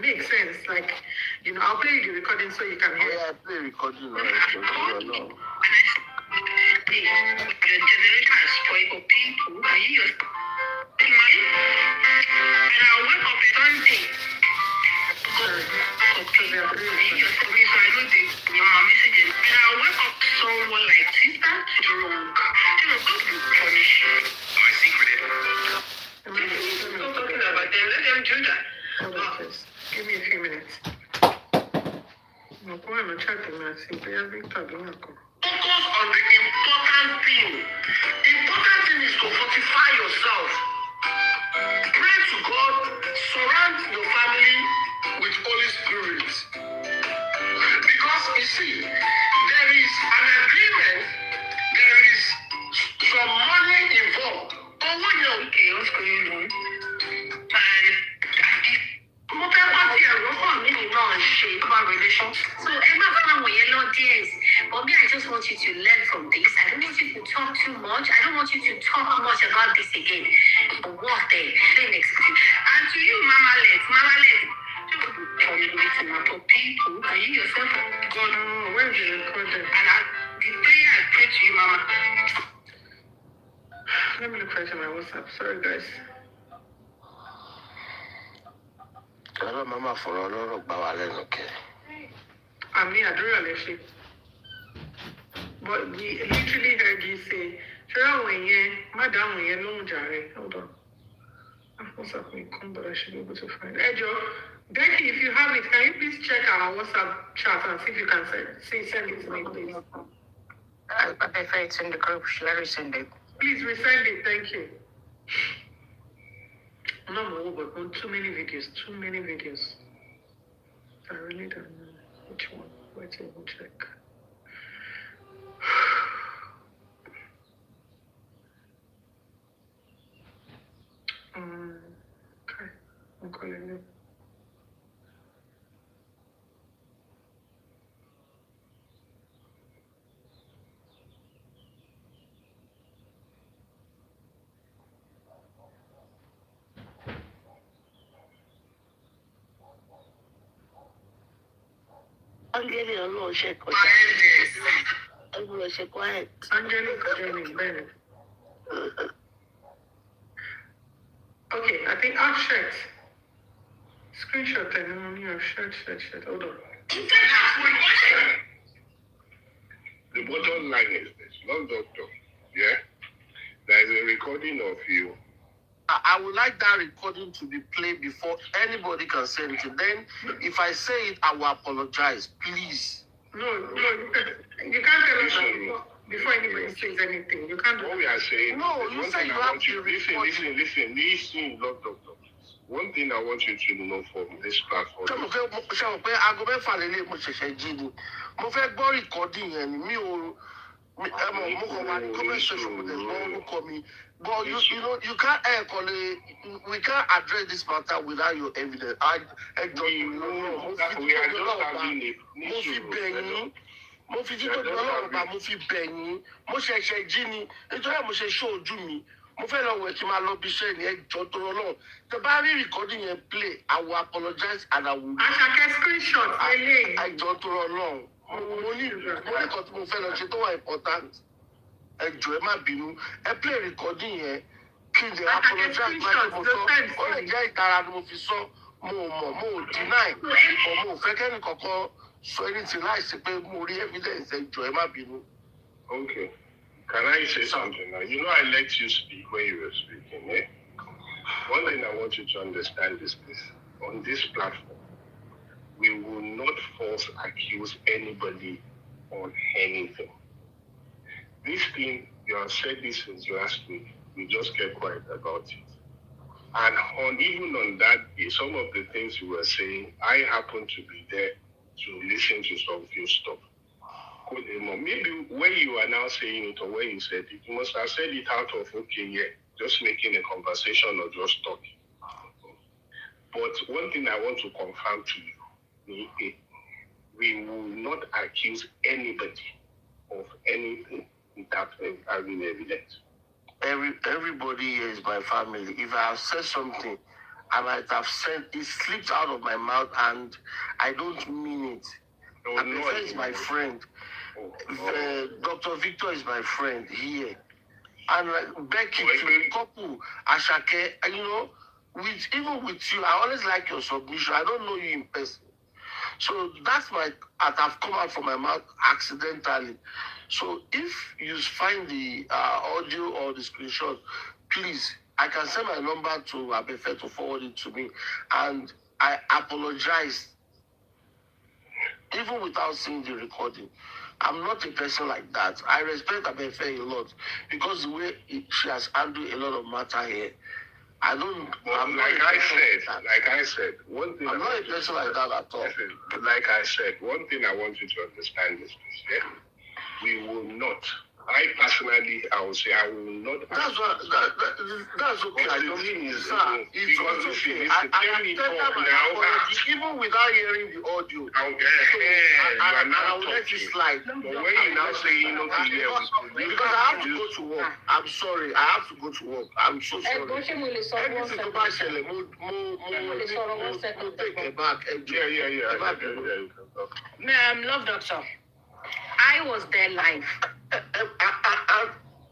make sense. Like, I'll play you the recording so you can hear. Yeah, I play recording. No. The generator is spoiled for people. Are you your money? And I'll wake up Sunday. Someone like sister wrong. God will punish you. My secret. Stop talking about them. Let them do that. Hold on, please. Give me a few minutes. Focus on the important thing. The important thing is to fortify yourself. Pray to God. Surround your family with Holy Spirit. Because you see, there is an agreement, there is some money involved. Oh, okay, what's going on? So Emma found DS. But me, I just want you to learn from this. I don't want you to talk too much. I don't want you to talk much about this again. But what then? Next. And to you, Mama Let. People, are you yourself? God, where is the recording? And the prayer I pray to you, Mama. Let me look right at my WhatsApp. Sorry, guys. Mama for a lot of Wale, okay. I mean, I don't really see. But we literally heard you say, Madam, hold on. WhatsApp may come, but I should be able to find it. Hey, Joe, Becky, if you have it, can you please check our WhatsApp chat and see if you can send it to me, please? Abefeemi, it's in the group. Shall I resend it? Please resend it, thank you. No more, but too many videos. I really don't know which one. Wait till we check. Okay, I'm calling you. Angeli, hello, check. Angela, check quiet. Angeli, Bennett. Okay, I think I'll check. Screenshot and on your shirt. Hold on. The bottom line is this, not doctor. Yeah? There is a recording of you. I would like that recording to be played before anybody can say anything. Then, if I say it, I will apologize. Please. No, you can't tell us that before anybody says anything. You can't do what we are saying. No, you say you have to listen, not doctor. One thing I want you to know from this platform. But you can't we can't address this matter without your evidence. We are just having mo fẹ́ lọ wẹ̀ kí n máa lọ bí iṣẹ́ ní ẹjọ́ tó rọ náà tẹ bá rí recording yẹn play I will apologize and I will. Àṣàkẹ́ screenshot eléyìí. ẹjọ́ tó rọ náà mo ní nǹkan tí mo fẹ́ lọ ṣe tó wà important ẹjọ́ ẹ má bínú ẹ play recording yẹn kí n lè apologize láti mo sọ ó lè jẹ́ ìtara ni mo fi sọ mo deny but mo fẹ́ kẹ́ni kankan sọ anything láìsí pé mo rí evidence ẹjọ́ ẹ má bínú. Okay. Can I say something now? You know I let you speak when you were speaking, eh? One thing I want you to understand is this. On this platform, we will not false accuse anybody on anything. This thing, you have said this since last week. We just kept quiet about it. And even on that day, some of the things you were saying, I happened to be there to listen to some few stuff. Maybe when you are now saying it or when you said it, you must have said it out of, okay, yeah, just making a conversation or just talking. But one thing I want to confirm to you, we will not accuse anybody of anything without having evidence. Everybody here is my family. If I have said something I might have said it slipped out of my mouth and I don't mean it. Abefeemi is my friend. Dr. Victor is my friend here. And like Becky, to couple, Ashake, even with you, I always like your submission. I don't know you in person. So that's that have come out from my mouth accidentally. So if you find the audio or the screenshot, please, I can send my number to Abefeemi to forward it to me. And I apologize, even without seeing the recording. I'm not a person like that. I respect Abefeemi a lot because the way she has handled a lot of matter here. I don't. Like I said, one thing. I'm not a person like that at all. Like I said, one thing I want you to understand is this: yeah? We will not. I personally, I will say, I will not. That's okay. I don't mean it, sir. It's okay. I tell my apology, even without hearing the audio. I will let you slide. But when you now saying, okay, yeah, because I have to go to work. I'm sorry. I have to go to work. I'm so sorry. Everything about Shele, take it back. Ma'am, love doctor. I was there live.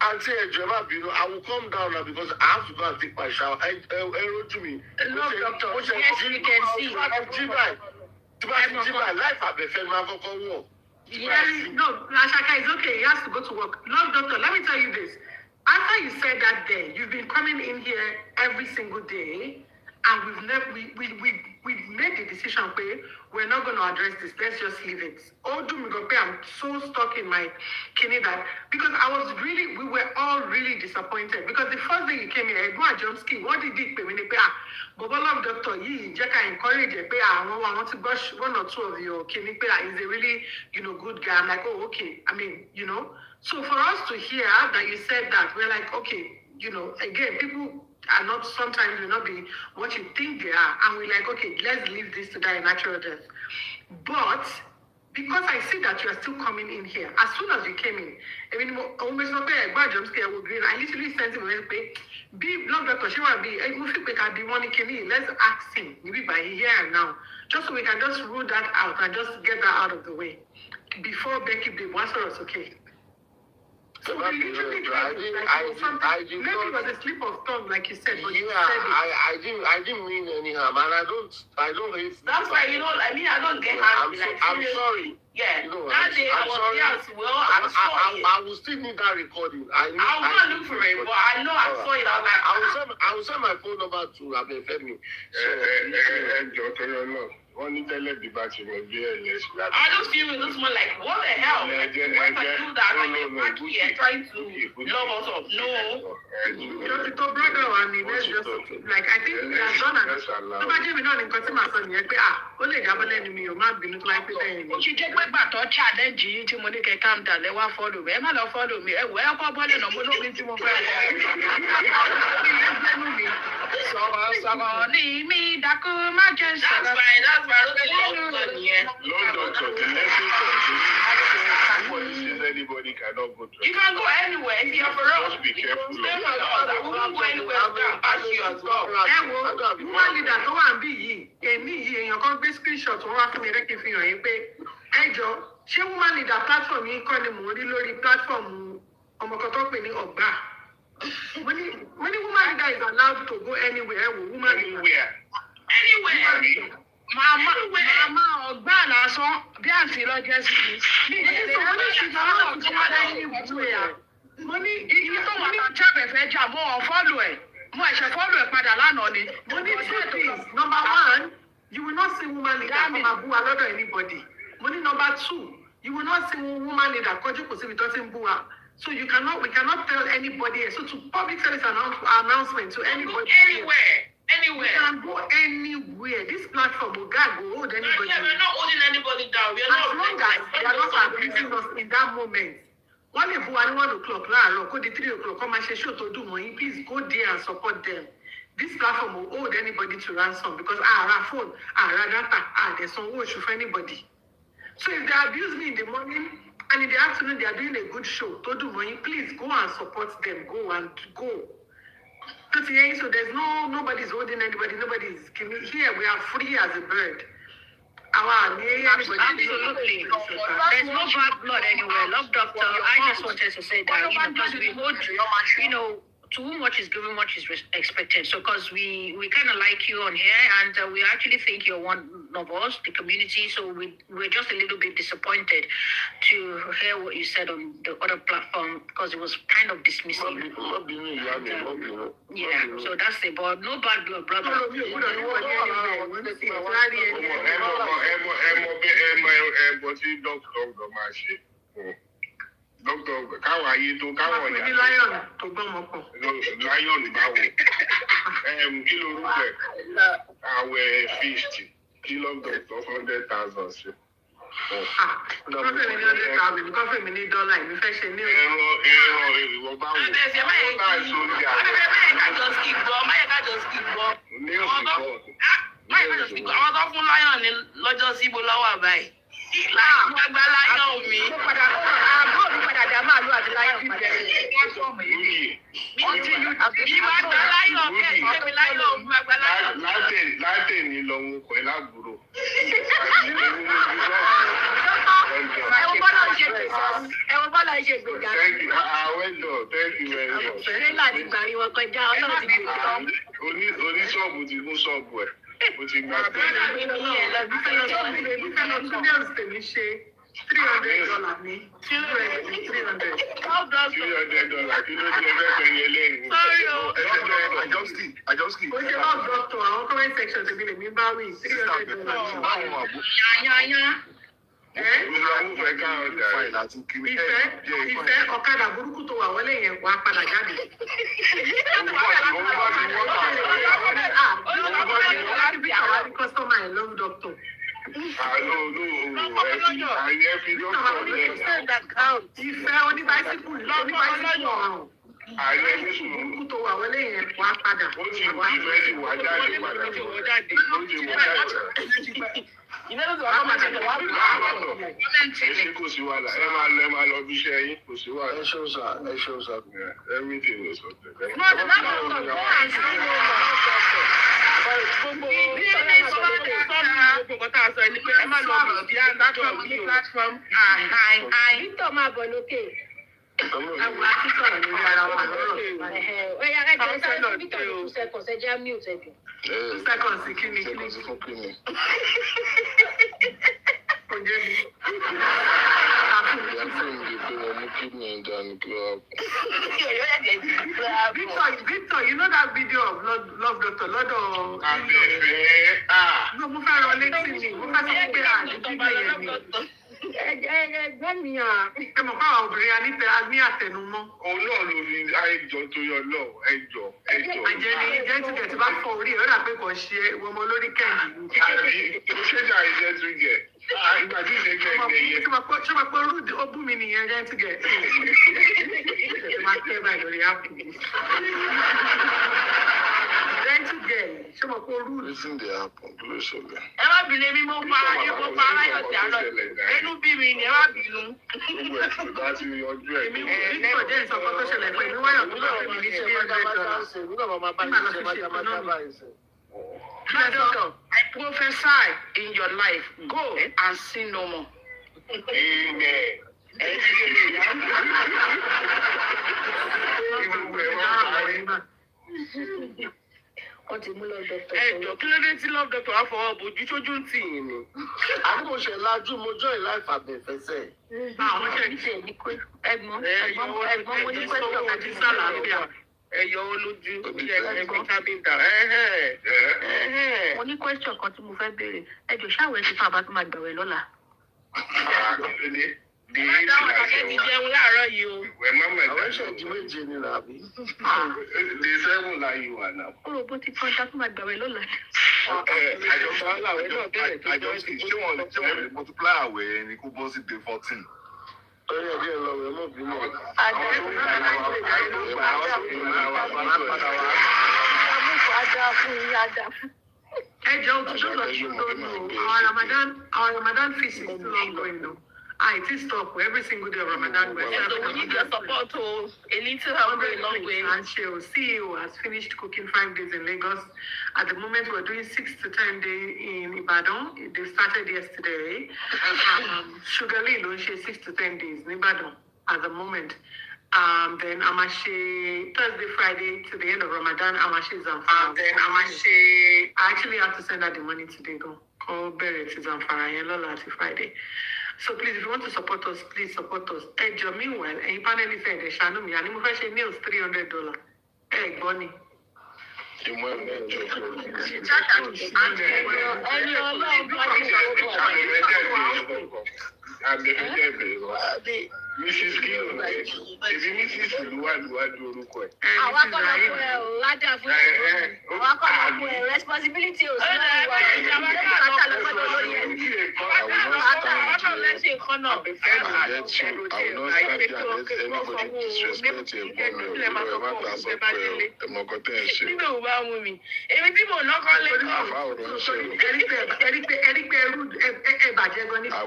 I'll say, I will come down now because I have to go and take my shower. To me. Love doctor. Yes, we can see. Life Abefeemi. Yes, no, Ashaka is okay. He has to go to work. Love doctor, let me tell you this. After you said that day, you've been coming in here every single day, and we've made the decision, okay, we're not going to address this. Let's just leave it. I'm so stuck in my kidney that because we were all really disappointed because the first day you came here, go at jump ski. What did it pay? But love doctor, you encourage it. I want to brush one or two of your kidney. Is a really good guy. I'm like, oh, okay. I mean, So for us to hear that you said that, we're like, okay, again, people are not, sometimes will not be what you think they are. And we're like, okay, let's leave this to die a natural death. But because I see that you are still coming in here, as soon as you came in, I mean, I literally sent him a be love doctor, she will be, let's ask him, maybe by here and now, just so we can just rule that out and just get that out of the way before Becky did once or it's okay. So we literally maybe it was a slip of tongue, like you said, but you said it. I didn't mean any harm, and I don't hate. That's why I don't get angry. I'm sorry. Yeah, that day I was there as well. I will still need that recording. I will not look for it, but I know I saw it. I will send my phone number to Abefeemi. I just feel it looks more like, what the hell? Why do I do that? Like, you're back here trying to love us up. No. Just to brother and let's just, like, I think we have done it. Imagine we don't cut him as on yet. Only Gabriel and me, you might be not like it. She take my back to challenge you to Monica calm down. They want follow me. I'm not follow me. Well, Papa, no, we don't need to move. Me, that's fine. That's anybody cannot go to. You can go anywhere if you're for us. Just be careful. We won't go anywhere without pass you as well. Woman leader tó wà ń bí yìí, èmi yìí èèyàn kan gbé screenshot wọn wá fún mi rẹ́kì fi hàn yín pé ẹjọ́ ṣé woman leader platform yìí kọ́ ni mò ń rí lórí platform ọmọ kan tó pè ní ọ̀gbà. Mo ní woman leader is allowed to go anywhere wo woman leader. Anywhere. Mama ọgbà lásán bí àǹtí lọ́jọ́ sí mi. Mo ní iye tó wà ní jábẹ̀fẹ́ jà mọ́ ọ̀fọ́lù ẹ̀. Mo ẹ̀ṣẹ̀ fọ́lù ẹ̀ padà lánàá ni. Mo ní two things. Number one, you will not see woman leader come and boo another anybody. Mo ní number two, you will not see woman leader kọjú kò síbi tó ti ń bú wa. So we cannot tell anybody. So to public service announcement to anybody. Anywhere. We can go anywhere. This platform will go hold anybody. Yeah, we're not holding anybody down. We are as long as they are not abusing us in that moment. One if 1 o'clock, go to 3 o'clock, come and say, show to do more. Please go there and support them. This platform will hold anybody to ransom because our phone, our data, there's no watch for anybody. So if they abuse me in the morning and in the afternoon they are doing a good show, to do more, please go and support them. Go. So there's nobody's holding anybody, nobody's here. We are free as a bird. Absolutely. There's no bad blood anywhere. Love doctor, I just wanted to say that, because we hold, to whom much is given, much is expected. So, because we kind of like you on here, and we actually think you're one of us, the community. So we're just a little bit disappointed to hear what you said on the other platform, because it was kind of dismissive. Yeah. So that's it. But no bad blood, brother. Doctor, káwọn ayé tó káwọn ọ̀yà. Lion tó gbọ́mọ pọ̀. Lion báwo? Kí ló rúbẹ̀? Àwẹ̀ feast. Kilo doctor 100,000 sí. Kọ́fẹ̀ mi ní $100,000, kọ́fẹ̀ mi ní $1 èmi fẹ́ ṣe ní. Ẹ̀rọ ìwọ báwo? Àbẹ̀fẹ̀ máyẹ̀ ká just keep gbọ́. Ní òsìkọ́. Máyẹ̀ ká just keep gbọ́. Àwọn tó fún Lion ní lọ́jọ́ sí ibo lọ́wọ́ àbáyé. Gbàgbà Lion mi. Àbúrò mi padà dá màálù àti Lion padà. Bí wọ́n gba Lion bẹ́ẹ̀ ni Lion gbàgbà Lion. Láti ní lọ́wọ́ pẹ̀ lágbúrò. Ẹ̀wọ̀n bọ́lá ṣe gbèjà. Thank you very much. Tírélà ti gbàrí wọn kọjá, Ọlọ́run ti gbèjà. Oníṣọ́ọ̀bù ti mú ṣọ́ọ̀bù ẹ̀. Mo ti gbà pé. $300 ní. $300. $300 kí ló dé ẹgbẹ́ pẹ̀lú eléyìí. Àjọsí. Ó ṣe love doctor, àwọn comment section ti bí lè ní bá wí $300. Yányányá. Ìfẹ́ ọ̀kadà burúkú tó wà wọlé yẹn wà padà jáde. Customer and love doctor. Ìfẹ́ oníbáísíkù ọ̀run. Burúkú tó wà wọlé yẹn wà padà. Ó ti wà jáde padà. Ẹṣin kò sí wàhálà, ẹ máa lọ bí iṣẹ́ yín, kò sí wàhálà. Ẹ ṣeun sá. Everything is okay. Victor máa bọ̀ lókè. Àwọn akíkọ̀ọ́ lórí ara wa lọ́rọ̀. Oya ẹ jẹ́ sáré fún Victor ní 2 seconds, ẹ jẹ́ mute ẹ̀jọ̀. 2 seconds kí ni? Victor, you know that video of Love Doctor lọ́dọ̀. No, mo fẹ́ rọ létí ni, mo fẹ́ sọ pé àdúgbò yẹn ni. Ẹgbẹ́ mi hàn. Ẹ mọ̀ pé àwọn obìnrin ní àtẹnumọ́. Òun náà ló ní ẹjọ́ tó yọ lọ, ẹjọ́. Àjẹni jẹ́ntìgẹ̀ tí bá fọ orí ẹ̀ ó dà pé kò ṣe ọmọ lórí kẹ́hìn. Àbí ṣéjà ìjẹ́túgẹ̀. Ìgbà tí ìṣèjọ́ ìgbẹ̀yẹ. Ṣé máa pẹ́ rúdì ó bú mi nìyẹn jẹ́ntìgẹ̀? Máa tẹ́ báyìí lórí áàpù. Jẹ́ntìgẹ̀ ṣé máa pẹ́ rúdì? Listen dey happen, kí ló ṣẹlẹ̀? Ẹ má bínú èmi mo pa aláyọ̀ tí a lọ. Inú bí mi ni ẹ má bínú. Gbogbo ẹ̀sìn bá ti yọjú ẹ̀ ní. Victor jẹ́ ìsọ̀kan tó ṣẹlẹ̀ pé ìlú wáyọ̀ tó bá fẹ́ mi ní $300. Doctor, I prophesy in your life, go and sin no more. Amen. Wọ́n ti mú lọ dọ́kítọ̀. Ẹ̀jọ̀ kí ló dé tí love doctor wá fọwọ́ bojú sójú ń tì yín ni? Àbúrò ṣe lájú mo join life àbẹ̀fẹsẹ̀. Àwọn ṣe ẹ̀gbọ́n mo ní pẹ́ẹ́tọ̀ àti sálàáfíà. Ẹ̀yọ̀ olójú ẹ̀gbọ́n kábíńtà. Mo ní question kan tí mo fẹ́ béèrè. Ẹjọ́ ṣáwẹ̀ ti fún àbá tó máa gbàwẹ̀ lọ́la. Ẹ ti jẹun láàárọ̀ yìí o. Àwọn ìṣẹ́jú méje ni làbí. Di 7 láyé wà náà. Ó rò bó ti fún ọjà tó máa gbàwẹ̀ lọ́la. Àjọṣe aláwẹ̀ náà bẹ̀rẹ̀ tó jọ sí. Ṣé wọ́n lè multiply àwẹ̀ ni kó bọ́ sí day 14? Orí ẹ̀jẹ̀ lọ rẹ̀ mọ̀ bí mọ̀. Ẹjọ́ òtútù lọ sí lónìí o. Our Ramadan feast is still ongoing though. I did stop every single day of Ramadan. We need your support to a little help a long way. And Sheo, CEO, has finished cooking 5 days in Lagos. At the moment, we're doing 6 to 10 days in Ibadan. They started yesterday. Sugar Lee, 6 to 10 days in Ibadan at the moment. Then Amashi, Thursday, Friday to the end of Ramadan, Amashi Zamfara. Then Amashi, I actually have to send out the money today, though. Call Beret to Zamfara and Lola to Friday. So please, if you want to support us, please support us. Hey, Joe, meanwhile, and you finally said, Shanu, me, and you move nails $300. Hey, Bonnie. Mrs. Gill, if you miss this, you want to do responsibility. I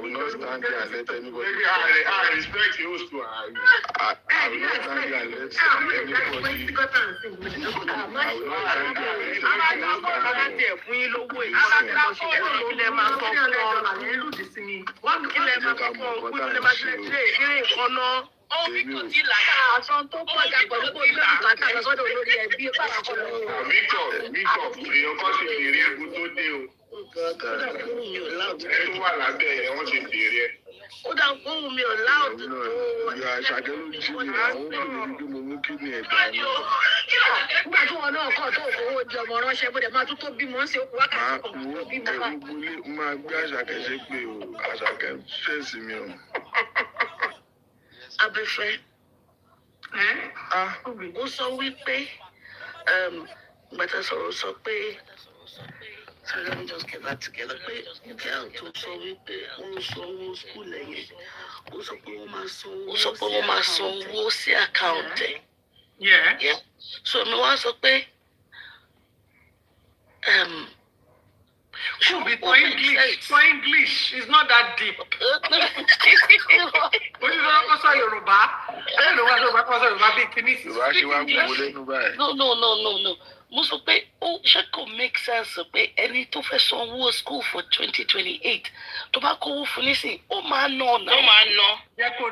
will not stand there and let anybody. I respect you too. I will not stand there and let anybody. Abefeemi. Ó sọ wípé but sọ pé so let me just get that together. Pé girl tó sọ wípé ó ń sanwó school ẹ̀yẹn. Ó sọ pé wọ́n máa sanwó sí account ẹ̀. Yeah. So mi wá sọ pé should be for English. For English, it's not that deep. No. Mo sọ pé ó ṣe kò make sense pé ẹni tó fẹ́ sanwó school for 2028 tó bá kówó fún nísìn ó máa ná ọ̀nà. Jẹ́ kó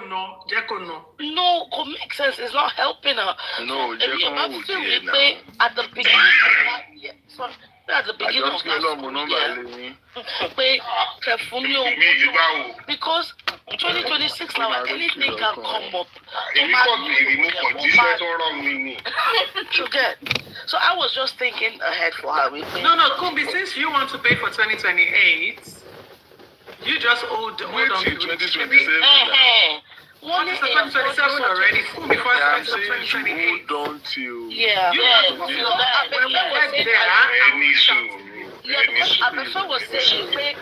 ná. No, kò make sense. It's not helping her. No, jẹ́ kó wò díẹ̀ náà. Pé at the beginning of that year, sorry, at the beginning of that year, pé fẹ́ fún ní owó because 2026 now anything can come up. You get. So I was just thinking ahead for her. No, Kumbi, since you want to pay for 2028, you just hold on to 2027. What is the 2027 already? Before I'm saying you hold on till. Yeah. Abefeemi was saying,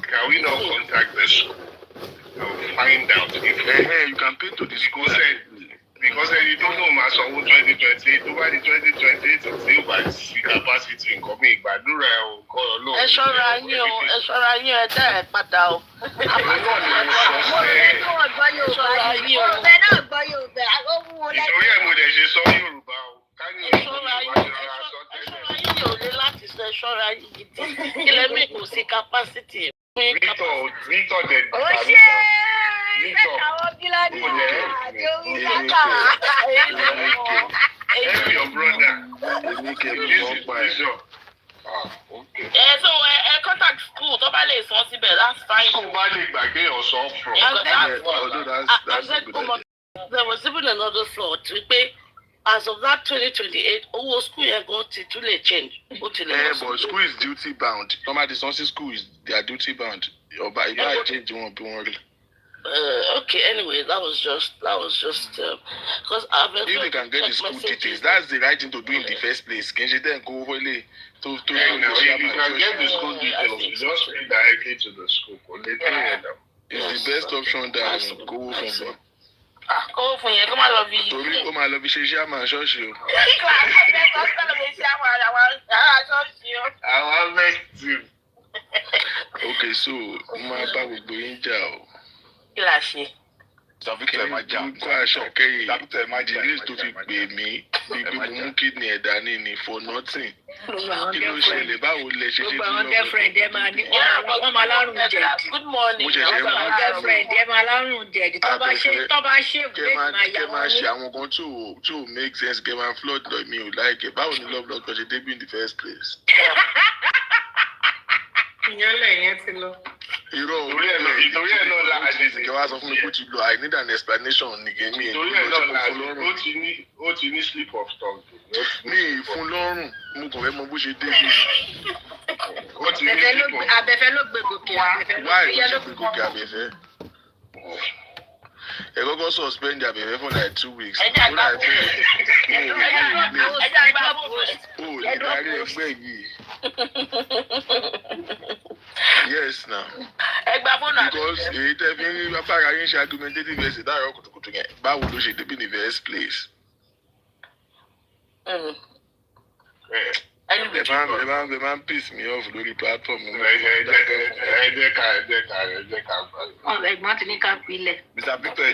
can we not contact the school and find out if you can pay to the school? Because you don't know my son 2028, over the 2028 to see by capacity in coming, but do right or no. Your brother. Okay. So contact school. That's fine. There was even another thought. As of that 2028, school are going to change. But school is duty bound. Somebody school they are duty bound. If I change, you won't be worried. Okay. Anyway, that was just because if they can get the school details, that's the right thing to do in the first place. Can you then go away to if you can get the school details, you just pay directly to the school. It's the best option that go from there. Go for you. Come on, love you. Torí ó máa lọ fi ṣe iṣẹ́ àmà ṣọ́ọ̀ṣì o. I want to. Okay, anyway, so máa bá gbogbo yín jà o. Kí la ṣe? Victor máa jà. Kó aṣọ kẹ́yìn ìdílé tó fi pè mí bí pé mo mú kídìní ẹ̀dá ní for nothing. Kí ló ṣẹlẹ̀? Báwo lẹ ṣe ṣe gbogbo àwọn girlfriend ẹ máa ní wọ́n máa lárùn jẹ̀dí. Good morning. Gbogbo àwọn girlfriend ẹ máa lárùn jẹ̀dí. Tó bá ṣe ìwé máa yà kẹ máa wọ́n ní. ṣe àwọn kan tó make sense kẹ máa flood lọ mi ò láìkẹ. Báwo ni love love ṣe débi in the first place? Ìyẹn lẹ́yìn ti lọ. Irọ́ Torí ẹ̀ náà la kẹ wá sọ fún mi kó ti lọ I need an explanation nìkan mi. Torí ẹ̀ náà la ó ti ní slip of tongue. Mi ìfun lọ́rùn mo kàn fẹ́ mọ bó ṣe débi. Ó ti ní slip of tongue. Abẹ́fẹ́ ló gbé gòkè Why ló ṣe gòkè Abẹ́fẹ́? Ẹ kọ́kọ́ suspend Abẹ́fẹ́ for like 2 weeks. Ẹ jẹ́ àgbà O lè darí ẹgbẹ́ yìí. Yes now. Ẹ gba fóònù Because èyí tẹ́ fi ń bára yín ṣe argumentative ẹ̀sìn dáhùn kùtùkùtù yẹn. Báwo ló ṣe débi in the first place? Ẹ máa ń piss me off lórí platform. Ẹ jẹ́ ká Ẹ̀gbọ́n ti ní ká pilẹ̀. Mr. Victor,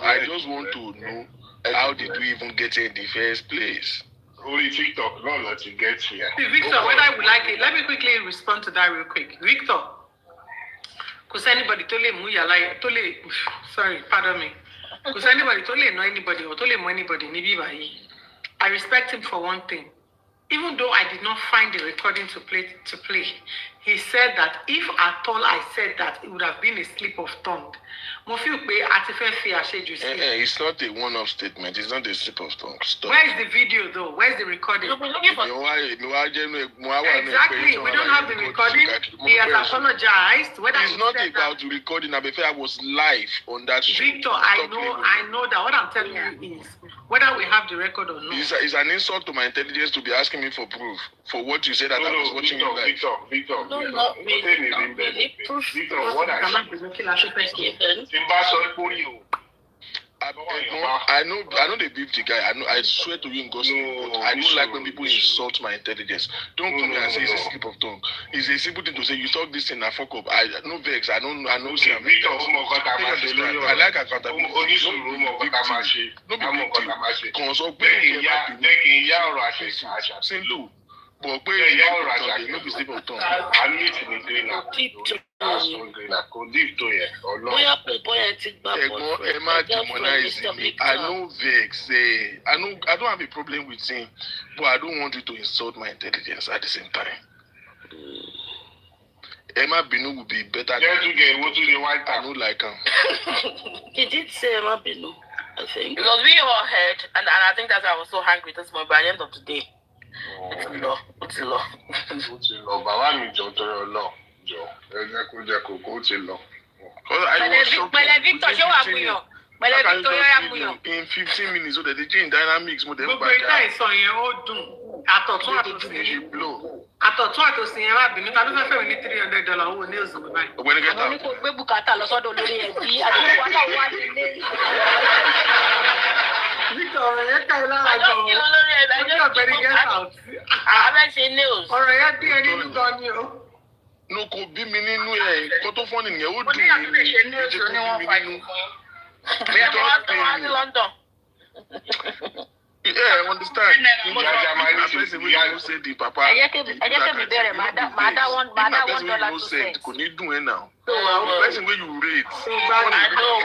I just want to know how did we even get here in the first place? Only TikTok, no, let you get here. Victor, whether I would like it, let me quickly respond to that real quick. Victor, because anybody sorry, pardon me. Because anybody know anybody or know anybody, I respect him for one thing. Even though I did not find the recording to play, he said that if at all I said that, it would have been a slip of tongue. It's not a one-off statement. It's not a slip of tongue. Stop. Where is the video though? Where's the recording? Exactly. We don't have the recording. He has apologized. It's not about the recording. I was live on that show. Victor, I know that what I'm telling you is whether we have the record or not. It's an insult to my intelligence to be asking me for proof for what you said that I was watching you live. Victor, No, not really. Victor, what I know they beef the guy. I swear to you in gospel, but I don't like when people insult my intelligence. Don't come here and say it's a slip of tongue. It's a simple thing to say you talk this thing and fuck up. I no vex. I know. Victor, I like accountability. No simple. But no be slip of tongue. Demonize me. I know vex. I don't have a problem with him, but I don't want you to insult my intelligence at the same time. Emma Binu would be better than I don't like him. He did say Emma Binu, I think. Because we all heard, and I think that's why I was so hungry this morning. By the end of the day, it's law. Bàbá mi jọ tọrọ lọ jọ ẹgbẹ́ kó jẹ kókó ti lọ. Pẹ̀lẹ́ Victor ṣé wàá múyàn? Pẹ̀lẹ́ Victor yóò múyàn. In 15 minutes, so that they change dynamics. Gbogbo ìta ìsọ̀ yẹn ó dùn. Àtọ̀tún àtòsí yẹn. Àtọ̀tún àtòsí yẹn wá bínú. Ta ló fẹ́ fẹ́ mi ní $300 owó ní òsùn mi báyìí? Ọ̀gbẹ́ni kẹta. Àwọn oníkó gbé bùkátà lọ sọ́dọ̀ olórí ẹbí. Àdúgbò wa náà wà nílé. Victor ọ̀rọ̀ yẹn ká ẹ lára jọ. Ojú ọ̀gbẹ́ni get out. Abẹ́ ṣe nails. Ọ̀rọ̀ yẹn dín ẹni nínú gan ni o. No, kò bí mi nínú ẹ̀. Nǹkan tó fọ́nì nìyẹn ó dùn mí. London. Yeah, I understand. Say the papa. I get to be there. Mada $1 kò ní dùn ẹ́ now. Person wey you rate. I know.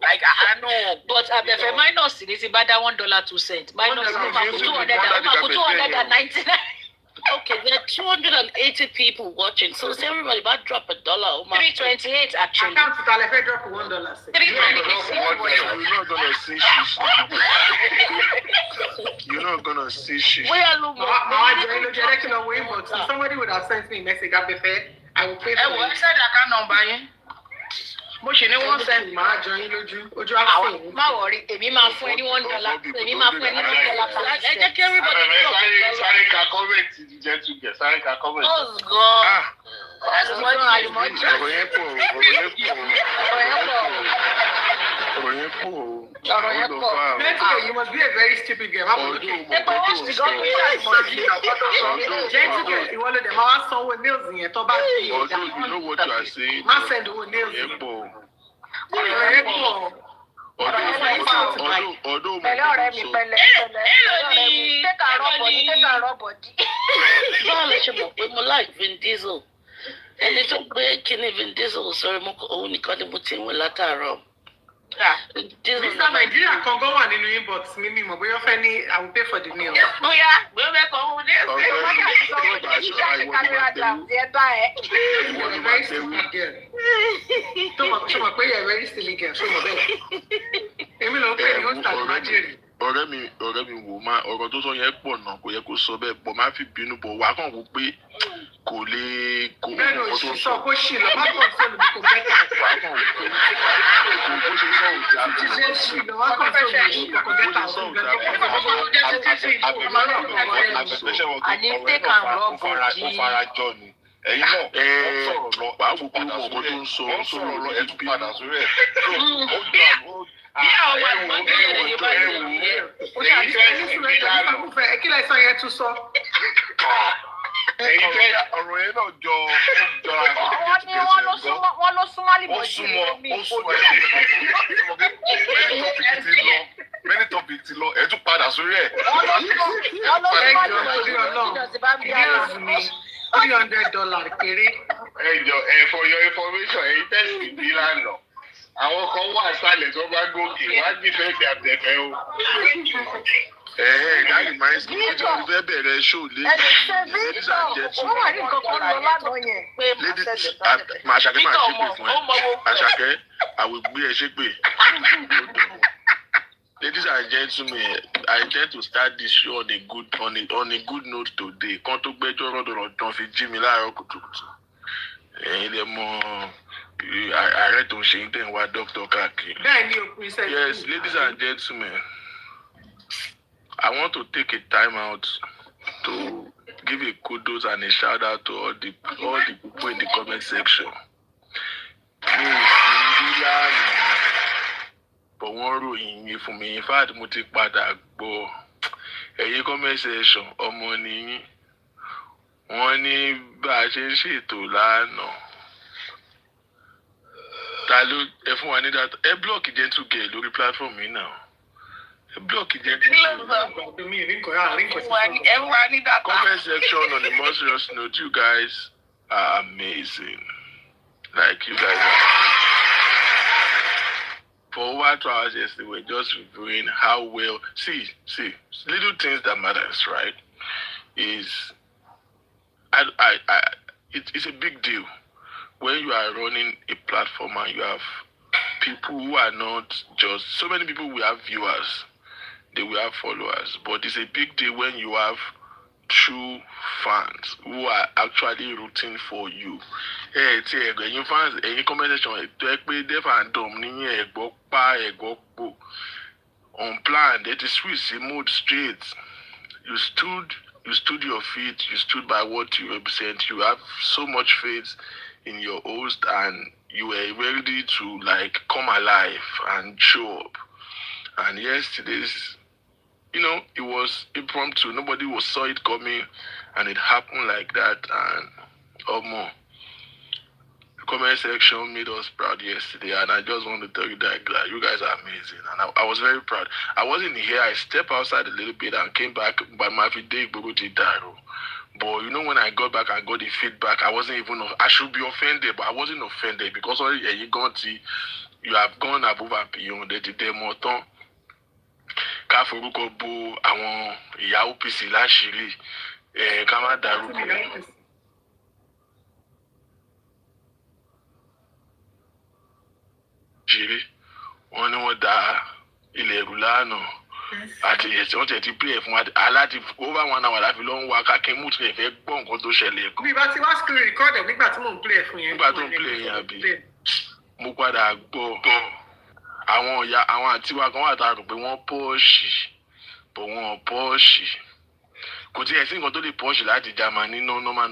Like I know. But Abefeemi minus ní ti bá dá $1.02. Minus $299. Okay, there are 280 people watching, so say everybody about drop $1. $3.28 actually. Account to Talefe drop $1. You're not gonna see shit. Somebody would have sent me a message. I will pay for it. What's that account number? Mo ṣe ní wọ́n sẹ́ndì. Máa jọ yín lójú àfọ̀. Má wọrí, èmi máa fún ẹ ní $1. Èmi máa fún ẹ ní $1. Ẹ jẹ́ kí everybody drop $1. Sáré ka comment jẹ́ tún gẹ̀ sáré ka comment. Oh God. Àlùmọ́jì. Ọ̀rọ̀ yẹn pọ̀. You must be a very stupid girl. Although you know what you are saying. Although like Vin Diesel. And it's a great Vin Diesel, sorry, only got him with Lataro. Mr. Nigeria can go on in the inbox. Mimi, I will pay for the meal. Oh, yeah, we'll make all this. Very silly girl. ọ̀rẹ́ mi wò má ọ̀rọ̀ tó sọ yẹn pọ̀ náà kò yẹ kó sọ bẹ́ẹ̀ bọ̀ má fi bínú bọ̀ wá kàn wò pé kò lè kó mẹ́nu ìṣiṣọ́ kó ṣì lọ má kàn sọ̀rọ̀ mi kò bẹ́ẹ̀ kà. wá kàn wò pé kò ṣe sọ òjà ti ṣe ṣì lọ wá kàn sọ̀rọ̀ mi kò bẹ́ẹ̀ kà. ẹ̀yin náà sọ̀rọ̀ lọ wàá wò pé wọn kò tó ń sọ sọ̀rọ̀ lọ ẹ̀ tún padà sórí ẹ̀ bí àwọn ẹ̀wọ̀n ń gbé ẹ̀yẹ báyìí kí lẹ sọ yẹn tún sọ. Èyí fẹ́ ọ̀rọ̀ yẹn náà jọ wọ́n ló súnmọ́ àlìmọ́ sí omi. Ó súnmọ́ many topics ti lọ ẹ̀ tún padà sórí ẹ̀. Wọ́n ló súnmọ́ àlìmọ́ sí omi. $300 péré. For your information, èyí tẹ́sí bí lánàá. Àwọn kan wà sálẹ̀ tó bá gòkè wá nífẹ̀ẹ́ fi àtẹ̀fẹ́ o. That reminds me of the very show, ladies and Ladies and gentlemen, I intend to start this show on a good note today. Kan tó gbẹ́jọ́ rọ̀dọ̀rọ̀ tán fi jí mi láàárọ̀ kùtùkùtù. Ilé mọ́ ààrẹ tó ń ṣe ń tẹ̀ wá dókítà káàkiri. Yes, ladies and gentlemen, I want to take a time out to give a kudos and a shout out to all the people in the comment section. But one ròyìn yín fún mi, in fact, mo ti padà gbọ́ ẹ̀yin comment section ọmọ nìyí. Wọ́n ní bá a ṣe ń ṣètò lánàá. Ta ló ẹ fún wa ní data? Ẹ blọ́ọ̀kì gentle girl lórí platform yìí náà. Block it. Comment section on the most serious note, you guys are amazing. Like you guys are. For over 2 hours yesterday, we're just reviewing how well. See, little things that matters, right? It's a big deal when you are running a platform and you have people who are not just so many people. We have viewers. They will have followers, but it's a big deal when you have true fans who are actually rooting for you. Your fans, any conversation, unplanned, it is sweet, mood straight. You stood your feet, you stood by what you represent. You have so much faith in your host, and you were ready to come alive and show up. And yesterday's, it was impromptu. Nobody saw it coming, and it happened like that. And more. The comment section made us proud yesterday, and I just want to tell you that you guys are amazing, and I was very proud. I wasn't here. I stepped outside a little bit and came back by my day Daro. But when I got back and got the feedback, I wasn't even. I should be offended, but I wasn't offended because already you have gone above and beyond. The more time. Ká forúkọ bo àwọn ìyá OPC láṣìírí ká má dárúkọ. Ṣeré wọ́n ní wọ́n da ilẹ̀ ẹ̀rù lánàá àti wọ́n tẹ̀ ti play ẹ̀ fún wa aláti over 1 hour láfi lọ́n wá kákin mú tilẹ̀ fẹ́ gbọ́ nǹkan tó ṣẹlẹ̀ kan. Bí bá ti wá screen record ẹ̀ nígbà tí mò ń play ẹ̀ fún yẹn. Nígbà tó ń play yẹn àbí mo padà gbọ́ àwọn àǹtí wa kan wà tá a rò pé wọ́n pọ́ọ̀ṣì bọ̀ wọ́n pọ́ọ̀ṣì kò tí ẹ̀ sí nǹkan tó lè pọ́ọ̀ṣì láti Germany normal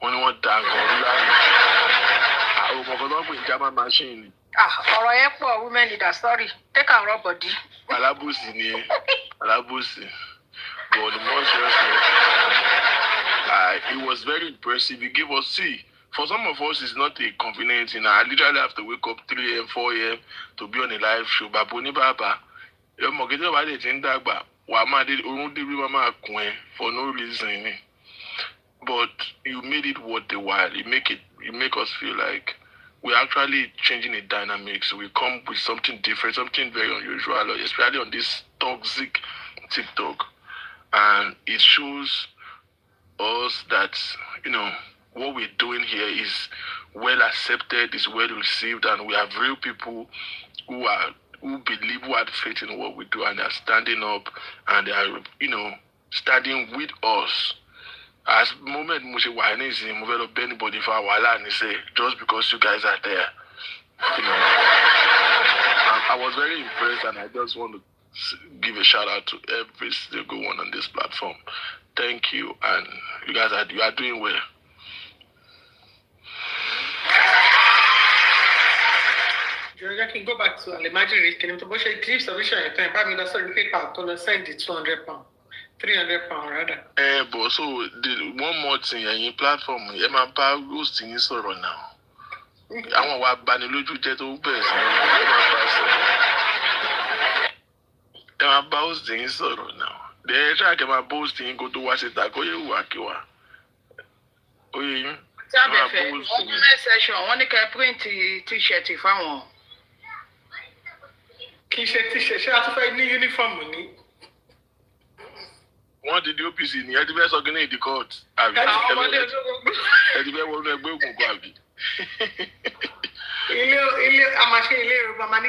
wọ́n ní wọ́n da nǹkan orí lánàá Oh, my God, I'm German machine. Ọ̀rọ̀ yẹn pọ̀ women leader, sorry. Take our raw body. Alabusi ni. Alabusi. But the most seriously, it was very impressive. He gave us, for some of us, it's not a convenient thing. I literally have to wake up 3 a.m., 4 a.m. to be on a live show. But Boni Baba, you're more getting about it in Dagba. For no reason. But you made it worth the while. You make us feel like we're actually changing the dynamics. We come with something different, something very unusual, especially on this toxic TikTok. And it shows us that, what we're doing here is well accepted, is well received, and we have real people who believe, who have faith in what we do, and are standing up, and they are, standing with us. As moment Mushe Wainese, move up anybody for Wale and say, just because you guys are there. I was very impressed, and I just want to give a shout out to every single one on this platform. Thank you, and you guys are doing well. George, I can go back to imagine can you bush a clip submission at time, but that's a paper to send it £200, £300 rather. But so one more thing, your platform, you might buy hosting is sorrow now. I want what Baniluju jet open. You might buy hosting is sorrow now. The track my boasting go to watch it. I go you wakiwa. Oh yeah. One session. One can print t-shirt if I want. T-shirt. She has to find new uniform money. What did you OPC? You had to be organized the court. I'm a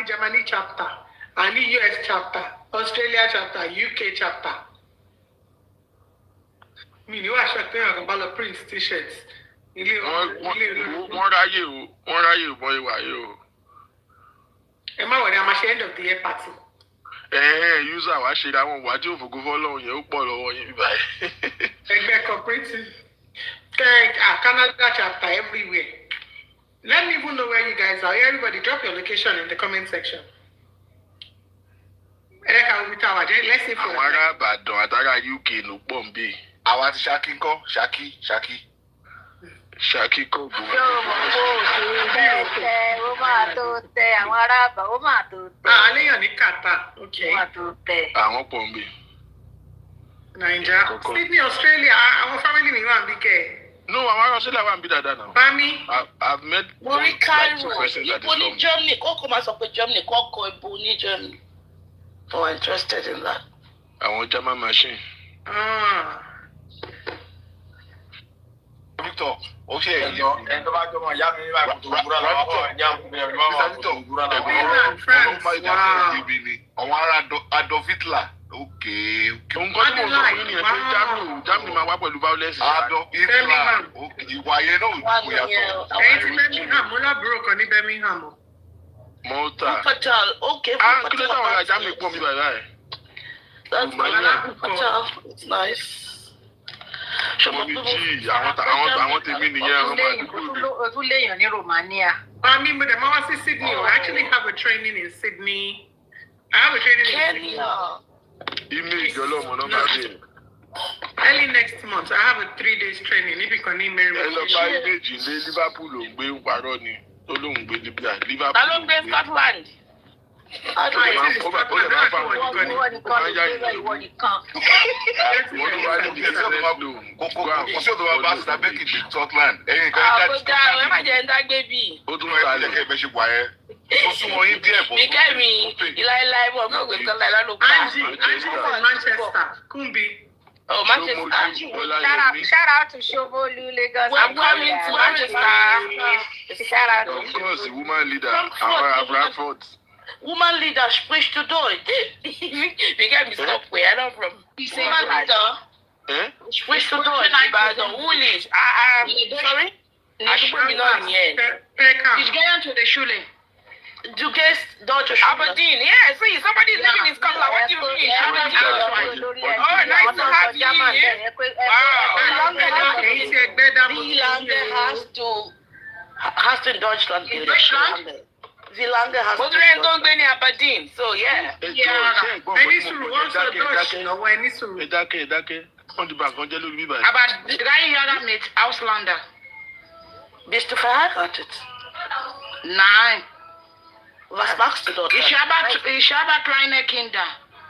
Germany chapter, and US chapter, Australia chapter, UK chapter. You are shouting about the Prince t-shirts. What are you, boy? Why you? Emma, when I'm at the end of the year party. Use our shit. I want what you for go for long. You follow you buy. Cooperative. Canada chapter everywhere. Let me even know where you guys are. Everybody, drop your location in the comment section. Let's say for UK no Bombay. Our Shaki ko, Shaki. Shaki ko. Okay. I want Bombay. Nigeria. Sydney, Australia. Our family me want big. No, I want to say I want to be that now. Bami. I've met Mori Cairo. You Boni Germany. Come as up Germany. Go Boni Germany. Oh, I'm interested in that. I want German machine. Victor, okay. Adolf Hitler. Okay. Malta. Okay. That's it's nice. I want a mini Romania. I mean, but I Sydney. I actually have a training in Sydney. I have a training in Sydney. Early next month, I have a 3 days training. If you can email me. Scotland. Oh, Manchester. Shout out to Showolu, Lagos. I'm coming to Manchester. Shout out to Showolu. Woman leader. Woman leader, spricht du durch. Wir gehen bis auf where I'm from. Woman leader. Spricht du durch. Sorry? Ich bin noch hier. Ich gehe to the Schule. Du gehst dort zur Schule. Aberdeen, yeah. See, somebody living in Scotland. What do you mean? Oh, nice to have you here. Wow. Wie lange hast du Hast du in Deutschland gelebt? Deutschland? Wie lange hast du But in we don't Deutschland? go in Aberdeen, so yeah. Any suru, one so Dutch, no, any suru. Ìdákẹ́. Wọ́n ti bà kan jẹ́ lórí bíbá yìí. Aber 3 Jahre mit Ausländer. Bist du verheiratet? Nein. Was machst du dort? Ich habe kleine Kinder.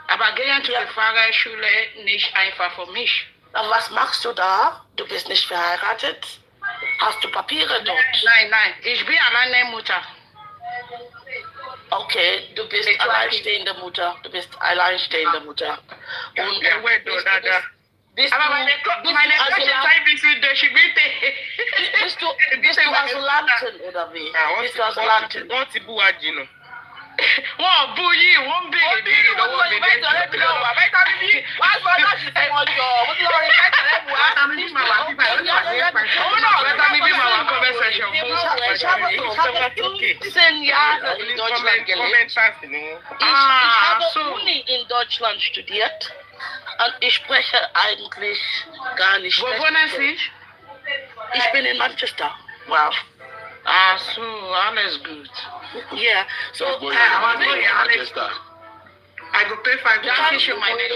Aber gehen zu der Fahrerschule nicht einfach für mich. Aber was machst du da? Du bist nicht verheiratet? Hast du Papiere dort? Nein. Ich bin alleine Mutter. Okay, du bist alleinstehende Mutter. Und bist Aber meine Zeit bist du durch bist du Asylantin oder wie? Bist du Asylantin? Wọ́n ti bú wa jìnnà. Wọ́n bú yìí, wọ́n béèrè béèrè lọ́wọ́ mi lẹ́yìn. Wá sọ láti fẹ́ wọn jọ. Mo ti lọ rí mẹ́tẹ̀lẹ́ bu wa. Family ma wa biba, ó ní wà ní ẹ̀pà ìṣẹ́. Òun náà bẹ́ẹ̀ mi bí màá wà conversation Ich habe 15 Jahre in Deutschland gelebt. Ich habe Uni in Deutschland studiert und ich spreche eigentlich gar nicht Wo schlecht. wohnen Sie? Ich bin in Manchester. Wow. Ah, so, alles gut. Yeah. So, I go pay 5 Thank you, my sister.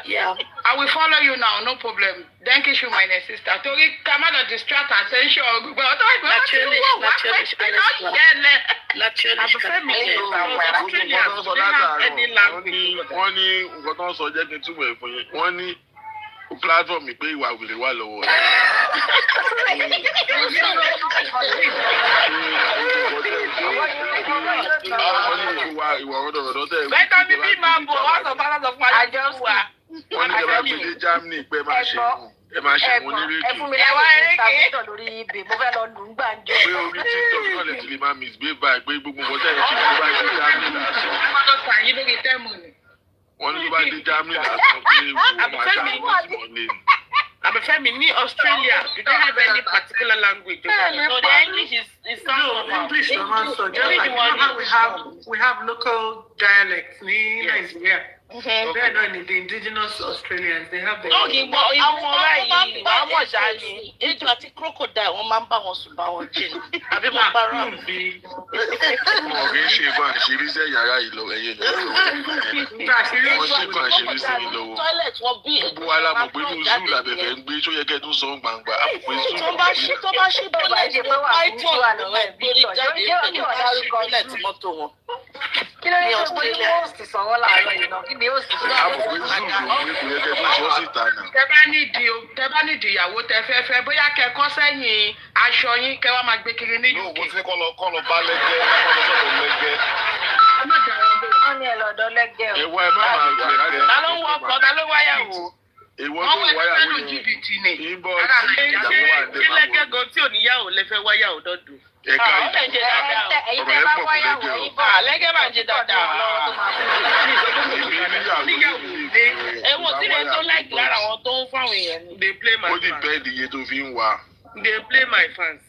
yeah. I will follow you now, no problem. Thank you, my sister. Tori, come on, distract attention. Natürlich, alles klar. Natürlich. Wọ́n ní nǹkan tó ń sọ jẹ́ kí n túbọ̀ ẹ̀ fún yín. Wọ́n ní platform pé ìwà wèrè wà lọ́wọ́ rẹ̀. Ìwà ọ̀dọ̀ọ̀dọ̀ tẹ̀. Bẹ́ẹ̀ni mi bí máa bọ̀ wá sọ fún aláṣọ fún àjọ wa. Wọ́n ní ìjọba fi dé Germany pé ẹ máa ṣe wọn ní rédíò. Ẹ fún mi lẹ́wọ́ eréke. lórí ibè mo fẹ́ lọ lù ú gbàǹjo. Pé orí TikTok náà lè ti lè máa misbehave báyìí pé gbogbo nǹkan tẹ̀ ẹ̀ ṣe tó bá dé Germany lásán. Wọ́n lọ sàn yín lórí tẹ́mù ni. Wọ́n ní tó bá dé Germany lásán pé wọ́n máa ṣàkóso mọ́lẹ̀. Abefeemi, ní Australia, do they have any particular language? No, the English is No, English no answer. Just like you know how we have local dialects in Nigeria. They're not in the indigenous Australians. They have their àwọn ọ̀rá yìí wọ́n mọ̀ ṣáàyè ejò àti crocodile wọ́n máa ń bá wọn sùn bá wọn jìn àbí mo bá rà Mo kì í ṣe nǹkan àṣírí sẹ́ yàrá yìí lọ ẹ̀yẹ lọ́wọ́. Wọ́n ṣe nǹkan àṣírí sí mi lọ́wọ́. toilet wọn bí Gbogbo wa la mọ̀ pé inú zoo làbẹ̀fẹ̀ ń gbé tó yẹ kẹ́ tó sọ gbangba. A mọ̀ pé zoo tó bá ṣí toilet ní python lọ́wọ́ ìgbórí jáde ìpínlẹ̀ bá ṣí toilet mọ́tò wọn. kí ló dé tó gbé host sọ̀rọ̀ láàárọ̀ yìí náà kí ni host sọ̀rọ̀. A mọ̀ pé zoo ló ń gbé kò yẹ kẹ́ tó sọ síta náà. Tẹ bá nídìí ìyàwó tẹ fẹ́ fẹ́ bóyá kẹ kọ́ sẹ́yìn aṣọ yín kẹ wá máa gbé kiri ní No, UK. mo ti kọ́ lọ bá lẹ́gẹ́, kọ́ lọ sọ̀rọ̀ lẹ́gẹ́. wọ́n ní ẹ lọ́dọ̀ lẹ́gẹ̀ẹ́ o. Ìwọ ẹ má máa gbẹ̀rẹ̀. Ta ló ń wọ ọkọ̀ ta ló wáyàwó? Ìwọ Wọ́n tó wẹ̀ wáyà fẹ́ lu wọ̀nyí. jìbìtì ni. Ìbọn tí ìyàwó wà dé Ṣé máa wọ̀. lẹ́gẹ̀gàn tí ò níyàwó lẹ fẹ́ wáyàwó dọ́dún? Ẹ̀ka ó yìí. lè jẹ dáadáa o. ẹ̀yin tẹ́ bá wáyàwó yìí bọ̀ Lẹ́gẹ́ máa ń jẹ dáadáa. Èwo tí lè tó láìkí lára àwọn tó ń fáwọn èèyàn ni. They play my Ó di fans. bẹ́ẹ̀dì iye tó fi ń wà. They play my fans.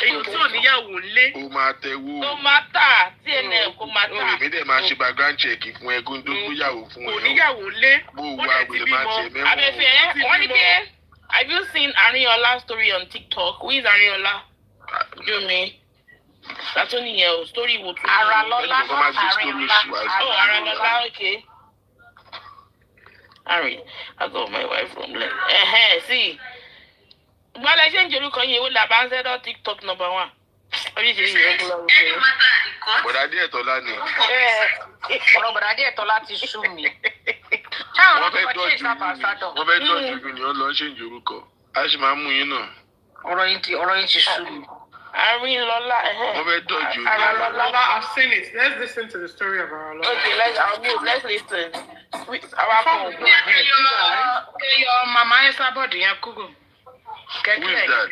Èyí tí ò níyàwó ńlé. Ó máa tẹ̀wó. tó máa tà TNL kó máa tà. Èmi dẹ̀ máa ṣe background check fún ẹ kó ń tó gbéyàwó fún Kò ẹ. níyàwó ńlé. Bó Ó wá dẹ̀ ti wòlé máa tiẹ̀ bímọ. mẹ́wọ̀n. Abẹ́fẹ́ wọ́n ní pé have you seen Ariola's story on TikTok? Who is Ariola? Jumi. That's only your story wo tún. Aralola Ẹnìkan máa gbé story Ariola. síwájú. Oh, Ariola, okay. Ari, I got my wife from there. See. Well, I change your look on you. La bá ń sẹ́dọ̀ TikTok number 1. Oríṣiríṣi regular okay. Bọ̀dá díẹ̀ tọ́lá ni. ọ̀rọ̀ bọ̀dá díẹ̀ tọ́lá ti sú mi. Wọ́n fẹ́ dọ́jú yìí ni wọ́n lọ ń ṣe ìjòrúkọ. A sì máa mú yín náà. ọ̀rọ̀ yìí ti sú mi. Ariola, Wọ́n fẹ́ dọ́jú yìí. Aralola, I've seen it. Let's listen to the story of Aralola. Okay, let's listen. Your mama Esabod yẹn kúrò. Who is that?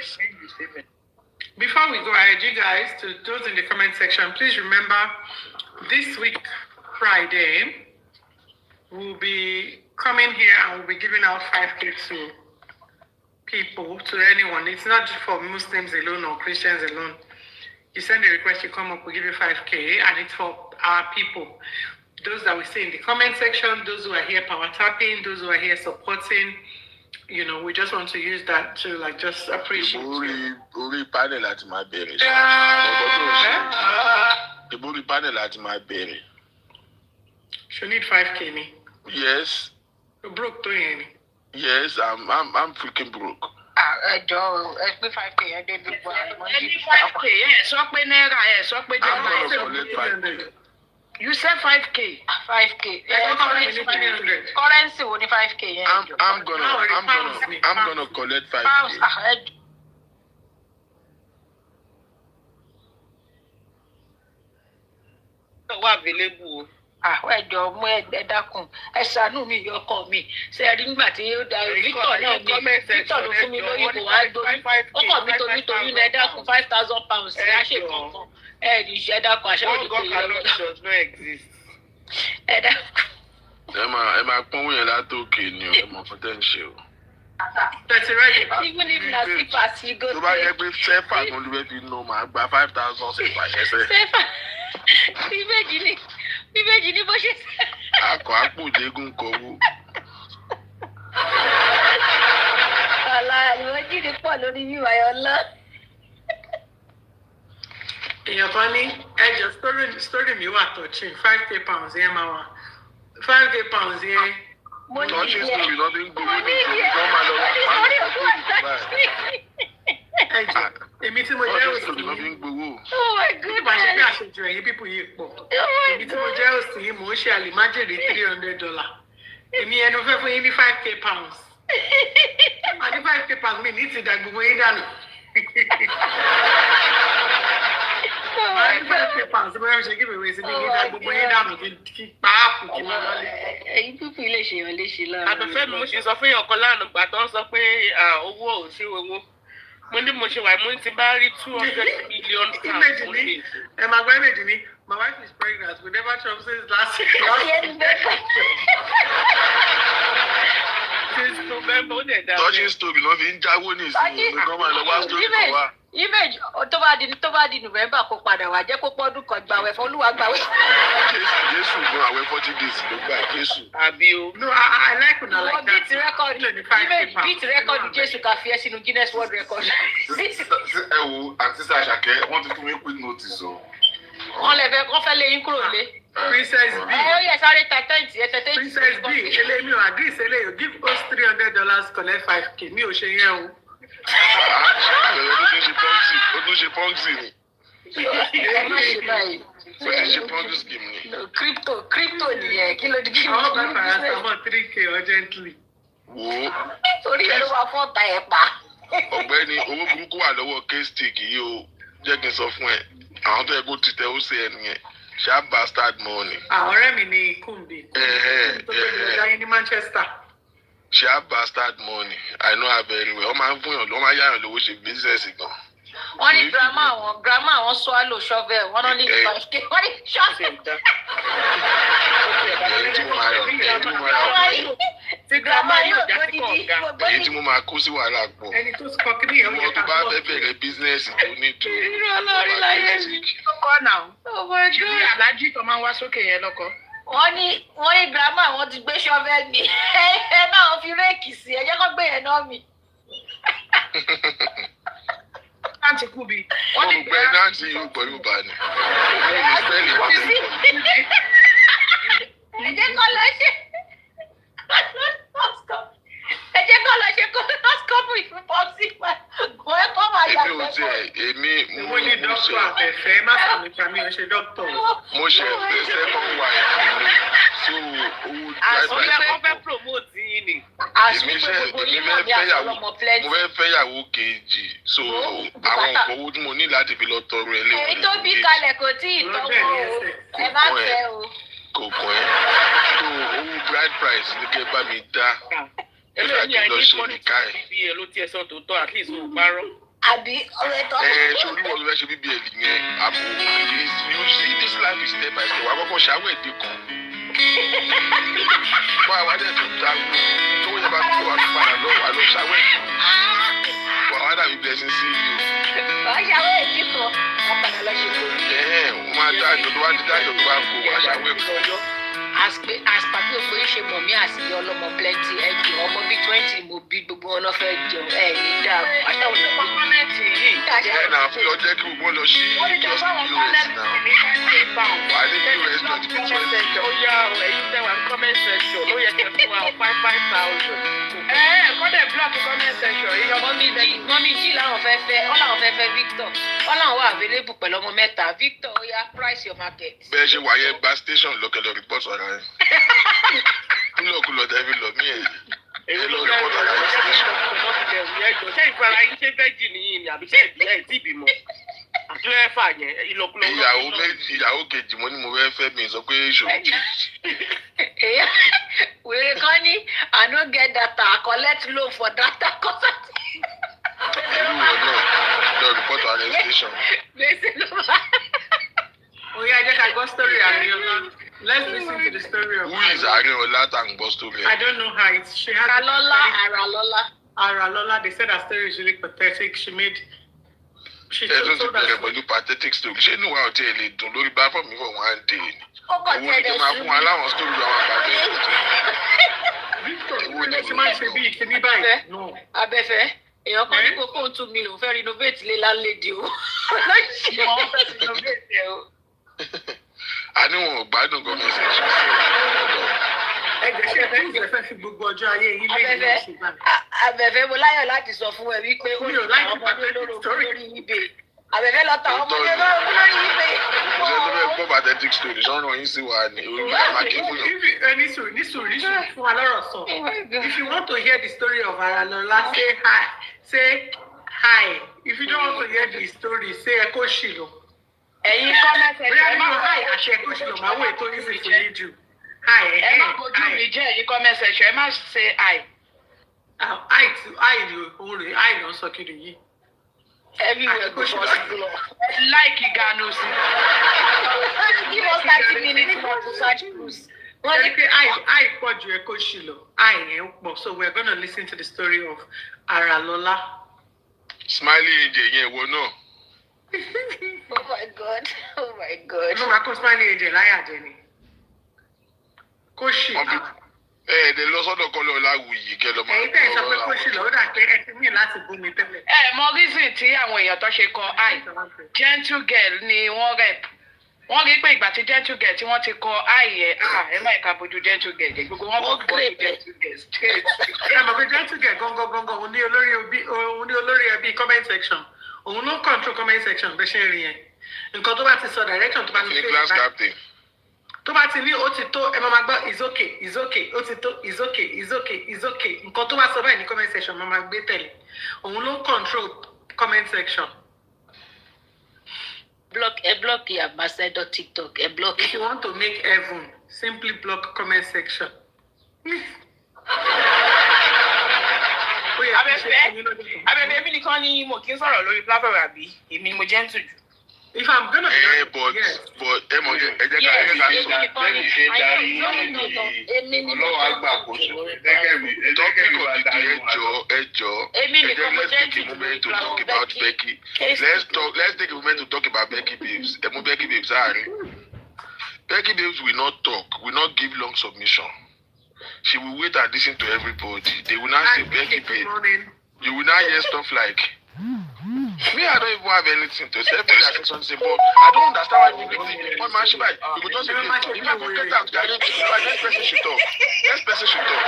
Before we go ahead, you guys, to those in the comment section, please remember this week, Friday, we'll be coming here and we'll be giving out 5K to people, to anyone. It's not just for Muslims alone or Christians alone. You send a request, you come up, we give you 5K, and it's for our people. Those that we see in the comment section, those who are here power tapping, those who are here supporting, you know, we just want to use that to like just appreciate. Orí panel àti máa bẹ̀rẹ̀. Orí panel àti máa bẹ̀rẹ̀. She need 5K ni. Yes. You're broke tó yẹn ni. Yes, I'm freaking broke. Ẹjọ́ ẹ pé 5K yẹn dé bí gbọ́ àìmọ́ Ẹ ní 5K ẹ sọ pé náírà ẹ sọ pé I'm gonna collect 5K. You said 5K. 5K. Currency wo ni 5K yẹn? I'm gonna collect 5K. Wà available. Ẹjọ́ mú ẹ dákun ẹ ṣàánú mi ìyọkọ mi ṣe rí nígbà tí ó da Victor náà mi Victor ló fún mi lórí kò wá gbórí ọkọ mi torí ẹ dákun £5,000 ẹ ṣe kankan ẹ ní ìṣe dákun àṣẹ òde tó yẹ lọ. Ẹ dákun. Ẹ máa pọ́n wúyẹn látòkè ni ẹ mọ̀ fún tẹ́ ń ṣe o. Even if na slippers you go. Tó bá yẹ pé sẹ́fà ló lè fi nù máa gba 5,000 sẹ́fà yẹn sẹ́. Sẹ́fà ìbejì ni bó ṣe sẹ́. Akọ̀ àpò ìdégún kọ̀wó. Àlà ìwọ́jì ni pọ̀ lórí yíwá yọ lọ. Èèyàn kan ní ẹjọ́ story mi wà touching £5K yẹn máa wà £5K yẹn. Touching story ló fi ń gbowó ní ẹjọ́ èmi tí mo jẹ́ òsì Oh my goodness. Ìgbà ṣe bí àṣejù ẹ̀yìn pípù yìí pọ̀. Èmi tí mo jẹ́ òsì yìí mò ń ṣe àlìmájèrè $300. Èmi ẹnu fẹ́ fún yín ní £5K. Àní £5K mi ní ti dà gbogbo yín dànù. Máa ní £5K mo fẹ́ ṣe kí bèbè sí ní dà gbogbo yín dànù kí pàápù kí máa lọ́lẹ̀. Ẹ̀yin pípù ilé ṣèyàn léṣe lára. Abefeemi mo ṣe sọ fún èèyàn kan lánàá gbà tó ń sọ pé owó ò sí owó. Mo ní mo ṣe wà mo ti bá rí £200 million. Ẹ máa gbọ́ image ni, my wife is pregnant, we never chop since last year. Since November ó dẹ̀ dá. Touching story ló fi ń jáwó ní ìsinmi nǹkan máa lọ wá story kan wá. Image tó bá di November kó padà wá jẹ́ kó pọ́dún kan gbàwẹ̀ fún Olúwa gbàwẹ̀. Jésù gan àwẹ̀ 40 days ló gbà Jésù. Àbí o. No, I like una like that. Beat record Jésù ká fi ẹ́ sínú Guinness World Record. Ẹ wo àti Sàṣàkẹ́ wọ́n ti fún mi quick notice o. Wọ́n fẹ́ lé yín kúrò lé. Princess B. Ó yẹ sáré tẹ̀tẹ̀ǹtì ẹ̀ Princess B, eléyìí mi ò agree sí eléyìí, give us $300 collect 5K, mi ò ṣe yẹn o. Ó tún ṣe pọ́ǹsì ni. Ẹ má ṣe báyìí. Ó tún ṣe pọ́ǹsì scheme ni. Crypto nìyẹn kí ló di kí Àwọn bá paracetamol 3K urgently. Wo. Orí ẹ̀ ló wà fún ọ̀tá ẹ̀ pa. Ọ̀gbẹ́ni owó burúkú wà lọ́wọ́ K-Stick yìí o, jẹ́ kí n sọ fún ẹ. Àwọn tó yẹ kó ti tẹ ó ṣe ẹ nìyẹn. Ṣá bastard money. Ọ̀rẹ́ mi ni Kumbi. Tó gbé mi lọ ní Manchester. Ṣá bastard money. I know her very well. Wọ́n máa ń fún yàn, wọ́n máa yáyàn lówó ṣe business gan. Wọ́n ní grandma àwọn swallow shovel, wọ́n náà ní 5K, wọ́n ní shovel. Èyí tí mo máa yọ. Ti grandma yóò gbódìdí. Èyí tí mo máa kó sí wàhálà pọ̀. Ẹni tó sọ kí nìyẹn Wọ́n tó bá fẹ́ bẹ̀rẹ̀ business tó ní tó. Irú ọlọ́rin láyé mi. Lọ́kọ́ náà. Oh my God. Ṣé alájí tó máa ń wá sókè yẹn lọ́kọ́? Wọ́n ní grandma àwọn ti gbé shovel mi. Ẹ náà fi réèkì sí ẹ jẹ́ kó gbé yẹn náà mi. Àǹtí Kúbi. Wọ́n ní gbẹ́ náà tí yóò gbọ́ yóò bá ní. Ẹ jẹ́ kó lọ ṣe colonoscopy ìfúnpọ́sí wọ́n ẹ kọ́ máa yà lẹ́kọ̀ọ́. Èmi mo ní dókítà Abẹ́fẹ́ má sọ nípa mi ò ṣe dókítà. Mo ṣe fẹ́ second wife mi so owó àsọyẹ kọ́ fẹ́ promote yín ni. Èmi fẹ́ fẹ́yàwó kejì so àwọn nǹkan owó tí mo ní láti fi lọ tọrọ ẹ léwu. Èyí tó bí kalẹ̀ kò tí ì tọ́wọ́ o ẹ má fẹ́ o. Kò kàn ẹ́ so owó bride price ní kẹ́ bá mi dá. Ẹlẹ́ni àìní kọ́ni bí ẹ ló tiẹ̀ sọ tòótọ́ at least ó parọ́. Àbí ọ̀rọ̀ ẹ̀tọ́. Sori wọn ló fẹ́ ṣe BBL yẹn àbò you see this life is step by step wà á kọ́kọ́ ṣàwọ̀ èdè kan. Bọ́ àwọn adé tó ta tó yẹ bá tó wà padà lọ wà lọ ṣàwọ̀ èdè. Bọ́ àwọn adàbí blessing sí i o. Wà á ṣàwọ̀ èdè kan wà padà lọ ṣe kó. Wọ́n máa dá àjọ tó wá ní dájọ́ tó bá kó wà ṣàwọ̀ èdè. As pàbí ògbó yìí ṣe mọ̀ mí àsìyẹ ọlọ́mọ plenty ẹ̀jẹ̀ ọmọ bíi 20 mo bí gbogbo wọn náà fẹ́ jẹun ẹ̀ ní dáa àtàwọn tó kọ́ kọ́mẹ́ǹtì yìí. ẹ̀ náà fi lọ jẹ́ kí gbogbo lọ sí just us now. wà ní us twenty twenty. ó yá ẹ̀yin tẹ́ wà ní comment section ó yẹ kẹ́ fún wa 5,000. Kọ́dẹ̀ block comment section yìí. mọ́mí jí làwọn fẹ́ fẹ́ Victor wọ́n làwọn wà available pẹ̀lú ọmọ mẹ́ta Victor ó yá price your market. bẹ́ẹ̀ ṣe wà yẹn gba station lọ́kẹ́lọ́ report ọ̀rọ̀ yẹn. kúlọ̀kúlọ̀ tẹ́bí lọ mí ẹ̀. ẹ lọ report ọ̀rọ̀ yẹn station. ṣé ìfara yín ṣe fẹ́jì nìyí ni àbí ṣe ìbílẹ̀ tí ìbímọ? àtúnyẹ̀ fà yẹn ìlọkulọ̀. ìyàwó kejì mo ní mo fẹ́ mi sọ pé ìṣòro kejì. wèrè kan ní I no get data I collect loan for data concert. irú wọn náà lọ report ọ̀rọ̀ yẹn station. gbèsè ló wà. Oya, I just got story Ariola. Let's listen to the story of who is Ariola Tangbo story? I don't know her. She had Aralola. They said her story is really pathetic. She ẹ̀sùn ti told bẹ̀rẹ̀ us. pẹ̀lú pathetic story ṣé ní wàá ọtí ẹ̀ lè dùn lórí bá fọ́ọ̀mù for one day ni ó kàn owó ni kí n máa fún wa láwọn story àwọn àgbàdo ẹ̀ Victor, ilé ti máa ń ṣe bí ìkíní báyìí. No. Abẹ́fẹ́ èèyàn kan ní kókó 2 million fẹ́ renovate lé lálejò o. Wọ́n fẹ́ renovate ẹ̀ o. a ní wọn ò gbádùn gọ́ọ̀mẹ̀ntì ṣe Ẹ̀jẹ̀ ṣe fẹ́ ìfẹ́ fi gbogbo ọjọ́ ayé yín lẹ́yìn náà ṣe bá mi. Abẹ́fẹ́ mo láyọ̀ láti sọ fún ẹ wípé ó ní àwọn ọmọdé lórí ibè. Abẹ́fẹ́ lọ ta àwọn ọmọdé lórí ibè. ṣé tó bẹ́ẹ̀ gbọ́ pathetic story sọ́run yín sí wa ní orí àmàkè fún yàn. Nísùúrù fún wa lọ́rọ̀ sọ. If you want to hear the story of Aralola, say hi. Say hi. If you don't want to hear the story, say ẹ kó ṣìlọ. ẹ̀yin comment section Bóyá nínú hi àṣẹ ẹ kó ṣìlọ máa wọ ètò easy for you do. Hi, ẹ má bójú mi jẹ́ ẹ̀yin comment section ẹ má ṣe hi. Hi ni òun rè hi ló ń sọ kiri yìí. Everywhere go possible. Like Igano sí. Give us 30 minutes more to search cruise. Wọ́n ní pé hi pọ̀ ju ẹ kó ṣìlọ. Hi yẹn pọ̀. So we're gonna listen to the story of Aralola. Smiley Angel yẹn wo náà. Oh my God. Oh my God. Inú máa kó Smiley Angel láyà jẹ ni. Kó ṣì náà. ẹ̀ẹ́dẹ̀ lọ sọ́dọ̀ kọ́lọ́ láwùyí kẹ́ lọ́mọ. Ẹ̀yin tẹ̀ sọ pé kó ṣì lọ, ó dà pé ẹ ti ní láti bú mi tẹ́lẹ̀. Mọ reason tí àwọn èèyàn tó ṣe kọ hi gentle girl ni wọ́n rep. Wọ́n rí pé ìgbà tí gentle girl tí wọ́n ti kọ hi yẹn ẹ má ìka bójú gentle girl jẹ gbogbo wọn bọ̀ bọ́ gentle girl straight. Ẹ mọ̀ pé gentle girl gangan òun ní olórí ẹbí comment section. Òun ló control comment section bẹ́ẹ̀ ṣe ń rí yẹn. Nǹkan tó bá ti sọ direction tó bá ti ní class captain. tó bá ti ní ó ti tó ẹ máa gbọ́ is okay ó ti tó is okay nǹkan tó bá sọ báyìí ní comment section máa gbé tẹ̀lé òun ló ń control comment section. block your ambassador TikTok block. If you want to make heaven simply block comment section. Abẹ́fẹ́ èmi nìkan ni mo kí n sọ̀rọ̀ lórí platform àbí èmi ni mo gentle jù. If I'm gonna be but ẹ mọ̀ ẹ jẹ́ ká sọ bẹ́ẹ̀ni ṣe darí ọlọ́wọ́ àgbà kò sọ topic of the day ẹjọ́ let's take a moment to talk about Becky. Let's take a moment to talk about Becky Babes. Ẹ mú Becky Babes àárín. Becky Babes will not talk, will not give long submission. She will wait and listen to everybody. They will not say Becky Babes. You will not hear stuff like me, I don't even have anything to say. Everybody has something, but I don't understand why people think one man should buy. You could just say, if I forget out, next person should talk. Next person should talk.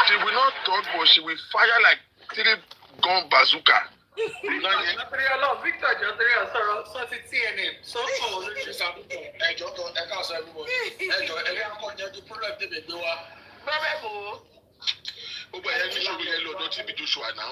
She will not talk, but she will fire like 3 gun bazooka. Victor Jotiri sọ̀rọ̀ sọ́tí TNM sọ́kọ̀ olóṣèlú sàbùkọ̀. Ẹjọ́ kan ẹ̀ka ọ̀sẹ̀ everybody. Ẹjọ́ ẹ̀ka akọ̀yẹ́ di problem tèmi gbé wa. Bẹ́ẹ̀ bò ó. Ó gbà yẹn ní ṣòro yẹn lọ́dọ̀ tí ibi tó ṣù àná.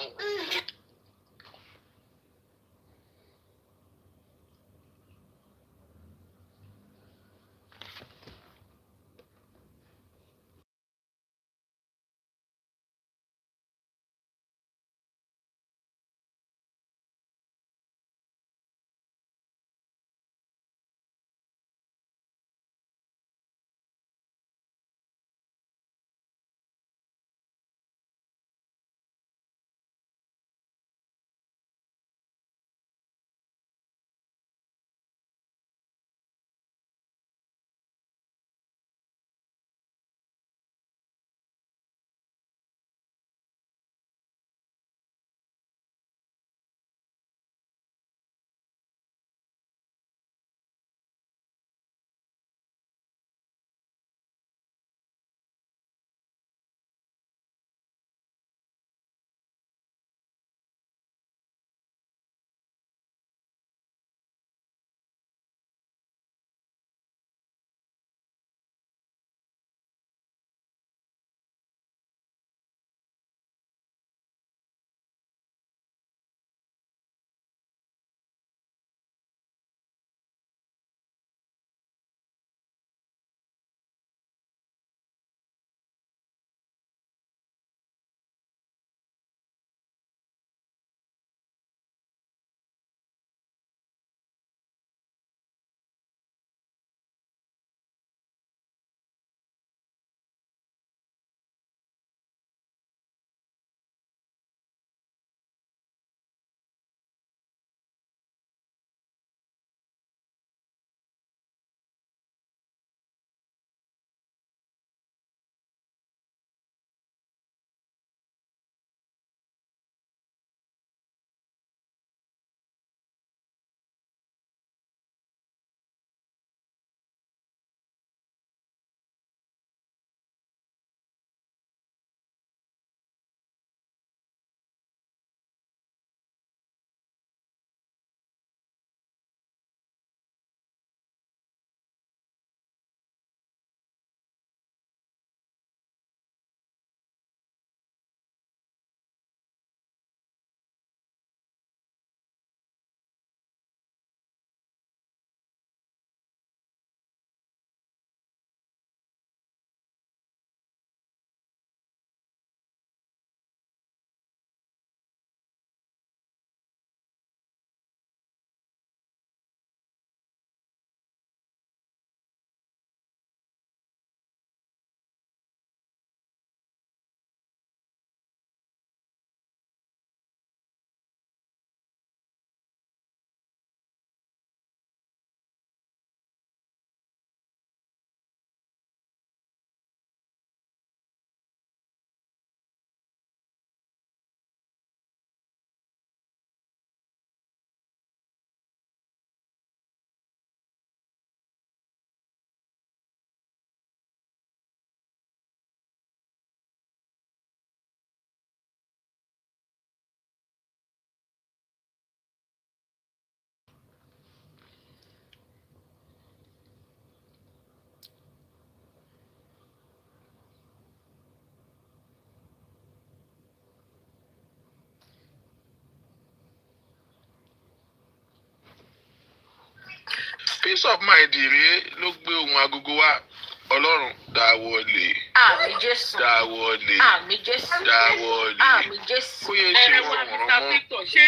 peace of mind rèé ló gbé ohun agogo wá. Ọlọ́run dáwọ́lé. Àmín Jésù. Dáwọ́lé. Àmín Jésù. Dáwọ́lé. Àmín Jésù. Kó yẹ ṣe wọ́n wọ̀n mọ́. Ṣé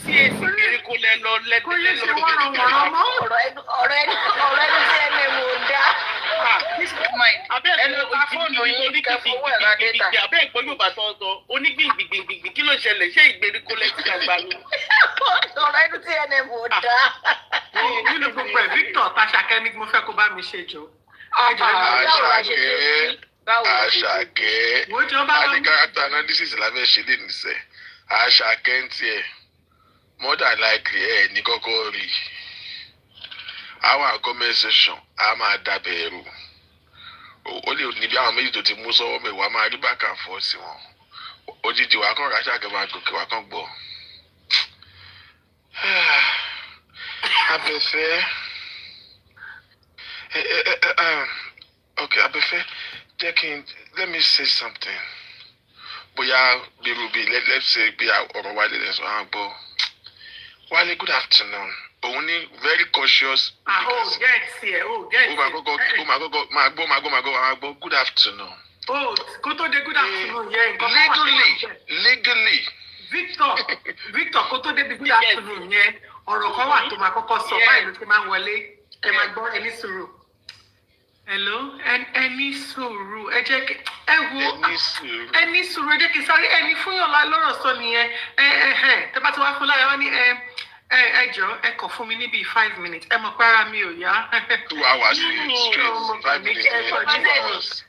tí èsì ìgbèríko lẹ lọ Kó yẹ ṣe lẹ́dẹ̀ẹ́lẹ́ wọ́n ràn mọ́. Ọ̀rọ̀ ẹnu tí ẹni mò ń dá. abẹ́ ẹ̀lọ́ fóònù yín ní kìkìkìkì abẹ́ ìgbọ́ yóò bá tọ́ sọ onígbìngbìngbìngbì kí ló ṣẹlẹ̀ ṣé ìgbèríko lẹ ti dàgbà lọ. Ọ̀rọ̀ ẹnu tí ẹni mò ń dá. Nínú gbogbo ẹ̀ Victor Tàṣàkẹ́ ni mo fẹ́ kó bá mi ṣe jọ. Àṣàkẹ́. Àní character analysis la fẹ́ ṣe lè nìṣẹ́. Àṣàkẹ́ ń tiẹ̀. More than likely ẹ̀ ní kọ́kọ́ rí. Our comment section a máa dábẹ́ ẹrù. Ó lè ní bí àwọn méjì tó ti mú sọ́wọ́ mẹ́wàá máa rí back and forth sí wọn. Òjijì wà kàn Àṣàkẹ́ máa gòkè wà kàn gbọ́. Abẹ́fẹ́. Okay, Abẹ́fẹ́, let me say something. Bóyá let's say bí ọ̀rọ̀ Wale lè sọ àwọn gbọ́. Wale, good afternoon. Òun ní very cautious. Get here. Máa gbọ́, good afternoon. Kó tó dé good afternoon yẹn nǹkan. Legally. Victor, kó tó dé bí good afternoon yẹn, ọ̀rọ̀ kan wà tó máa kọ́kọ́ sọ báyìí ló ti máa ń wọlé. Ẹ máa gbọ́ ẹni sùúrù. Hello, ẹni sùúrù. Ẹ jẹ́ kí ẹ wo ẹni sùúrù. Ẹ jẹ́ kí sáré ẹni fún yàn lọ́rọ̀ sọ nìyẹn. Tẹ́ bá ti wá fún láyà wá ní ẹ jọ̀ọ́ ẹ kàn fún mi ní bíi 5 minutes. Ẹ mọ̀ pé ara mi ò yá. 2 hours straight, 5 minutes.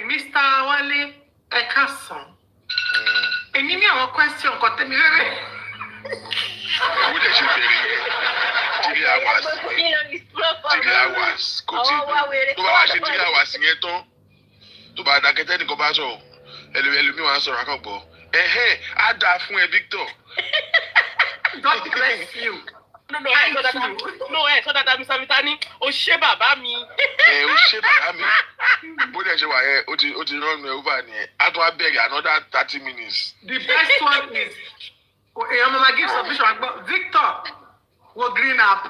Mr. Wale, ẹ káàsán. Èmi ní àwọn question kan tẹ́mi rẹ́rẹ́. Owó lè ṣe bẹ̀rẹ̀ 3 hours. 3 hours kò tí tó bá wá ṣe 3 hours yẹn tán tó bá dákẹ́tẹ́ nìkan bá sọ̀rọ̀ ẹlòmíì wá ń sọ̀rọ̀ akọ̀gbọ́ á dáa fún ẹ Victor. God bless you. No, sọ dáadáa Mr. Vitani, o ṣé bàbá mi. O ṣé bàbá mi. Bó dẹ̀ ṣe wà yẹn, ó ti run me over nìyẹn. A tún wá bẹ̀rẹ̀ another 30 minutes. The best one is, èèyàn máa give submission wá gbọ́, Victor wo green up.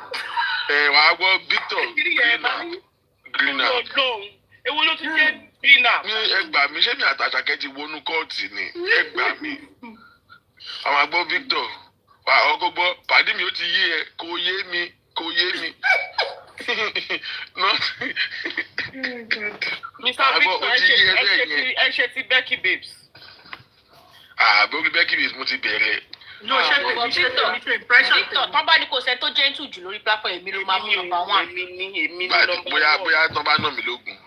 Wàá gbọ́ Victor green up. Ewu ló ti jẹ́ green up. Ẹgbàá mi, ṣé mi àtàṣàkẹ́ ti wọnú kóòtù ni? Ẹgbàá mi. Àwọn àgbọ̀ Victor. Ọkọ gbọ́ pàdé mi ó ti yé ẹ kò yé mi. Mr. Victor ẹ ṣe ti Becky Babes. Bóbi Becky Babes mo ti bẹ̀rẹ̀. No, Victor tán bá ní kò sẹ́ tó gentle jù lórí platform èmi ló máa mú number 1. Èmi bóyá tán bá nà mí lógun.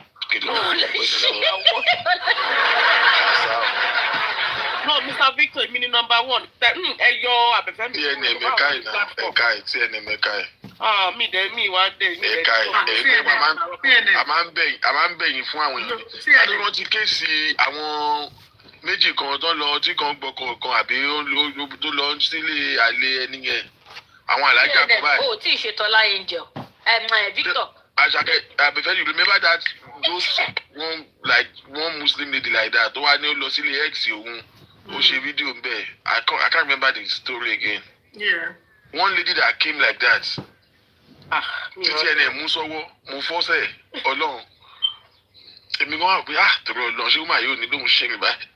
No, Mr. Victor, èmi ni number 1. Ẹ yọ Abefeemi. TNM ẹ̀ka ẹ̀. Mi wá dé. Ẹ̀ka ẹ̀ a máa ń bẹ̀yìn fún àwọn èèyàn. A ní wọ́n ti ké sí àwọn méjì kan tó lọ tí kan gbọ́kọ̀ kan àbí tó lọ sílé àlè ẹni yẹn. Àwọn alájà kan báyìí. O tí ì ṣe Tọ́lá Angel. Victor. Abefeemi, you remember that those one Muslim lady like that tó wá ní ó lọ sílé ex òun. Ó ṣe fídíò ń bẹ̀. I can't remember the story again. Yeah. One lady that came like that. Títí ẹni ẹ̀ mú sọ́wọ́, mo fọ́sẹ̀ Ọlọ́run. Èmi gan wà pé tọrọ Ọlọ́run ṣé ó máa yóò ní lóhun ṣe rìn báyìí.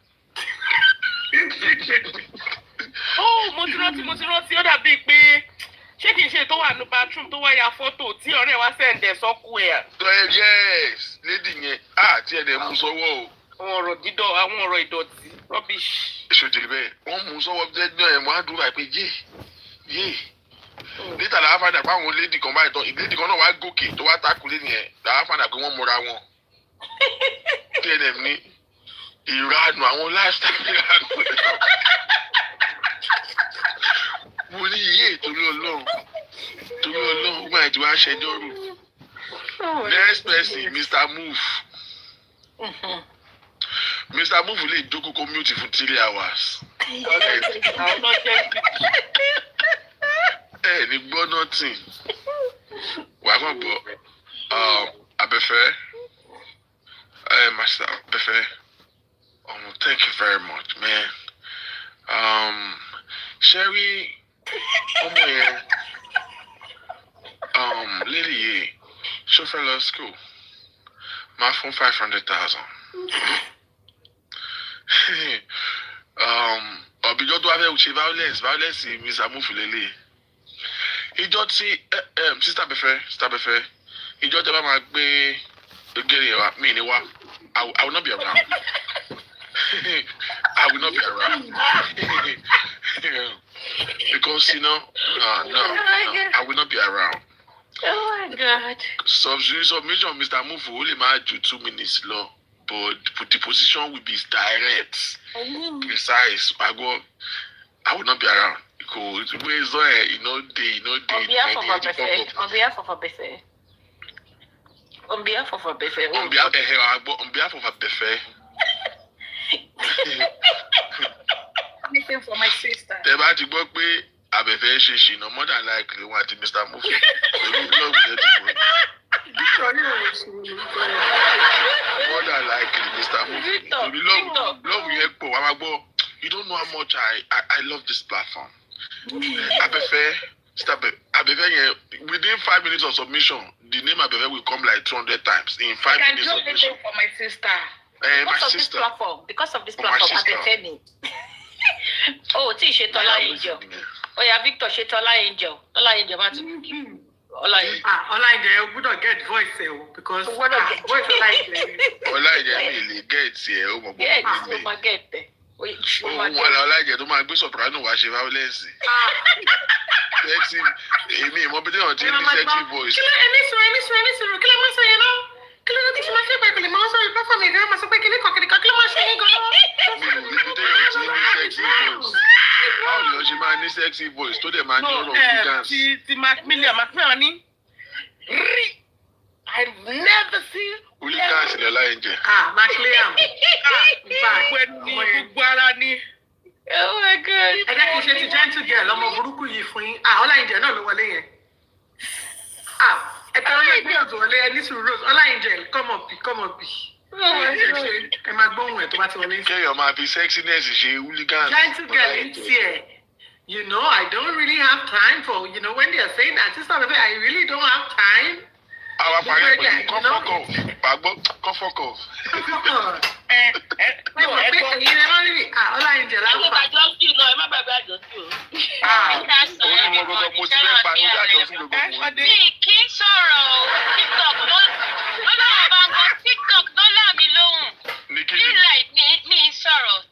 Mo ti rántí ó dàbí pé ṣé kìí ṣe tó wà ní bathroom tó wá ya fọ́tò tí ọ̀rẹ́ wa sẹ̀ǹdẹ̀ sọ́kù ẹ̀. Yes, lady yẹn tí ẹni ẹ̀ mú sọ́wọ́ o. Àwọn ọ̀rọ̀ ìdọ̀tí rubbish. Ìṣòjìlì bẹ́ẹ̀ wọ́n mú sọ́wọ́ jẹ́ ẹ̀ wọ́n á dúró àìpé yé. Níta làá fàdà pé àwọn lady kan báyìí tán lady kan náà wá gòkè tó wá tákùlé nìyẹn làá fàdà pé wọ́n múra wọn. TNM ní ìranù àwọn lifestyle ìranù. Mo ní iye torí Ọlọ́run ó máa ti wá ṣẹjọ́ rù. Next person Mr. Move. Mr. Move lè jókòó kó mute fún 3 hours. Ní gbọ́ nothing. Wà á kàn gbọ́. Abẹ́fẹ́. Master Abẹ́fẹ́. Thank you very much, man. Sherry, ọmọ yẹn. Lily, chauffeur law school. My phone 500,000. Ọ̀bìjọ́ tó wá fẹ́ ṣe violence Mr. Mufulele. Ìjọ tí sister Abefeemi, ìjọ tí a bá máa gbé gẹ́rẹ́ wa, mi ní wá, I will not be around. I will not be around. Because, no, I will not be around. Oh my God. Submission of Mr. Mufu only might do 2 minutes long, but the position will be direct, precise. I will not be around. Because it's no day. On behalf of Abefeemi. On behalf of Abefeemi. On behalf of Abefeemi. Anything for my sister. Tẹ́ bá ti gbọ́ pé Abefeemi ṣe ṣìnà more than likely wọn àti Mr. Mufu. More than likely Mr. Mufu. Love yẹn pọ̀ wá máa gbọ́. You don't know how much I love this platform. Abefeemi, within 5 minutes of submission, the name Abefeemi will come like 200 times in 5 minutes of submission. For my sister. Because of this platform, Abefeemi. Oh, tí ṣe Tọ́lá Angel. Oh yeah, Victor ṣe Tọ́lá Angel. Tọ́lá Angel máa tún kí. Ọlá Angel, you would get voice because voice Ọlá Angel mi lè get ẹ o mọ̀ bọ́. Yes, o máa get ẹ. Ọlá Angel tó máa gbé soprano wá ṣe violence. Sexy, èmi ìmọ̀ bí wọ́n ti ní sexy voice. Kí ló ẹni sọ̀rọ̀ kí ló máa sọ yẹn náà? Kí ló ti ṣe máa fẹ́ pẹ̀lú máa sọ ìpá fún mi gan máa sọ pé kí ló kí ló máa ṣe yín gan-an? Báwo ni wọ́n ṣe máa ní sexy voice tó dẹ̀ máa ní ọ̀rọ̀ hooligans? Ti Macmillian ní I've never seen hooligans ní Ọlá Angel. Macmillian. Gbogbo ara ní. Oh my God. Ẹ jẹ́ kí n ṣe ti gentle girl ọmọ burúkú yìí fún yín. Ọlá Angel náà ló wọlé yẹn. Ẹ tẹ́wọ́ lé bí ọ̀dọ̀ wọlé ẹni sùúrù Rose. Ọlá Angel come up. Ẹ máa gbóhùn ẹ̀ tó bá ti wọlé. Kéèyàn máa fi sexiness ṣe hooligans. Gentle girl in here. You know, I don't really have time for, when they are saying that, sister, I really don't have time. Our parents, come fuck off.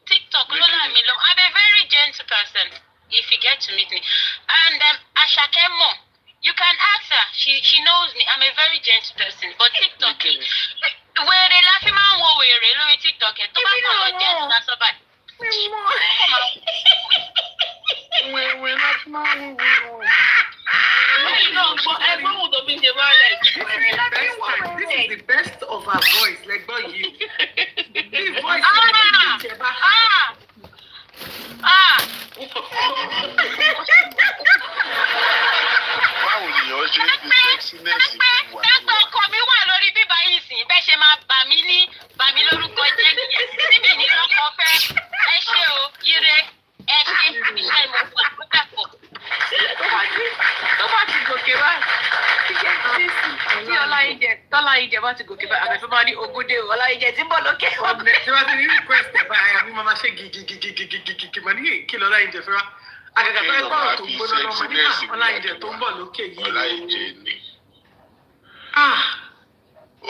TikTok, I'm a very gentle person. If you get to meet me. And Ashakemo, you can ask her. She knows me. I'm a very gentle person. But TikTok, where they laughing man where TikTok, to gentle, that's so bad. We're not man. This is the best of our voice. Like boy, you. This voice Báwo ni ọ ṣe fi sexiness wà? Ọkọ mi wà lórí bíbá yìí sìn bẹ́ẹ̀ ṣe máa bà mí lórúkọ jẹ́ nìyẹn níbi ní ọkọ fẹ́ ẹ ṣe o ire ẹ ṣe iṣẹ́ ìmọ̀ fún àkókò. Tó bá ti gòkè báyìí tí Tọ́lá Angel bá ti gòkè báyìí Abefeemi máa ní ogúndé o Ọlá Angel tí ń bọ̀ lókè. Tí wọ́n ti ní request ẹ̀ báyìí àbí máa ṣe gìgìgìgìgìgìgì mọ̀ ní kí lọ́lá Angel fẹ́ wá. Àgàgà tó ẹ gbọ́dọ̀ tó gbóná lọ́mọ nígbà Ọlá Angel tó ń bọ̀ lókè yìí. Ọlá Angel ni. O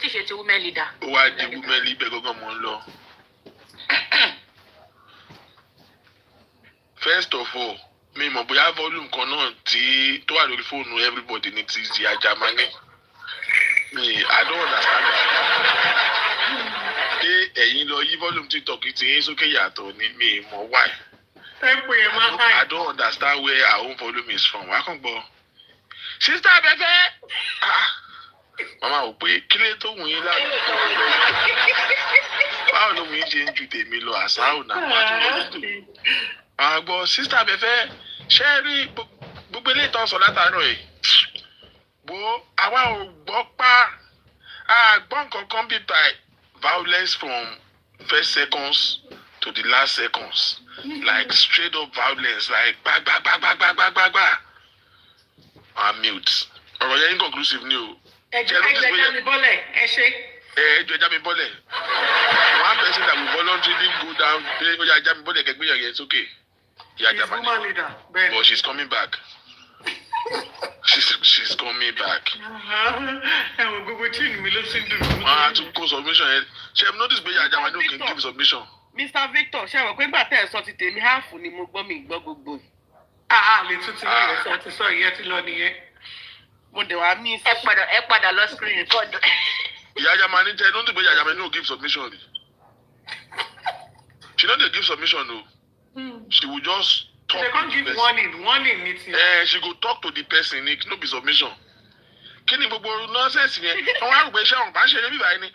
ti ṣe ti women leader. Ó wá di women leader gángan mọ́ ń lọ. First of all, mi mọ̀ bóyá volume kan náà tó wà lórí fóònù everybody ní ti di Ajamani. I don't understand that. Ṣé ẹ̀yin lọ yí volume TikTok ti yín sókè yàtọ̀ ni mi mọ̀ why. I don't understand where our own volume is from. Wá kàn gbọ́. Sister Abefeemi. Màmá ò pé kílé tó wù yín láti báwo ló wù yín ṣe ń ju tèmi lọ àṣà ònà àtúntò. Àgbọ̀ Sister Abefeemi ṣé rí gbogbo ilé ìtàn sọ látàárọ̀ yìí. Bó àwa ò gbọ́ àgbọ̀n kankan bí by violence from first seconds to the last seconds. Like straight up violence, like gbagba. I'm mute. Ọ̀rọ̀ yẹn inconclusive ni o. Ẹjọ́ ẹja mi bọ́lẹ̀, ẹ ṣe. Ẹjọ́ ẹja mi bọ́lẹ̀. One person that will voluntarily go down, pé ó yá ẹja mi bọ́lẹ̀ kẹgbẹ́ yẹn, it's okay. She's woman leader. But she's coming back. She's coming back. Ẹ̀wọ̀n gbogbo tí mi ló ti ń dùn. Wọ́n á tún kó submission yẹn. Ṣé ẹ notice pé Ìyá Jamani ò kì í give submission? Mr. Victor, ṣé àwọn pé gbà tẹ́ ẹ sọ ti tèmi háàfù ni mo gbọ́ mi gbọ́ gbogbo. Lè tún ti rí ẹ̀sọ́ àti sọ ìyẹn ti lọ nìyẹn. Mo dẹ̀ wá mí. Ẹ padà lọ screen record. Ìyá Jamani tẹ́ ẹ notice pé Ìyá Jamani ò give submission rí. She no dey give submission o. She will just talk to the person. They can't give warning meeting. She go talk to the person, no be submission. Kí ni gbogbo nonsense yẹn? Àwọn arúgbó iṣẹ́ ọ̀hún bá ń ṣe eré bíbá yẹn ni.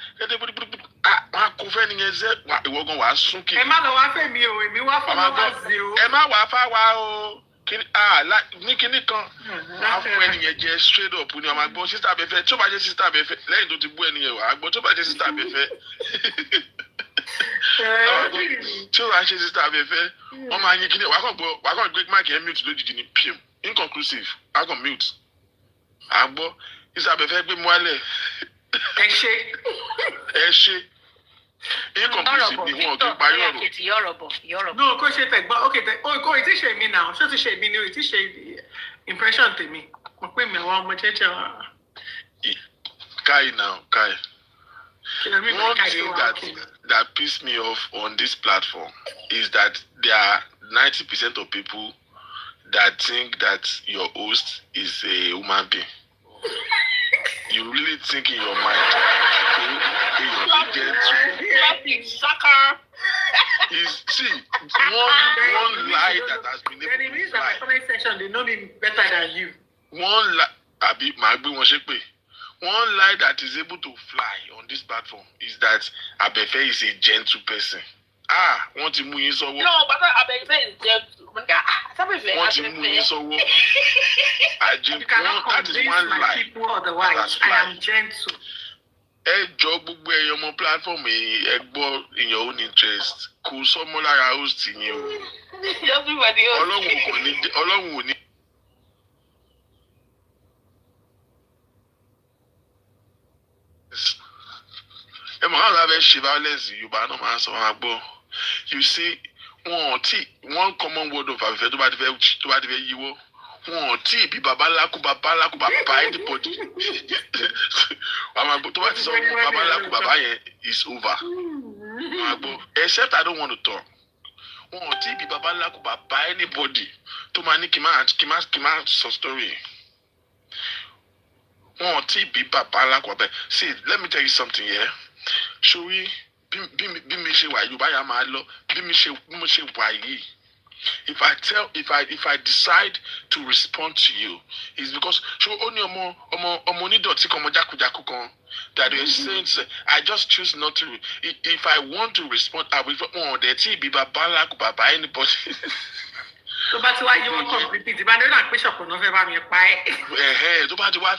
Máa kó fẹ́ nìyẹn ṣe ìwọ gan wàá sún kí. Ẹ má lọ wá fẹ́ mi o, èmi wá fún lọ́wọ́ sí o. Ẹ má wàá fá wa o. Ní kíní kan, máa fún ẹnìyẹn jẹ straight up ni ọmọ àgbọ̀ sísá abẹ́fẹ́. Tí ó bá jẹ́ sísá abẹ́fẹ́, lẹ́yìn tó ti bú ẹnìyẹn wà á gbọ́. Tí ó bá jẹ́ sísá abẹ́fẹ́. Tí ó bá ṣe sísá abẹ́fẹ́, wọ́n máa yin kíní. Wàá kàn gbé máàkì yẹn mute lójijì ní pm. Inconclusive, wàá kàn mute. À ń gbọ́, sísá abẹ́fẹ́ gbé mú wálẹ̀. Ẹ ṣe. Inconclusive ni wọn kì í parí ọ̀rọ̀. No, kó ṣe tẹ̀gbọ́n. Kò ì tí ṣe mí náà. Ṣé ó ti ṣe mí ni o? Ì tí ṣe impression tèmi. Mo pè mí àwọn ọmọ jẹ́jẹ́ wa. Kai now, Kai. One thing that pissed me off on this platform is that there are 90% of people that think that your host is a human being. You really think in your mind, see, one lie that has been able to fly. My comment section, they know me better than you. One lie, one lie that is able to fly on this platform is that Abefeemi is a gentle person. Wọ́n ti mú yín sọ́wọ́. No, but Abefeemi is gentle. Wọ́n ti mú yín sọ́wọ́. You cannot convince my people otherwise. I am gentle. Ẹ jọ gbogbo ẹyọ ọmọ platform yìí ẹ gbọ́ in your own interest. Kò sọ́mọ́ lára host yín o. Ọlọ́run ò ní. Ẹ mọ̀ àwọn abẹ́ ṣe violence Yorùbá náà máa ń sọ wọn gbọ́. You see, one common word of Abefeemi tó bá ti fẹ́ yíwọ́. Wọn tí bí baba lákú baba anybody. Tó bá ti sọ baba lákú baba yẹn is over. Except I don't want to talk. Wọn tí bí baba lákú baba anybody tó máa ní kí máa sọ story. Wọn tí bí baba lákú baba. See, let me tell you something here. Ṣorí bí mi ṣe wà Yorùbá yà máa lọ bí mo ṣe wà yìí. If I decide to respond to you, it's because only ọmọ onídọ̀tí kan ọmọ jákujàku kan that they saying I just choose not to. If I want to respond, I will. There tí ibi bàbá ńlá bàbá anybody. Tó bá ti wá yí wọn kàn repeat ìbá ní ó náà pé ṣọ̀pọ̀ náà fẹ́ bá mi pa ẹ́. Tó bá ti wá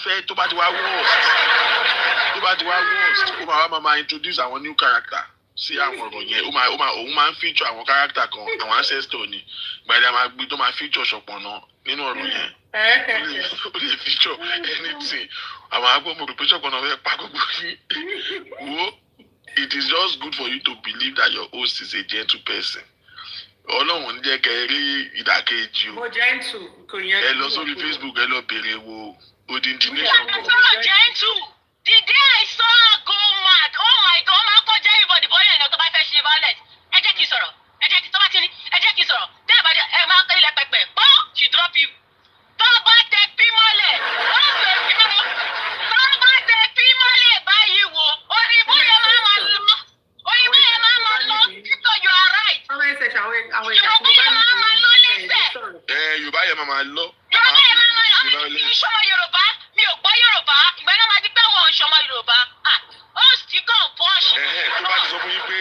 worst, ó máa introduce àwọn new character. Sí àwọn ọ̀rọ̀ yẹn òun máa ń feature àwọn character kan àwọn ancestor ni gbàdá máa gbé tó máa feature ṣọ̀pọ̀nà nínú ọ̀rọ̀ yẹn ó lè feature anything àwọn agbọ́mọ̀ rò pé ṣọ̀pọ̀nà fẹ́ pa gbogbo yín wo it is just good for you to believe that your host is a gentle person Ọlọ́run ń jẹ́ kẹ́ ẹ rí ìdàkejì o mo gentle kò yẹn ẹ lọ sórí Facebook ẹ lọ béèrè wo odindi nation kan. The day I saw her go mad, oh my God, máa kọjá everybody bọ́yá ẹ̀nà tó bá fẹ́ ṣe violence. Ẹ jẹ́ kí n sọ̀rọ̀, ẹ jẹ́ kí tó bá ti ní, ẹ jẹ́ kí n sọ̀rọ̀. Tẹ́ ẹ bá jẹ́ ẹ máa ilẹ̀ pẹ̀pẹ̀, pọ́, she drop you. Tó bá tẹ pí mọ́lẹ̀, tó bá tẹ pí mọ́lẹ̀ báyìí wo, òyìnbó yẹn máa lọ. Victor, you are right. Yorùbá yẹn máa lọ lẹ́sẹ̀. Yorùbá yẹn máa lọ. Yorùbá yẹn máa lọ, ọmọ mi kì í ṣọmọ Yorùbá, mi ò gbọ́ Yorùbá, ìgbà náà máa di pé wọ́n ń ṣọmọ Yorùbá. Host kan bọ́ọ̀ṣì. Tó bá ti sọ fún yín pé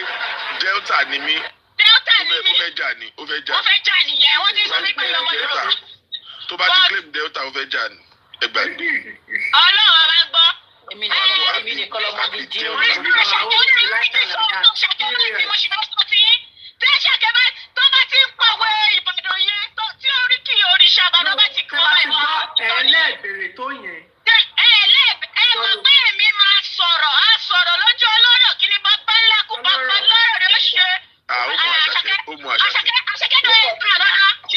Delta ni mí. Delta ni mí. Ó fẹ́ jà ni. Ó fẹ́ jà nìyẹn, wọ́n ti sọ pé pẹ̀lú ọmọ Yorùbá. Tó bá ti claim Delta ó fẹ́ jà ni. Ẹ gbàgbé. Ọlọ́run ọba ń gbọ́. Èmi nìkan lọ́mọ gidi o. Tó bá ti ń pàwé Ìbàdàn yẹn tí orí kì í oríṣà bàbá bá ti kọ́ ẹ̀ wọ́n. Ẹlẹ́bẹ̀rẹ̀ She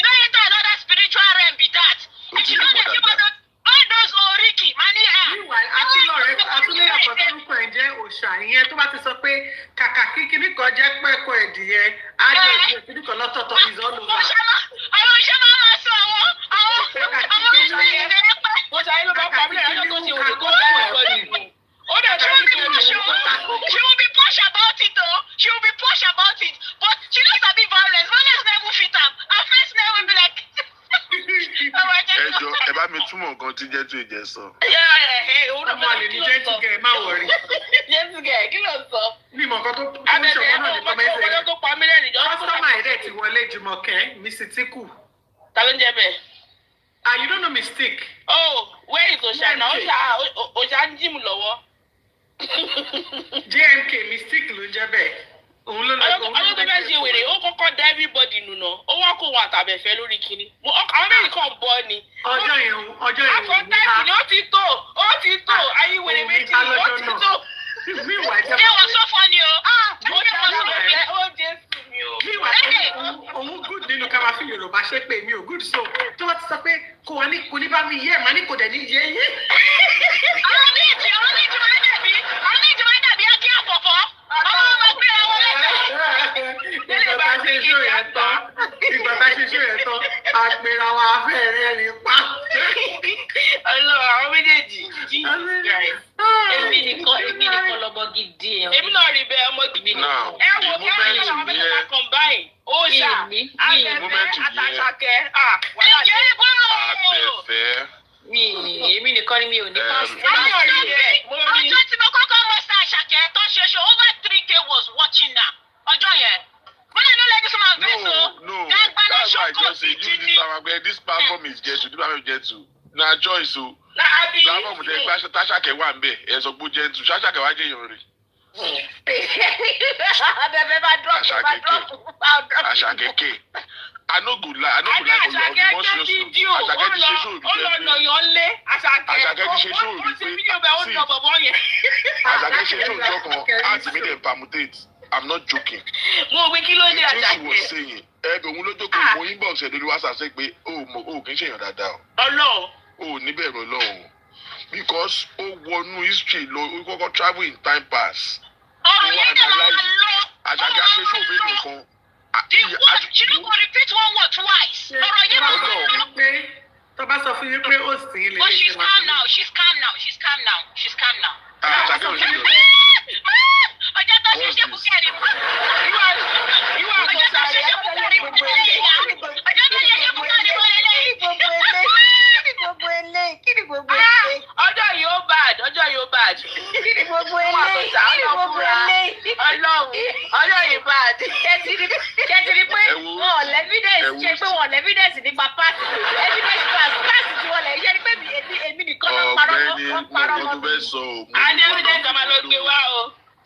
don't enter another spiritual realm be that. And she don't give us all those oriki, money. Meanwhile, Atúlẹ̀ ọkọ̀ tó ń kọ ẹ̀jẹ̀ òòṣà ìyẹn tó bá ti sọ pé kàkà kíkiri kan jẹ́ pẹ́ẹ́kọ̀ ẹ̀dìyẹ ájọ ìdíyẹ kíkiri kan lọ́tọ̀ọ̀tọ̀ is all over. Àwọn iṣẹ́ máa ma sọ àwọn iṣẹ́ ìrẹ́pẹ́. Mo ṣàyẹ̀ ló bá pàmílẹ̀ ẹ̀jọ́ tó ti wòlé kó bẹ́ẹ̀ lọ́dún. She will be posh about it though. She will be posh about it. But she knows that be violence. Violence never fit up. Her face never be like. Ẹjọ́ ẹ bá mi túmọ̀ nǹkan tí jẹ́ tó ìjẹ́ sọ. Ọmọ àlè ní Gentlegate má wọrí. Gentlegate kí ló sọ? Ní ìmọ̀ kan tó ṣọ̀wọ́ náà ní kọ́mẹ́sẹ̀. Ọjọ́ tó pa mílẹ̀ nìjọ́. Kọ́sítọ́mà ẹ̀dẹ̀ ti wọlé Jùmọ̀kẹ́, Mr. Tiku. Ta ló ń jẹ bẹ́ẹ̀? You don't know Mystique. Oh, where is Oshana? Osha ń jíìmù lọ́wọ́. JMK Mystique ló ń jẹ́ bẹ́ẹ̀. Ọjọ́ tó bẹ́ẹ̀ ṣe wèrè, ó kọ́kọ́ dá everybody nù náà. Ó wá kó wọn àtàbẹ̀fẹ́ lórí kinní. Àwọn méjì kan bọ́ ni. Ọjọ́ yẹn Àkọ́tẹ́ẹ̀kì ni ó ti tó. Ayé wèrè méjì ni ó ti tó. Ṣé wọ́n sọ fún ni o? Ó jẹ́ sùn mi o. Òun good nínú ká máa fi Yorùbá ṣe pé mi ò good so tó bá ti sọ pé kò ní bá mi yé màá ní kò dẹ̀ ní yé yé. Àwọn ní ìjì máa dàbí akí àpọ̀pọ̀. Ọmọ gbé àwọn Ìgbà tá a ṣe ṣó yẹn tán, àpèrè àwọn afẹ́rẹ́ rẹ̀ pa. Ọlọ́run àwọn méjèèjì. Èmi nìkan lọ́mọ gidi èèyàn. Èmi náà rí bẹ́ẹ̀ ọmọ gidi ni. Ẹ wo kí àwọn èèyàn àwọn méjèèjì máa combine. Ó ṣá Abẹ́fẹ́ àtàṣàkẹ́. Abẹ́fẹ́. Èmi nìkan ni mi ò ní pásítọ̀. Ọjọ́ tí mo kọ́kọ́ mọ̀ sí Àṣàkẹ́ tó ṣe ṣe over 3K was watching now. Ọjọ́ yẹn. Wọ́n lè lọ́lẹ́ ní sọ́mọ́ àgbẹ̀ so. No, that's why I just say use this time. This platform is Gentle. This platform is Gentle. Na choice o. Platform dey gba Tasake wà ńbẹ̀. Ẹ sọ pé Gentle. Tasake wá jẹ́ èèyàn rẹ̀. Abẹ́fẹ́ bá drop. Àṣàkẹ́kẹ́. I no go lie. Àṣàkẹ́ ti ṣe show mi. Àṣàkẹ́ ti ṣe show mi pé Àṣàkẹ́ ṣe show ìjọ kan àti mi dem permutate. I'm not joking. Mo wí kí ló dé Àṣàkẹ́. She was saying òun ló jókòó mo inbox ẹ̀ lórí WhatsApp ṣe pé kì í ṣèyàn dáadáa o. Ọlọ́run. Níbẹ̀rù Ọlọ́run because ó wọnú history lọ ó kọ́kọ́ travel in time pass. Àṣàkẹ́ ṣe show fún nìkan. She no go repeat one word twice. Ọ̀rọ̀ yẹn máa ń lọ. Tó bá sọ fún yín pé ó sì ń lè Oh, she's calm now. She's calm now. Àṣàkẹ́ ò ṣe yọ. Ọjọ́ tó ṣe ṣe bukẹ́rì. Ìwà àkọsà rẹ̀ Ọjọ́ tó ṣe ṣe bukẹ́rì Kí ni gbogbo eléyìí? Ọjọ́ yóò bad. Kí ni gbogbo eléyìí? Ọlọ́run, ọjọ́ yìí bad. Kẹ́tìrí pé wọn lẹ́fídẹ́ǹsì ṣe pé wọn lẹ́fídẹ́ǹsì nípa pàṣẹ. Evidence pass tí wọ́n lẹ̀ yẹ́ ni pé èmi nìkan ló parọ́ mọ́. A ní evidence ọmọ ló gbé wá o.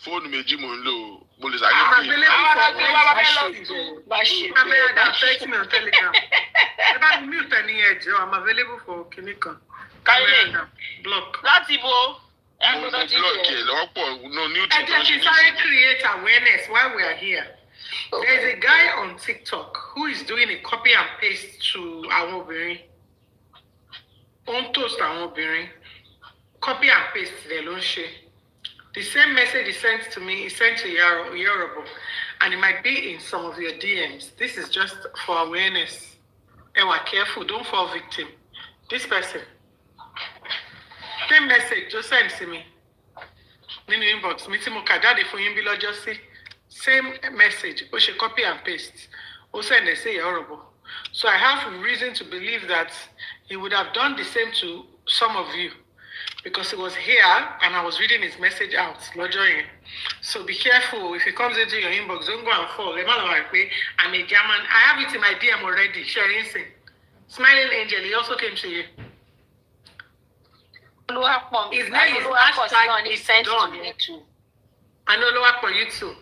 Fóònù méjì mò ń lò mo lè sáré pé. I'm available for kinní kan. Block. Láti bo. Block ẹ̀ lọ́pọ̀ no new thing. Create awareness while we are here. There's a guy on TikTok who is doing a copy and paste to àwọn obìnrin. On toast àwọn obìnrin. Copy and paste there ló ń ṣe. The same message he sent to me, he sent to Yoruba, and it might be in some of your DMs. This is just for awareness. Ewa, careful, don't fall victim. This person, same message, just send to me. Nínú inbox, mi tí mo kà jáde fún yín bí lọ́jọ́ sí. Same message, ó ṣe copy and paste. Ó send ẹ̀ sí Yoruba. So I have reason to believe that he would have done the same to some of you. Because he was here and I was reading his message out. So be careful. If he comes into your inbox, don't go and fall. I'm a German. I have it in my DM already. Sharing Singh. Smiling Angel, he also came to you. His name is hashtag He sent done. to me too. I know Loa for you too.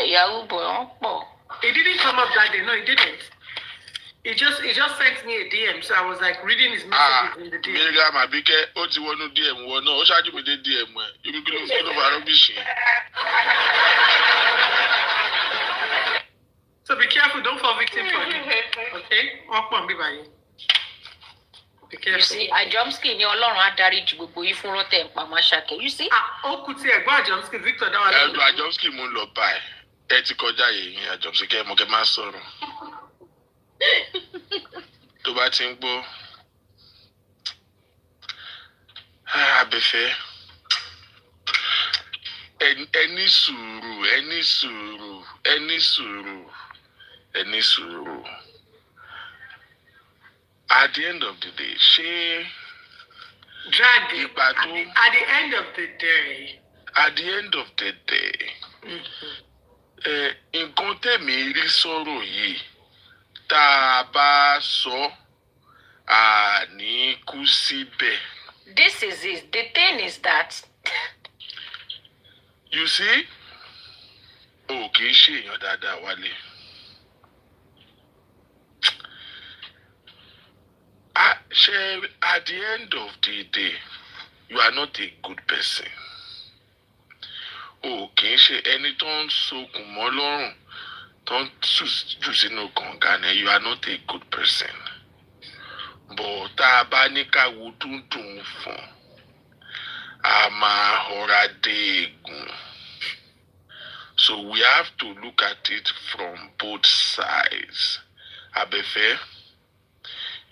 Yahoo boy, It didn't come up that day. No, it didn't. He just sent me a DM, so I was like reading his messages in the DM. Mega Mabike, ó ti wọnú DM wọ náà, ó ṣáájú mi dé DM ẹ̀, ibi kí ló fà rọ́bìṣì. So be careful, Don't fall victim to it. Okay? Walk on, be by you. You see, Ajomski ni Ọlọ́run á dáríjì gbogbo yín fún rọ́tẹ̀ ń pa Máṣákẹ́. You see? Ó kú tí ẹ̀gbọ́n Ajomski Victor dáwà lọ́wọ́. Ẹ̀rọ Ajomski mú lọ báyìí. Ẹ ti kọjá yìí Ajomski kẹ́ mọ̀ kẹ́ máa sọ̀rọ̀. Tó bá ti ń gbọ́. Abẹ́fẹ́. Ẹni sùúrù. At the end of the day, Drag it. At the end of the day. At the end of the day, nǹkan tẹ̀mí rí sọ̀rọ̀ yìí tá a bá sọ àní kú síbẹ̀. This is it. The thing is that. You see, kì í ṣe èèyàn dáadáa Wálé. At the end of the day, you are not a good person. Kì í ṣe ẹni tó ń sokùn mọ́ lọ́rùn tó ń jù sínú kànga ni you are not a good person. But tá a bá ní ká wo dúndùn fún a máa họra dé egun. So we have to look at it from both sides. Abẹ́fẹ́,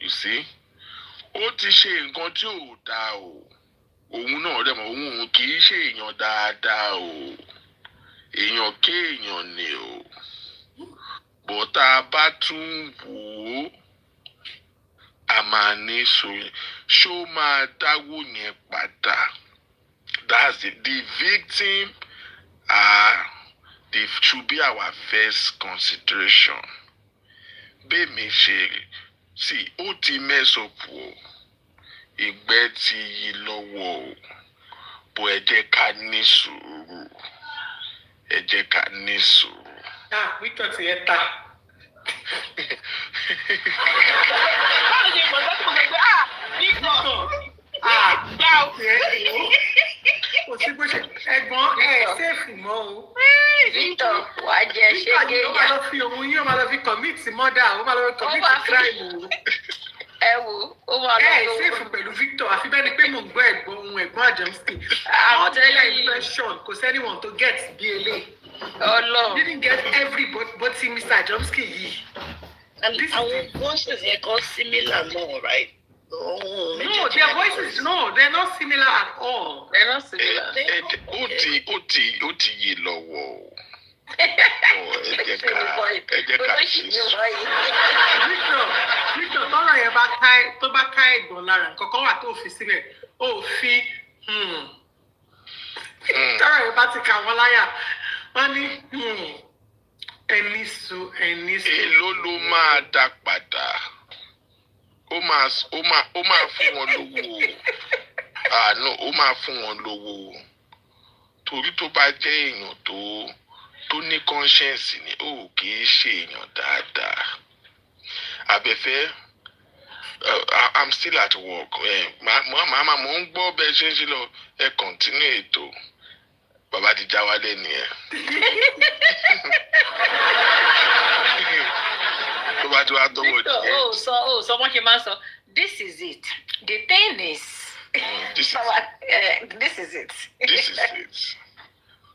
you see, ó ti ṣe nǹkan tí ò dáa o. Òun náà dẹ̀ mọ̀ òun kì í ṣe èèyàn dáadáa o. Èèyàn kéèyàn ni o. Bọ̀ tá a bá tún wò ó, a máa ní ṣó máa dáwó yẹn padà. That's the victim should be our first consideration. Bẹ́ẹ̀mi ṣe sí ó ti mess up o. Ìgbẹ́ ti yí lọ́wọ́ o. Bọ̀ ẹ jẹ́ ká ní sùúrù. Ẹ jẹ́ ká ní sùúrù. Victor ti yẹ ta. Báwo ṣe mọ̀ sọ́kùn gbogbo Victor. Kò sí bó ṣe ẹ̀gbọ́n ṣéèfù mọ́ o. Victor wàá jẹ ṣẹ́gẹ́ yá. Ó máa lọ fi òun yín, ó máa lọ fi commit murder, ó máa lọ fi commit crime o. Ẹ wo, ó máa lọ lọ́wọ́. Ṣéèfù pẹ̀lú Victor, àfi bẹ́ẹ̀ ni pé mò ń gbọ́ ẹ̀gbọ́n Ajomski. Àwọn tẹ́lẹ̀ impression kò sẹ́niwọ̀n tó get bí eléyìí. Ọlọ́run. You didn't get everybody but see Mr. Ajomski yìí. Our voices are similar now, right? No, their voices, no, they're not similar at all. They're not similar. Ó ti yé lọ́wọ́. Victor, tọ́lọ̀ yẹn bá ká ẹ̀gbọ́n lára, kọ̀ọ̀kan wà tó fi sílẹ̀, ó fi tọ́lọ̀ yẹn bá ti kà wọ́n láyà, wọ́n ní ẹni sùn. Èló ló máa dá padà? Ó máa fún wọn lówó. No, ó máa fún wọn lówó. Torí tó bá jẹ́ èèyàn tó ní conscience ni kì í ṣe èèyàn dáadáa. Abẹ́fẹ́, I'm still at work. Màmá mo ń gbọ́ bẹ́ẹ̀ ṣe ń ṣe lọ ẹ continue ètò. Bàbá ti já wálé nìyẹn. Tó bá ti wá tọwọ́ nìyẹn. So wọ́n ṣe máa ń sọ, this is it. The thing is. This is it.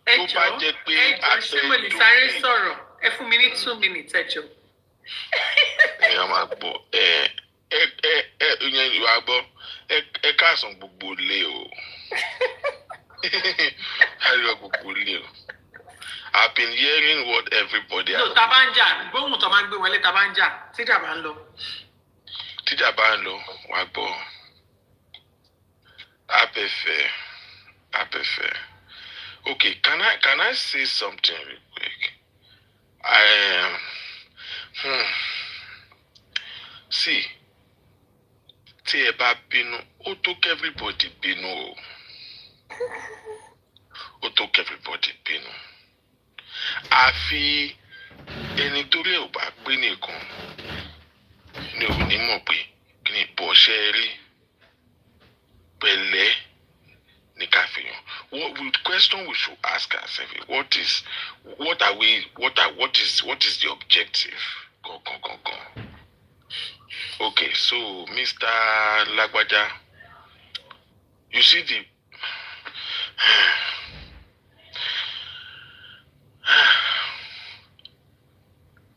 Tó bá jẹ́ pé ṣé mo lè sáré sọ̀rọ̀? Ẹ fún mi ní 2 minutes ẹjọ́. Èèyàn máa gbọ́ ìyẹn ìwà gbọ́ ẹ káàsán gbogbo lé o. Hello gbogbo lé o. I've been hearing what everybody has. No, tabanja, gbóhùn tó máa ń gbé wọlé tabanja, tíjà bá ń lọ. Tíjà bá ń lọ, wá gbọ́. Abẹ́fẹ́. Okay, can I say something real quick? See, tí ẹ bá bínú, ó tó kí everybody bínú o. Ó tó kí everybody bínú. Àfi ẹni torí ẹ̀ ò bá pé nìkan ni ò ní mọ̀ pé kí ni bọ̀ ṣe rí pẹ̀lẹ́ ní ká fi hàn. What question we should ask ourselves? What is the objective? Okay, so Mr. Lagbaja, you see the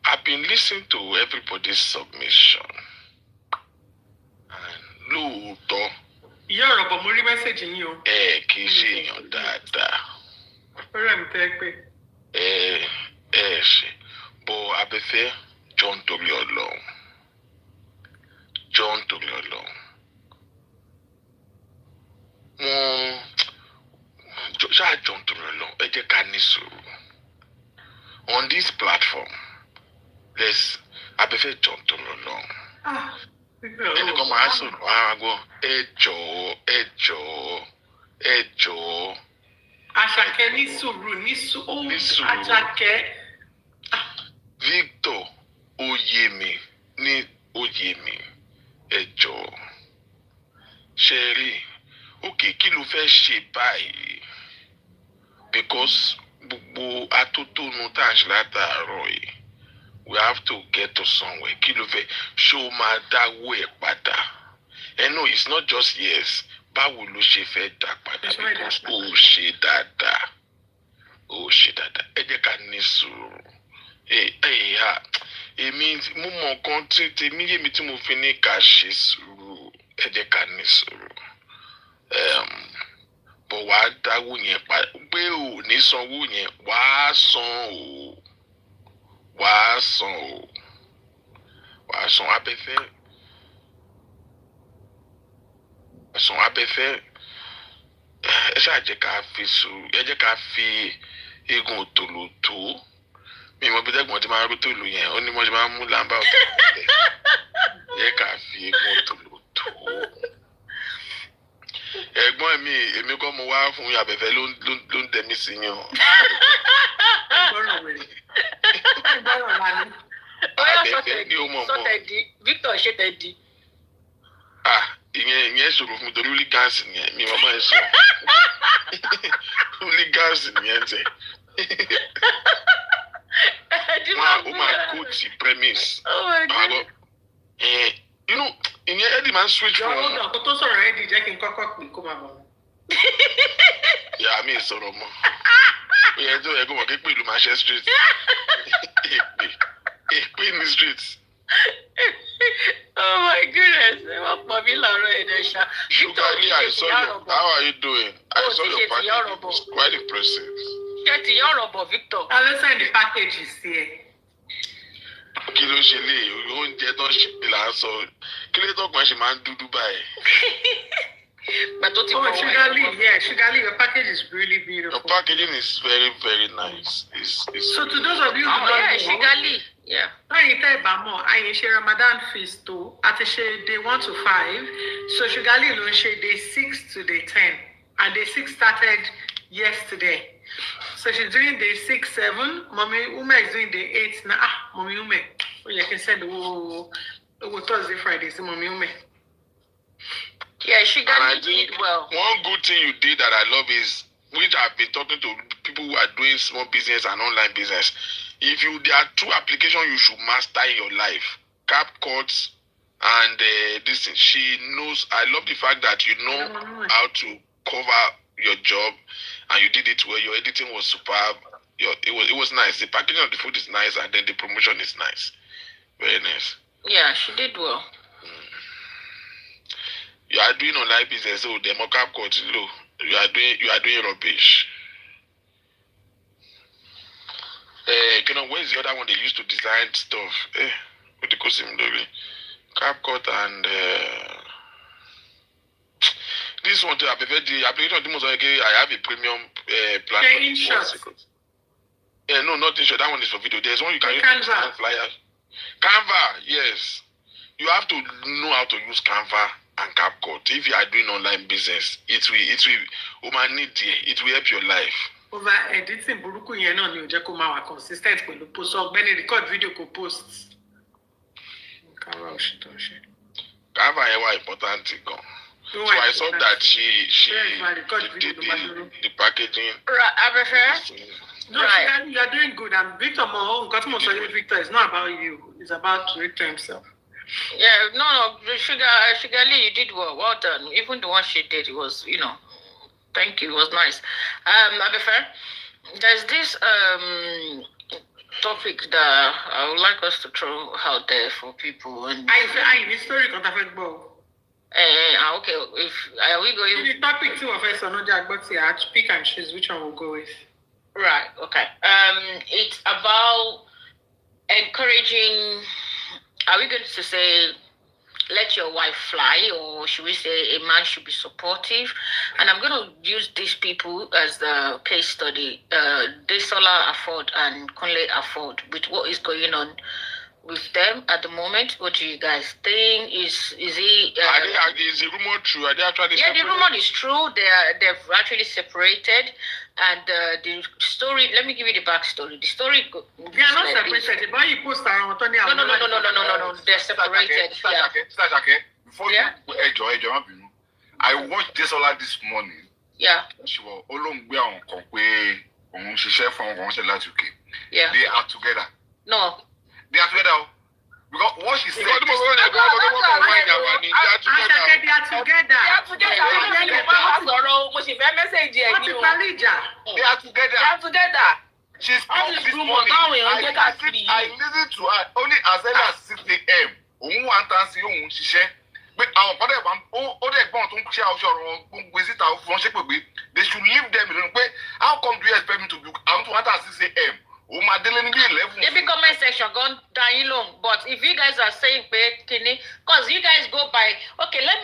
I've been listening to everybody's submission. And lóòótọ́. Ìyá ọ̀rọ̀ bọ̀ mo rí mẹ́sẹ̀gì yín o. Kì í ṣe èèyàn dáadáa. Ọ̀rẹ́ mi tẹ́ pé. Ṣe bọ̀ Abẹ́fẹ́ John torí Ọlọ́run. Ṣáà John torí Ọlọ́run, ẹ jẹ́ ká ní sùúrù. On this platform, let's Abẹ́fẹ́ John torí Ọlọ́run. Ẹnìkan máa sọ̀rọ̀ àgọ́ ẹ jọ̀ọ́. Àṣàkẹ́ ní sùúrù Àṣàkẹ́. Victor Oyemi ẹ jọ̀ọ́. Ṣé rí òkè kí ló fẹ́ ṣe báyìí? Because gbogbo atótónu tá à ń ṣe látàárọ̀ yìí. We have to get to somewhere. Kí ló fẹ́ ṣó máa dáwó ẹ̀ padà. No, it's not just yes. Báwo ló ṣe fẹ́ dá padà? Because ó ṣe dáadáa. Ẹ jẹ́ ká ní sùúrù. Èmi mo mọ nǹkan tí tèmi yé mi tí mo fi ní ká ṣe sùúrù. Ẹ jẹ́ ká ní sùúrù. Bọ̀ wàá dáwó yẹn padà. Pé ò ní sanwó yẹn, wàá san o. Wàá san Abẹ́fẹ́. Ẹ ṣáà jẹ́ ká fi sùúrù. Ẹ jẹ́ ká fi eégún òtòló tó. Mi mọ̀ bí tẹ́gbọ̀n ti máa ń rú tòlù yẹn. Ó ní mo ṣe máa ń mú làǹbà òtòló tẹ̀. Ẹ jẹ́ ká fi eégún òtòló tó. Ẹ̀gbọ́n mi, èmi kọ́ mo wá fún Abẹ́fẹ́ ló ń tẹ̀mí sí yàn. Abẹ́fẹ́ ni ó mọ̀ mọ́. Victor ṣe tẹ̀ di. Ìyẹn ṣòro fún mi torí hooligans nìyẹn mi màmá ẹ sọ. Hooligans nìyẹn tẹ. Ó máa go to premise. Ìyẹn Eddie máa ń switch from. Jọ̀wọ́ náà kó tó sọ̀rọ̀ Eddie jẹ́ kí n kọ́kọ́ pè kó máa bọ̀. Ìyá mi sọ̀rọ̀ mọ́. Ó yẹ tó yẹ kó wọ́n ké pè ìlú Manchester street. Èpè ní street. Oh my goodness, wọ́n pọ̀ mí lọ́rọ̀ èdè ṣá. Sugarly, I saw you. How are you doing? I saw your package. It was quite impressive. Ṣé ti yọ̀ ọ̀rọ̀ bọ̀ Victor? I will send the packages here. Kí ló ṣe lè oúnjẹ tó ṣe pé là ń sọ kí ló tó kàn ṣe máa ń dúdú báyìí. Sugarly, your package is really beautiful. Your packaging is very, very nice. So to those of you who don't know, Sugarly, yeah. Láyé tẹ́ ẹ̀ bá mọ̀, àyè ṣe Ramadan feast tó, a ti ṣe day 1 to 5, so Sugarly ló ń ṣe day 6 to day 10, and day 6 started yesterday. So she's doing day 6, 7. Mommy Ume is doing day 8 now. Mommy Ume. Oh, you can send Thursday, Friday. So Mommy Ume. Yeah, she did well. One good thing you did that I love is, which I've been talking to people who are doing small business and online business. There are 2 applications you should master in your life: CapCut and this thing. She knows. I love the fact that you know how to cover your job, and you did it well. Your editing was superb. It was nice. The packaging of the food is nice, and then the promotion is nice. Very nice. Yeah, she did well. You are doing online business, so the mock-up cut low. You are doing rubbish. Where's the other one they used to design stuff? What they call him doing? CapCut and this one to the application. I have a premium plan. No, not InShot. That one is for video. There's one you can use to design flyers. Canva, yes. You have to know how to use Canva and CapCut. If you are doing online business, it will help your life. Over editing buruku yẹn náà ni ó jẹ́ kó máa wà consistent pẹ̀lú post ọ̀gbẹ́ni record video kò post. Canva yẹn wà important gan. So I saw that she did the packaging. Right, Abefeemi? No, right. You're doing good. And Victor Mo, Victor, it's not about you. It's about Victor himself. Yeah, no, Sugar Lee, you did well done. Even the one she did, it was, thank you, it was nice. Abefeemi, there's this topic that I would like us to throw out there for people. And I history contact ball. Okay, are we going? The topic too of us on the pick and choose which one we'll go with. Right. Okay. It's about encouraging. Are we going to say, let your wife fly, or should we say a man should be supportive? And I'm going to use these people as the case study. Desola Afford and Kunle Afford, with what is going on with them at the moment. What do you guys think? Is he? Is the rumor true? Are they actually? Yeah, the rumor is true. They've actually separated, and the story. Let me give you the backstory. The story. They are not separated. Why you post around Tony? No. They're separated. Before you enjoy, I watched this all this morning. Yeah. She was Olongbe on Kokwe, on Shisha from Gonselatuke. Yeah. They are together. No. They are together. Because what she said. They are together. She's this morning. I listened to her only as early as 6 a.m. But our father, they should leave them alone. How come do you expect me to be? I want to answer at 6 a.m. Every comment section gone down long, but if you guys are saying because you guys go by, okay, let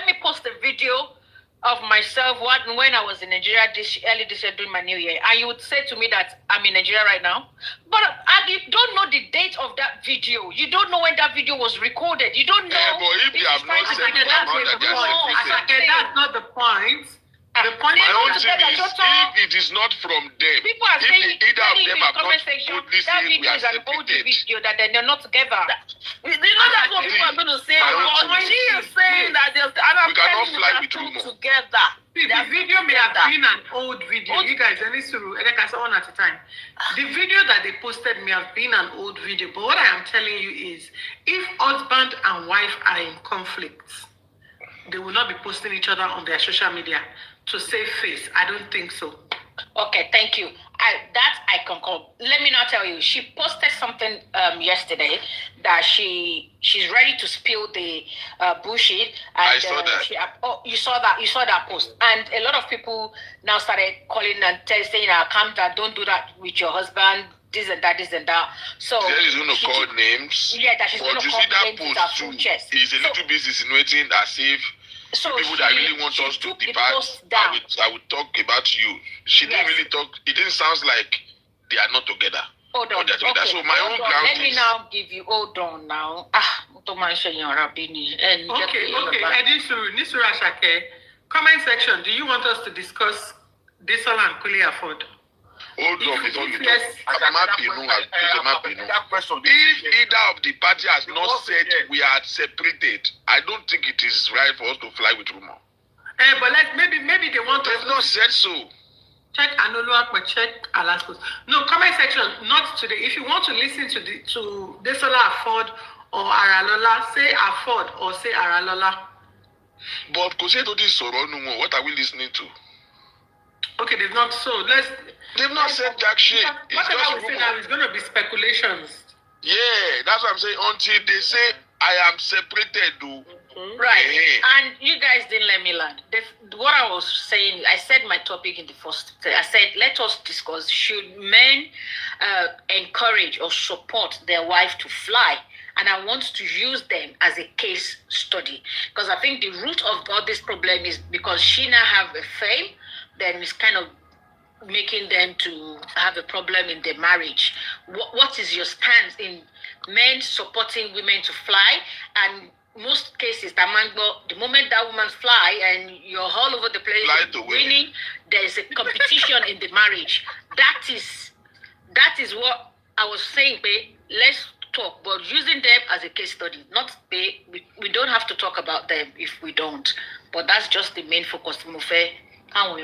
me post a video of myself when I was in Nigeria early this year during my New Year, and you would say to me that I'm in Nigeria right now, but you don't know the date of that video. You don't know when that video was recorded. You don't know. But if they have not said that's not the point. The point my own thing is, if it is not from them, people are saying either of them have not put this that in, we video are is an old separated. video that they're not together. You know that's what people are going to say. She is saying that there's we cannot fly with rumor together. The video may have been an old video. You guys, I need to one at a time. The video that they posted may have been an old video, but what I am telling you is, if husband and wife are in conflict, they will not be posting each other on their social media to save face. I don't think so. Okay, thank you. I concur. Let me now tell you, she posted something yesterday that she's ready to spill the bullshit. And, I saw that. You saw that. You saw that post, and a lot of people now started calling and saying, "Calm down, don't do that with your husband." This and that. So she's going to call names. Yeah, that she's going to call names with her full chest. It's a little bit insinuating as if people that really want us to depart, I would talk about you. She didn't really talk. It didn't sound like they are not together. Hold on. Okay. So my own ground Let me now give you. Hold on now. Okay. Nisura Shake, comment section. Do you want us to discuss Desola and Kunle Afford? Hold on before you talk. If either of the party has not said we are separated, I don't think it is right for us to fly with rumor. But maybe they want They've not said so. Check Anoluwa, but check Alaskos. No, comment section, not today. If you want to listen to Desola Afford or Aralola, say Afford or say Aralola. But what are we listening to? Okay, they've not. So they've not said jack shit. Whatever we say now is going to be speculations. Yeah, that's what I'm saying. Until they say I am separated, though. Right. And you guys didn't let me land. What I was saying, I said my topic in the first. I said, let us discuss, should men encourage or support their wife to fly? And I want to use them as a case study. Because I think the root of all this problem is because she now have a fame, then it's kind of making them to have a problem in their marriage. What is your stance in men supporting women to fly? And most cases, the moment that woman fly and you're all over the place winning, there's a competition in the marriage. That is what I was saying, babe. Let's talk, but using them as a case study. Not we don't have to talk about them if we don't. But that's just the main focus. How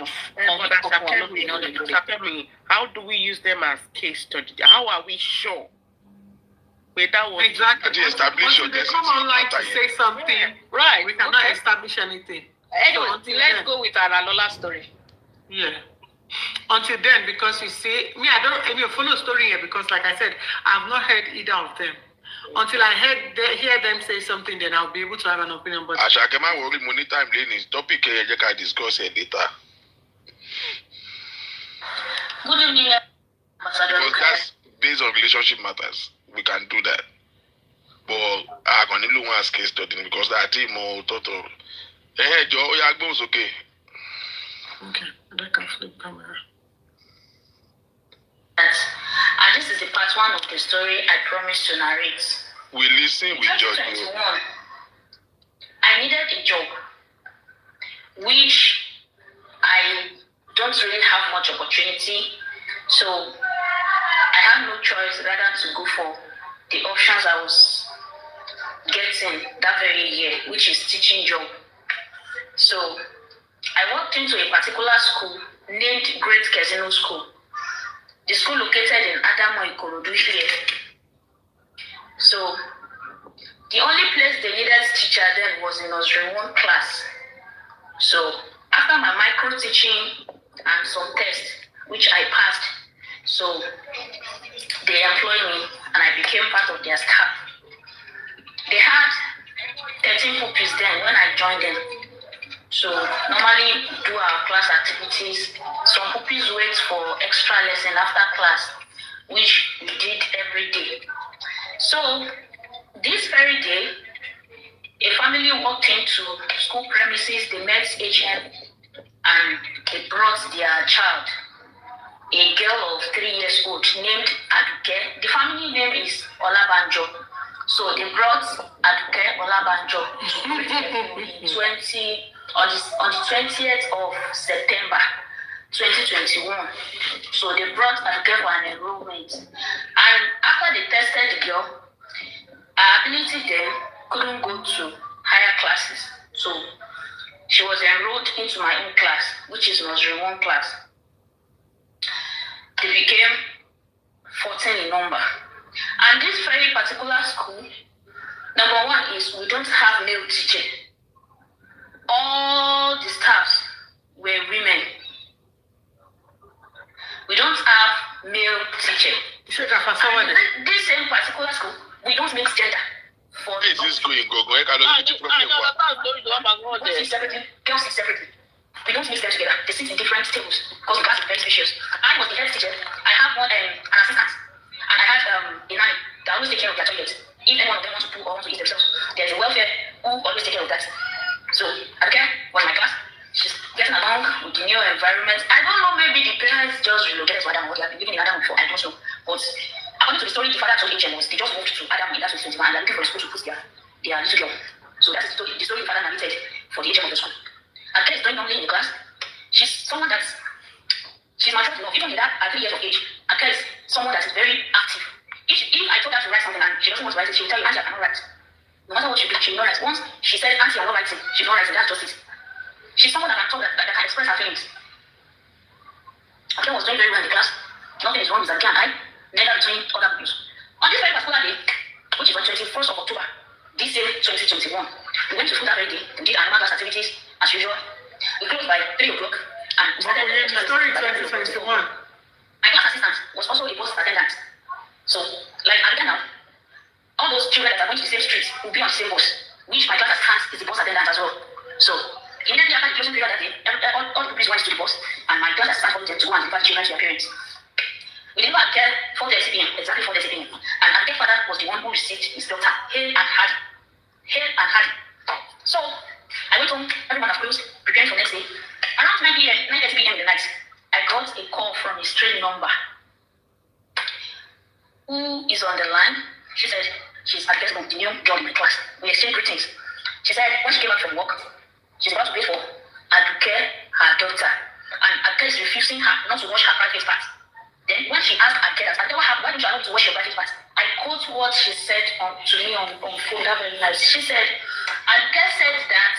do we use them as case study? How are we sure? Exactly. Once they come online to say something, right? We cannot establish anything. Anyway, let's go with our Lola story. Yeah. Until then, because you see, I don't follow story here because, like I said, I've not heard either of them. Until I hear them say something, then I'll be able to have an opinion. But Ashakema worry money time is topic you can discuss it later. Good evening, Ambassador. Because that's based on relationship matters. We can do that. But I can only one case study because that team or total. Hey, Joe, it's okay. Okay, I can flip camera. And this is the part 1 of the story I promised to narrate. We listen, we judge. I needed a job, which I don't really have much opportunity, so I had no choice rather to go for the options I was getting that very year, which is teaching job. So I walked into a particular school named Great Casino School. The school located in Adamo Ikorodu here. So the only place they needed teacher then was in nursery 1 class. So after my micro teaching and some tests, which I passed, so they employed me and I became part of their staff. They had 13 pupils then when I joined them. So normally do our class activities. Some pupils wait for extra lesson after class, which we did every day. So this very day, a family walked into school premises, they met HM and they brought their child, a girl of 3 years old named Aduke. The family name is Olabanjo. So they brought Aduke Olabanjo on the 20th of September 2021. So they brought Aduke for an enrollment. And after they tested the girl, her ability then couldn't go to higher classes. So she was enrolled into my own class, which is nursery 1 class. They became 14 in number. And this very particular school, number 1 is we don't have male teacher. All the staffs were women. We don't have male teacher. This same particular school, we don't mix gender. For this is going go. Girls sit separately. We don't mix them together. They sit in different tables because the class is very spacious. I was the head teacher. I have an assistant, and I had a nanny that always take care of their toilets. If any one of them wants to poo or want to eat themselves, there's a welfare who always take care of that. So Aduke was my class. She's getting along with the new environment. I don't know, maybe the parents just relocated to Adam or they have been living in Adam before. I don't know. But according to the story, the father told HM was they just moved to Adam in that 2021 and they're looking for a school to put their little girl. So that's the story the father narrated for the HM of the school. Aduke is doing normally in the class. She's someone she's mature enough. Even with that at 3 years of age, Aduke is someone that is very active. If I told her to write something and she doesn't want to write it, she will tell you, Auntie, I cannot write. No matter what she do, she will not write. Once she said, Auntie, I'm not writing, she's not writing. That's just it. She's someone that can talk, that can express her feelings. Aduke was doing very well in the class. Nothing is wrong with Aduke and I, neither between other people. On this very particular day, which is on 21st of October, this same 2021, we went to school that very day. We did our normal class activities as usual. We closed by 3 o'clock and we started the story 2021. My class assistant was also a bus attendant. So, like Aduke now, all those children that are going to the same street will be on the same bus, which my class assistant is the bus attendant as well. So, immediately after the closing period that day, all the pupils went to the bus, and my class assistant told them to go and deliver the children to their parents. We delivered Aduke 4:30 p.m., exactly 4:30 p.m. And Aduke's father was the one who received his daughter, Hail and Hardy. So, I went home, everyone was closed, preparing for next day. Around 9:30 p.m. in the night, I got a call from a strange number. Who is on the line? She said, she's Aduke's mom, the new girl in my class. We exchanged greetings. She said, when she came back from work, she's about to wait for Aduke, her daughter. And Aduke is refusing her not to wash her private part. Then when she asked Aduke, Aduke, why don't you allow me to wash your private part? I quote what she said to me on phone that very night. She said, Aduke said that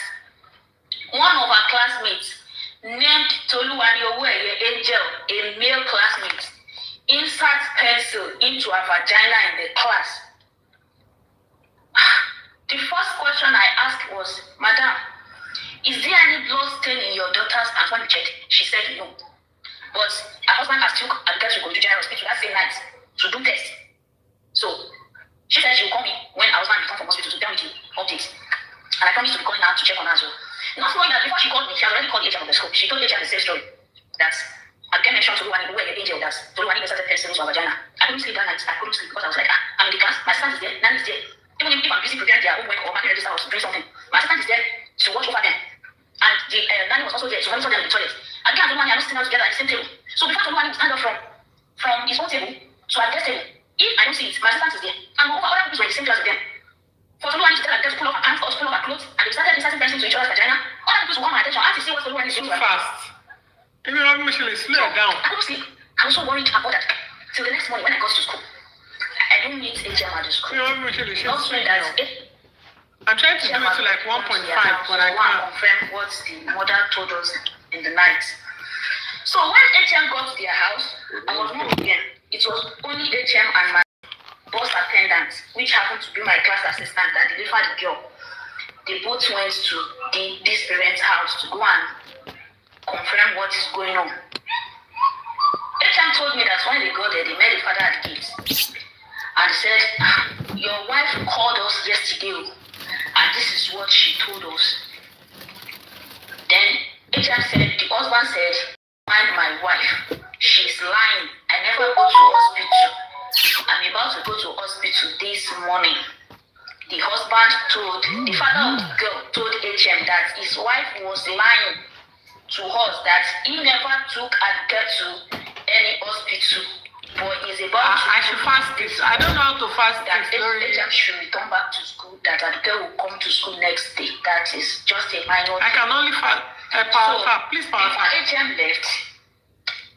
one of our classmates named Toluwani Angel, a male classmate, inserts pencil into her vagina in the class. The first question I asked was, Madam, is there any blood stain in your daughter's pants? When we checked, she said no. But her husband has took Aduke to go to general hospital that same night to do tests. So she said she will call me when her husband returns from hospital to tell me the updates. And I promised to be calling her to check on her as well. Not knowing that before she called me, she had already called the HM of the school. She told the HM the same story. That Aduke mentioned to Toluwani, where the angel that Toluwani inserted pencil into her vagina. I couldn't sleep that night. I couldn't sleep because I was like, I'm in the class, my son is there, Nan is there. Even if I'm busy preparing their homework or marking register or doing something, my assistant is there to watch over them. And the nanny was also there to monitor them in the toilet. Again, Toluwani are not sitting down together at the same table. So before Toluwani would stand up from his own table to our desk table, if I don't see it, my assistant is there. And moreover, other people were in the same class with them. For Toluwani to tell her to pull up her pants or to pull up her clothes, and they started inserting pencils into each other's vagina, other people want my attention. I had to see what Toluwani is doing. Too fast. Even if slow down. I couldn't sleep. I was so worried about that. Till the next morning when I got to school. I don't meet HM at the school. Not knowing that I'm trying to do it to like 1.5, but I can't confirm what the mother told us in the night. So when HM got to their house, I was not there. It was only HM and my bus attendant, which happened to be my class assistant that delivered the girl. They both went to this parent's house to go and confirm what is going on. HM told me that when they got there, they met the father at the gate. And said, your wife called us yesterday, and this is what she told us. Then HM said, the husband said, mind my wife, she's lying. I never go to hospital. I'm about to go to hospital this morning. The husband told, the father of the girl told HM that his wife was lying to us, that he never took Aduke to any hospital. But he's about I should fast this. I don't know how to fast that this. HM should return back to school, that Aduke will come to school next day. That is just a minor I can only fast. Please before HM left,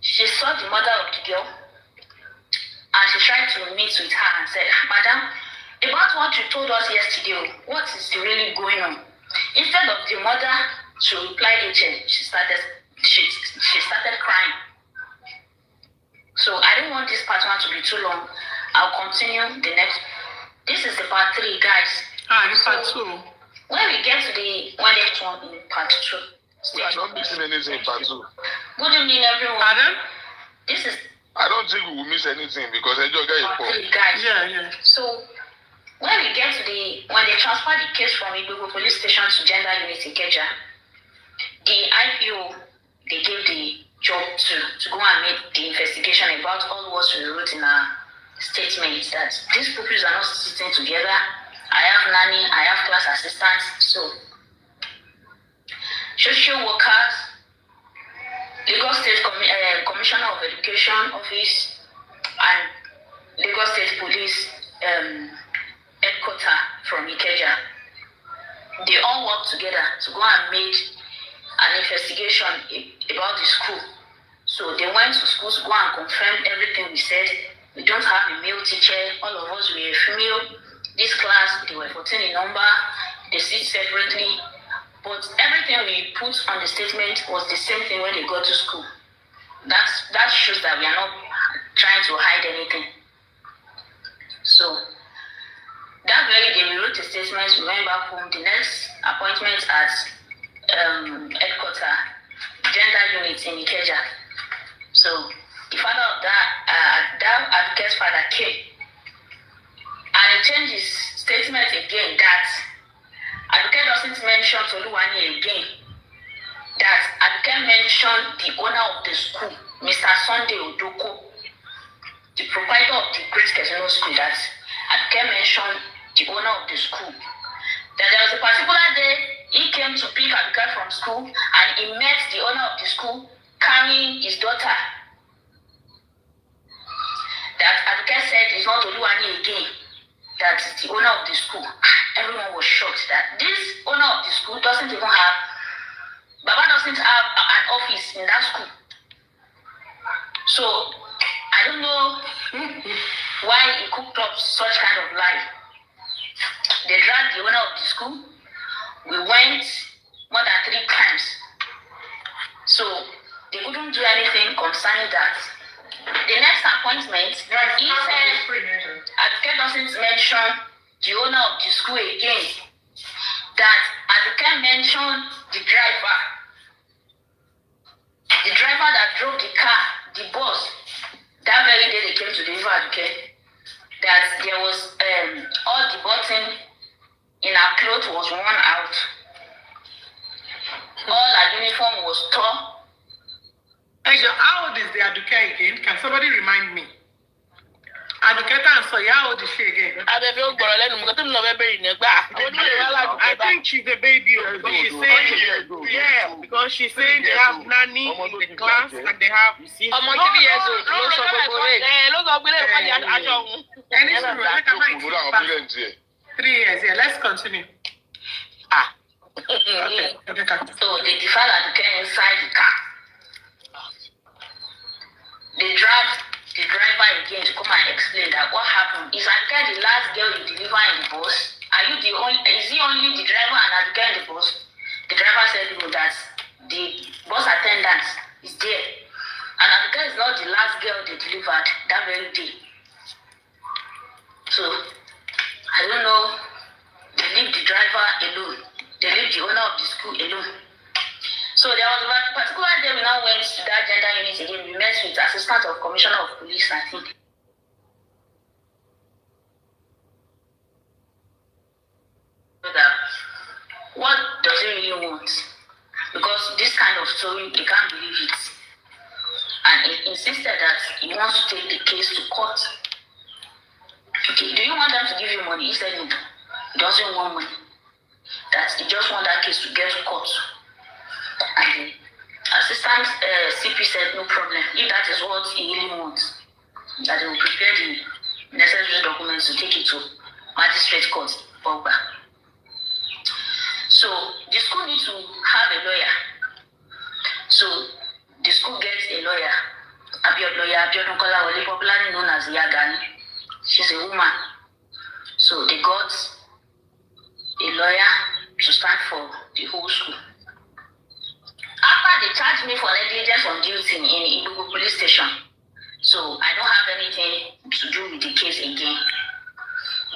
she saw the mother of the girl and she tried to meet with her and said, Madam, about what you told us yesterday, what is really going on? Instead of the mother to reply HM, she started crying. So I don't want this part one to be too long. I'll continue the next. This is the part 3, guys. This part 2. When we get to the next one in part 2. I don't miss anything in part 2. Good evening, everyone. Pardon? This is. I don't think we will miss anything because I just get it for. Guys. Yeah. So when we get to when they transfer the case from Igbogo police station to Gender Unit in Ikeja, the IPO they gave the job to go and make the investigation about all what we wrote in our statement, that these pupils are not sitting together. I have nanny, I have class assistants, so social workers, Lagos State Commissioner of Education Office, and Lagos State Police headquarters from Ikeja, they all work together to go and make an investigation about the school. So they went to school to go and confirm everything we said. We don't have a male teacher. All of us were female. This class, they were 14 in number. They sit separately. But everything we put on the statement was the same thing when they got to school. That shows that we are not trying to hide anything. So that very day we wrote the statements. We went back home. The next appointment at headquarters, Gender Unit in Ikeja. So the father of that Aduke's father came and he changed his statement again that Aduke doesn't mention Toluwani again. That Aduke mentioned the owner of the school, Mr. Sunday Odoko, the proprietor of the Great Casino School, that Aduke mentioned the owner of the school. That there was a particular day he came to pick Aduke from school and he met the owner of the school carrying his daughter. That Aduke said it's not Toluwani again, that is the owner of the school. Everyone was shocked that this owner of the school doesn't even have, Baba doesn't have an office in that school. So I don't know why he cooked up such kind of lie. They dragged the owner of the school. We went more than 3 times concerning that. The next appointment, he said, Aduke doesn't mention the owner of the school again. That Aduke mentioned the driver that drove the car, the bus. That very day they came to deliver Aduke. That there was all the button in her clothes was worn out. All her uniform was torn. How old is the Aduke again? Can somebody remind me? Aduke Tanso, how old is she again? I think she's a baby. But she's saying, because she's saying they have nanny in the class and they have 3 years old. No, 3 years, yeah. Let's continue. Okay. So they deferred Aduke inside the car. They dragged the driver again to come and explain that what happened. Is Aduke the last girl you deliver in the bus? Is he only the driver and Aduke in the bus? The driver said no, that the bus attendant is there. And Aduke is not the last girl they delivered that very day. So, I don't know, they leave the driver alone. They leave the owner of the school alone. So there was a particular day we now went to that gender unit again. We met with the assistant of commissioner of police, I think. What does he really want? Because this kind of story, they can't believe it. And he insisted that he wants to take the case to court. Okay, do you want them to give you money? He said no. He doesn't want money. That he just wants that case to get to court. And the assistant CP said no problem. If that is what he really wants, that they will prepare the necessary documents to take it to magistrate court. So the school needs to have a lawyer. So the school gets a lawyer. Abiodun Kolawole, popularly known as Yagani. She's a woman. So they got a lawyer to stand for the whole school. After they charged me for negligence on duty in Ibugu police station, so I don't have anything to do with the case again.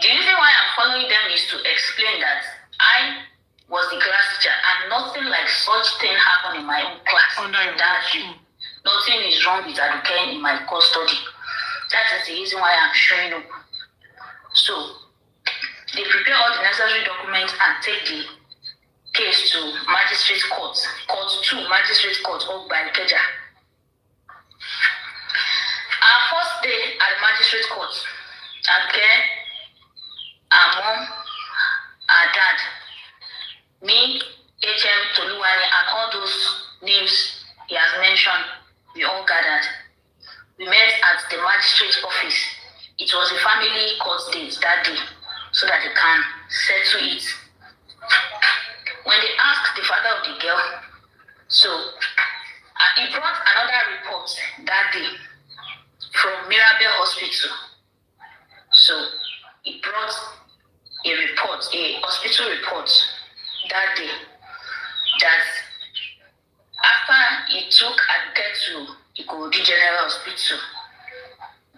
The reason why I'm following them is to explain that I was the class teacher and nothing like such thing happened in my own class. Nothing is wrong with Aduke in my custody. That is the reason why I'm showing up. So they prepare all the necessary documents and take the case to magistrate court, magistrate court of Balkeja. Our first day at the magistrate court, Aduke, our mom, our dad, me, HM, Toluwani, and all those names he has mentioned, we all gathered. We met at the magistrate's office. It was a family court date that day, so that they can settle it. When they asked the father of the girl, so he brought another report that day from Mirabel Hospital. So he brought a report, a hospital report that day, that after he took Aduke to Ikorodu General Hospital,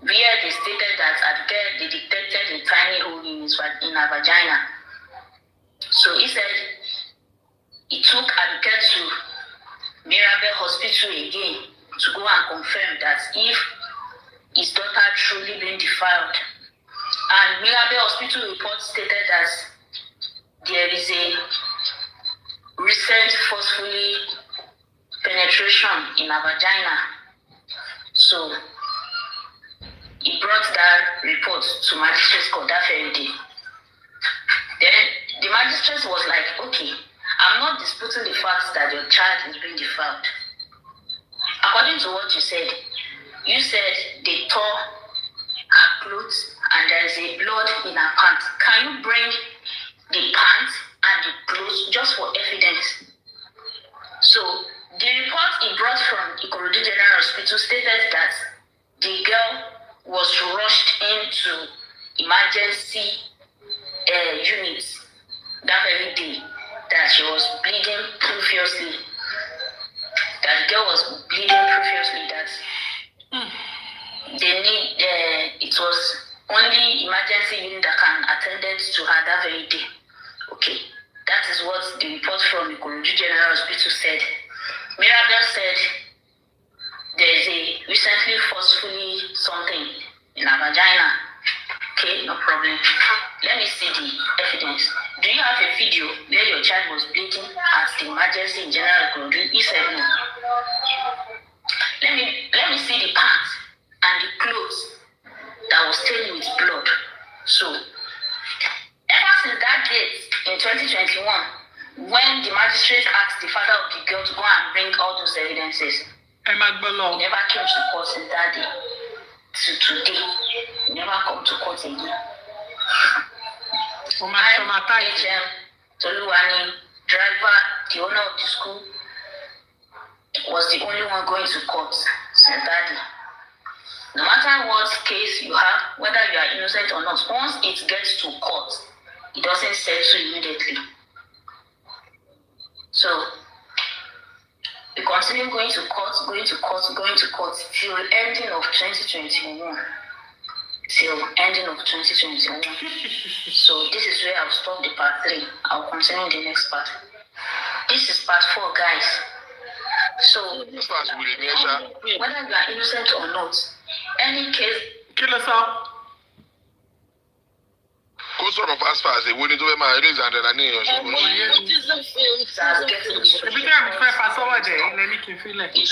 where they stated that Aduke, they detected a tiny hole in her vagina. So he said he took Aduke to Mirabel Hospital again to go and confirm that if his daughter truly been defiled. And Mirabel Hospital report stated that there is a recent forcefully penetration in her vagina. So he brought that report to magistrate court that very day. Then the magistrate was like, okay, I'm not disputing the fact that your child is being defiled. According to what you said they tore her clothes and there is a blood in her pants. Can you bring the pants and the clothes just for evidence? So the report he brought from Ikorodu General Hospital stated that the girl was rushed into emergency unit that very day, that she was bleeding profusely, that the girl was bleeding profusely, that they need, it was only emergency unit that can attend to her that very day. Okay, that is what the report from the Ikorodu General Hospital said. Mirabel said there is a recently forcefully something in her vagina. Okay, no problem. Let me see the evidence. Do you have a video where your child was bleeding at the emergency in General Ikorodu? He said no. Let me see the pants and the clothes that was stained with blood. So, ever since that date in 2021, when the magistrate asked the father of the girl to go and bring all those evidences, he never came to court since that day. To today, he never come to court again. HM Toluwani, driver, the owner of the school, was the only one going to court since that day. No matter what case you have, whether you are innocent or not, once it gets to court, it doesn't settle immediately. So, we continue going to court till ending of 2021. Till ending of 2021. So, this is where I'll stop the part 3. I'll continue the next part. This is part 4, guys. So, whether you are innocent or not, any case. Kill us all. Go sort of as far as they wouldn't do it, my reason that I need. It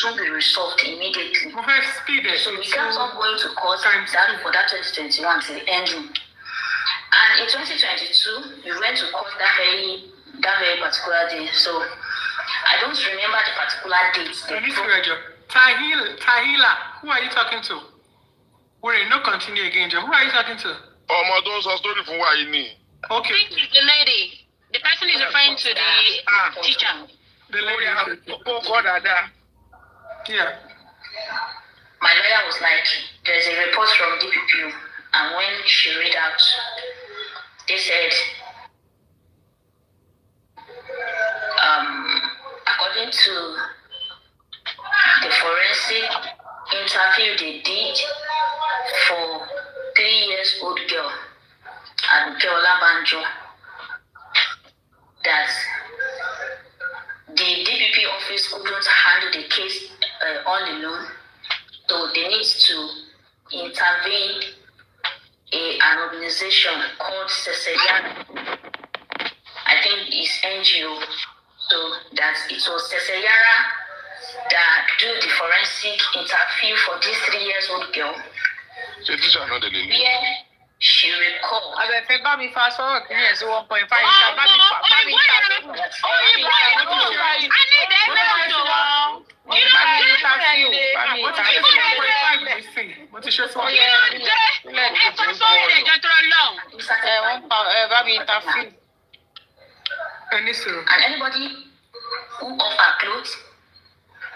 won't be resolved immediately. So we kept on going to court for that 2021 till the ending. And in 2022, we went to court that very particular day. So I don't remember the particular date. Tahila, who are you talking to? Wait, no, continue again, Joe. Who are you talking to? Oh, my daughter's story from why you need. Okay. I think it's the lady. The person is referring to the teacher. The lady. Oh, God, yeah. My lawyer was like, there's a report from DPP, and when she read out, they said, according to the forensic interview they did for 3-year-old girl, Adukeola Banjo, that the DPP office couldn't handle the case on alone, so they need to intervene an organization called Cesariana. I think it's NGO. So that it was Cesariana that do the forensic interview for this 3-year-old girl. So this is not the lady. Yeah, she recalled. Abefeemi fast forward. Yes, 1.5. And anybody who off her clothes,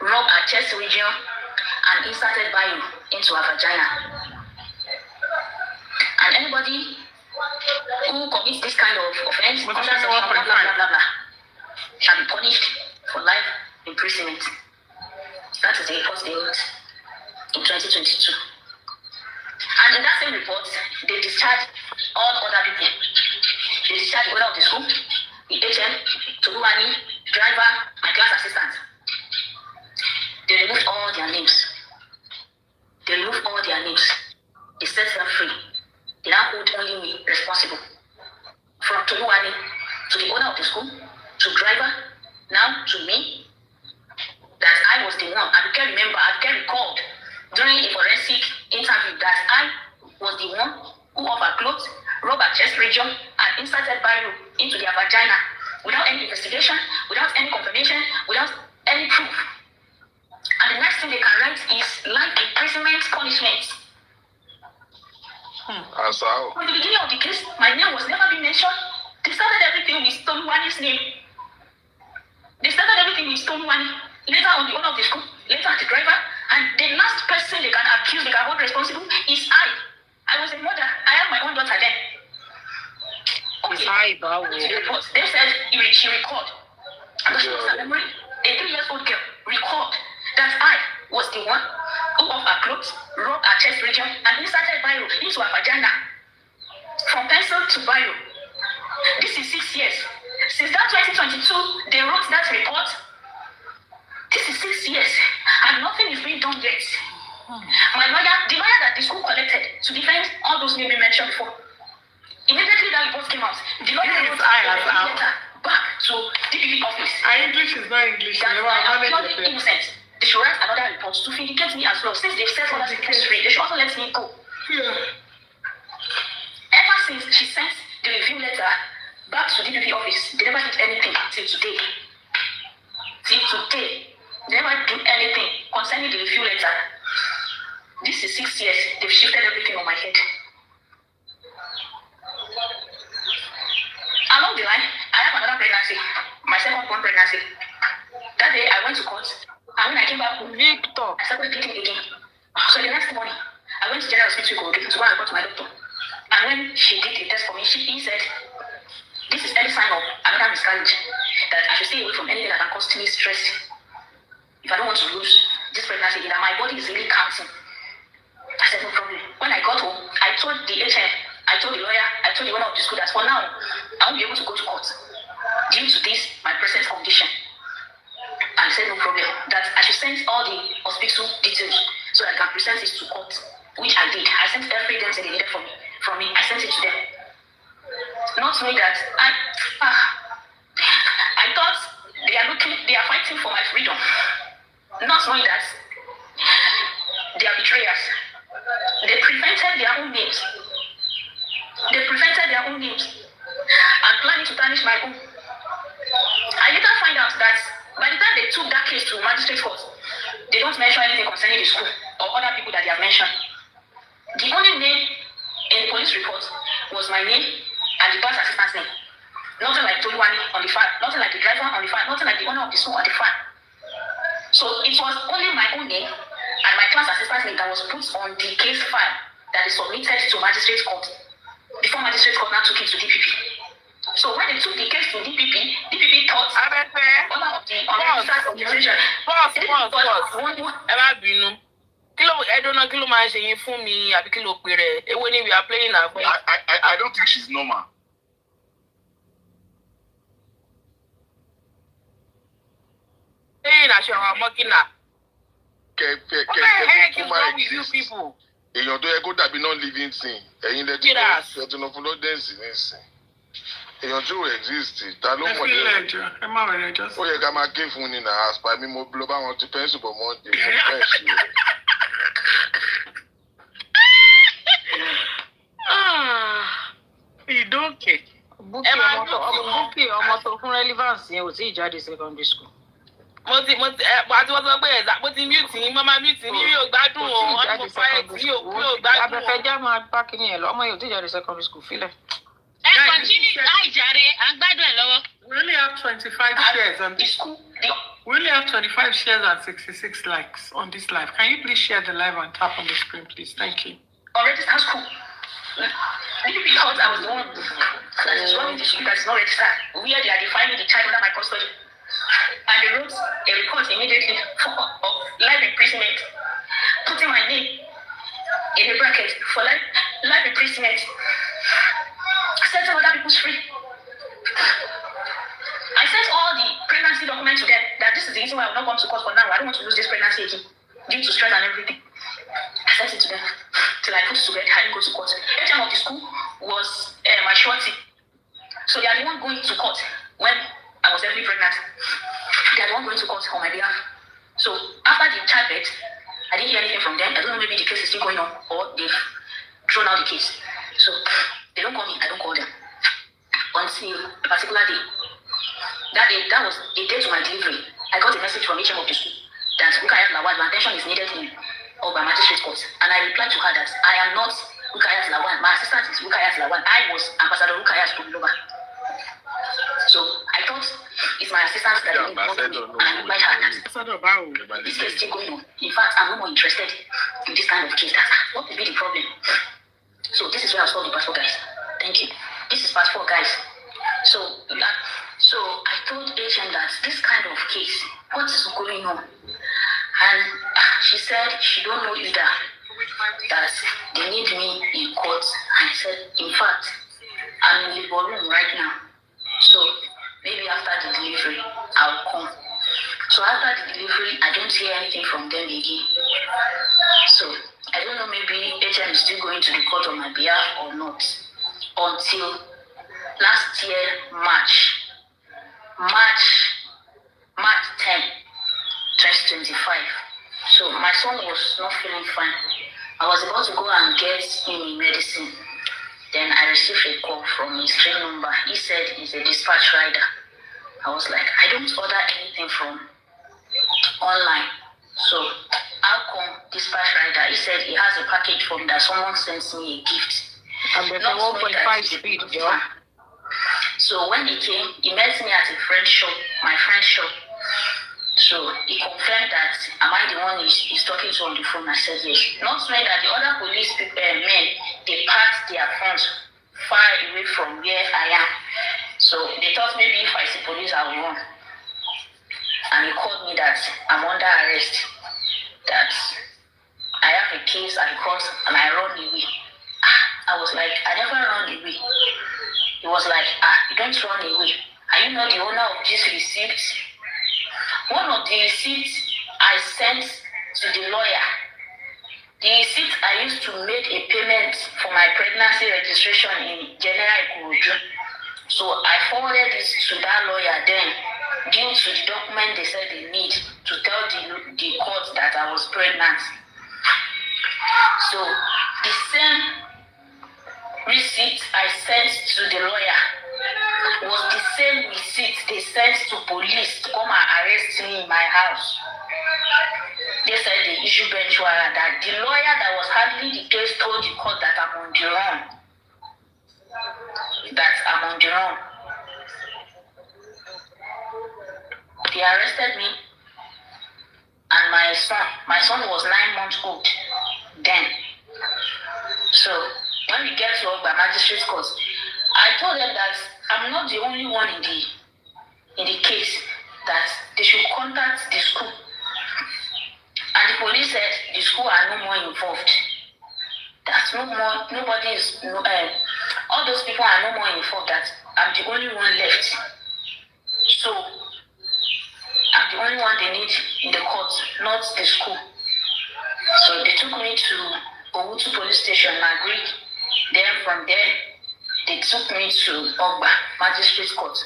rub her chest region, and inserted bio into her vagina. And anybody who commits this kind of offense under section blah blah blah blah blah shall be punished for life imprisonment. That is the report they wrote in 2022. And in that same report, they discharged all other people. They discharged the owner of the school, the HM, Toluwani, driver, my class assistant. They removed all their names. They set them free. They now hold only me responsible. From Toluwani to the owner of the school, to driver, now to me, that I was the one. I can recalled during a forensic interview that I was the one who off her clothes, rub her chest region, and inserted bio into their vagina without any investigation, without any confirmation, without any proof. And the next thing they can write is life imprisonment punishment. From the beginning of the case, my name was never being mentioned. They started everything with Toluwani's name. Later on the owner of the school, later the driver, and the last person they can accuse, they can hold responsible is I. I was a mother. I have my own daughter then. Okay. They said she recalled. And she was a memory. A 3-year-old girl recalled that I was the one who pull off her clothes, rub her chest region, and inserted biro into her vagina. From pencil to biro. This is 6 years. Since that 2022, they wrote that report. This is 6 years, and nothing is being done yet. My lawyer, the lawyer that the school collected to defend all those names we mentioned before, immediately that report came out, the lawyer wrote a letter back to DPP office. Our English is not English. That I am purely innocent. They should write another report to vindicate me as well. Since they've set others free, they should also let me go. Ever since she sent the review letter back to DPP office, they never did anything till today. Till today, they never do anything concerning the review letter. This is 6 years. They've shifted everything on my head. Along the line, I have another pregnancy, my second-born pregnancy. That day, I went to court, and when I came back home, I started bleeding again. So the next morning, I went to General Hospital to go and report to my doctor. And when she did the test for me, he said, this is early sign of another miscarriage, that I should stay away from anything that can cause me stress. If I don't want to lose this pregnancy, that my body is really counting. I said, no problem. When I got home, I told the HM, I told the lawyer, I told the owner of the school that for now, I won't be able to go to court due to this, my present condition. And I said, no problem. That I should send all the hospital details so that I can present it to court, which I did. I sent every detail they needed from me. I sent it to them. Not knowing that I thought they are fighting for my freedom. Not knowing that they are betrayers. They prevented their own names. And planning to tarnish my own. I later find out that by the time they took that case to magistrate court, they don't mention anything concerning the school or other people that they have mentioned. The only name in the police report was my name and the bus assistant's name. Nothing like Toluwani on the file, nothing like the driver on the file, nothing like the owner of the school on the file. So it was only my own name and my class assistant's name that was put on the case file that is submitted to magistrate court. Before magistrate court now took it to DPP. So when they took the case to DPP thought owner of the organization. Pause. I don't know kilo man saying for me, I kilo pere. When we are playing I don't think she's normal. Hey, that's your mocking up. What is wrong with you people? Èèyàn tó yẹ kó dàbí non-living thing. Ẹ̀yin lẹ ti ṣètò náà fún lọ́dẹ̀nsì nísìn. Èèyàn tí ò exist, ta ló mọ̀ ní. Ó yẹ ká máa ké fún ni náà, àṣpà mi mo lọ bá wọn ti pẹ́ńsì bọ̀ mọ́ ọ́n fún fẹ́ẹ̀sì rẹ̀. Ìdókè. Búkì ọmọ tó fún relevance yẹn ò tí ì jáde secondary school. Mo ti sọ pé ẹ̀dá mo ti mute yín, mama mute mi ò gbádùn o, wọ́n mo quiet mi ò gbádùn o. Abẹ́fẹ́já máa bá kíní ẹ̀ lọ, ọmọ yóò tí ì jáde secondary school fílẹ̀. Continue láìjáre, à ń gbádùn ẹ̀ lọ́wọ́. We only have 25 shares on this. We only have 25 shares and 66 likes on this live. Can you please share the live and tap on the screen, please? Thank you. Already at school. Because I was the one that is running the school that's not registered. Where they are defining the child under my custody. And they wrote a report immediately of life imprisonment, putting my name in a bracket for life imprisonment, setting other people's free. I sent all the pregnancy documents to them that this is the reason why I will not come to court for now. I don't want to lose this pregnancy again due to stress and everything. I sent it to them till I put it to bed. I didn't go to court. Every time of the school was my shorty. So they are the one going to court when I was heavily pregnant. They are the one going to court on my behalf. So after the childbirth, I didn't hear anything from them. I don't know, maybe the case is still going on or they've thrown out the case. So they don't call me, I don't call them. Until a particular day. That was a day to my delivery. I got a message from HM of the school that Rukayat Lawal, my attention is needed in by magistrate court. And I replied to her that I am not Rukayat Lawal. My assistant is Rukayat Lawal. I was Ambassador Rukayat from Loba. So I thought it's my assistant that didn't want me. And I replied her this case is still going on. In fact, I'm no more interested in this kind of case. What will be the problem? So this is where I'll stop the passport, guys. Thank you. This is passport, guys. So I told HM that this kind of case, what is going on? And she She said she don't know either, that they need me in court. And I said, in fact, I'm in labor room right now. So maybe after the delivery, I'll come. So after the delivery, I don't hear anything from them again. So I don't know, maybe HM is still going to the court on my behalf or not. Until last year, March 10, 2025. So my son was not feeling fine. I was about to go and get him medicine. Then I received a call from his train number. He said he's a dispatch rider. I was like, I don't order anything from online. So how come dispatch rider? He said he has a package from that someone sends me a gift. And then 1.5 speed, yeah. So when he came, he met me at a friend's shop, my friend's shop. So he confirmed that, am I the one he's talking to on the phone? I said yes. Not knowing that the other police people, men, they parked their phones far away from where I am. So they thought maybe if I see police, I will run. And he called me that I'm under arrest, that I have a case at the court and I run away. I was like, I never run away. He was like, you don't run away. Are you not the owner of this receipt? One of the receipts I sent to the lawyer, the receipt I used to make a payment for my pregnancy registration in General Ikuruju. So I forwarded it to that lawyer then, due to the document they said they need to tell the court that I was pregnant. So the same receipt I sent to the lawyer was the same receipt they sent to police to come and arrest me in my house. They said they issued bench warrant, that the lawyer that was handling the case told the court that I'm on the run. They arrested me and my son was 9 months old then. So when we get to Ogba Magistrate Court, I told them that I'm not the only one in the case, that they should contact the school. And the police said the school are no more involved. That nobody is, all those people are no more involved, that I'm the only one left. So I'm the only one they need in the court, not the school. So they took me to Owutu police station and agreed. Then from there, they took me to Ogba Magistrate Court.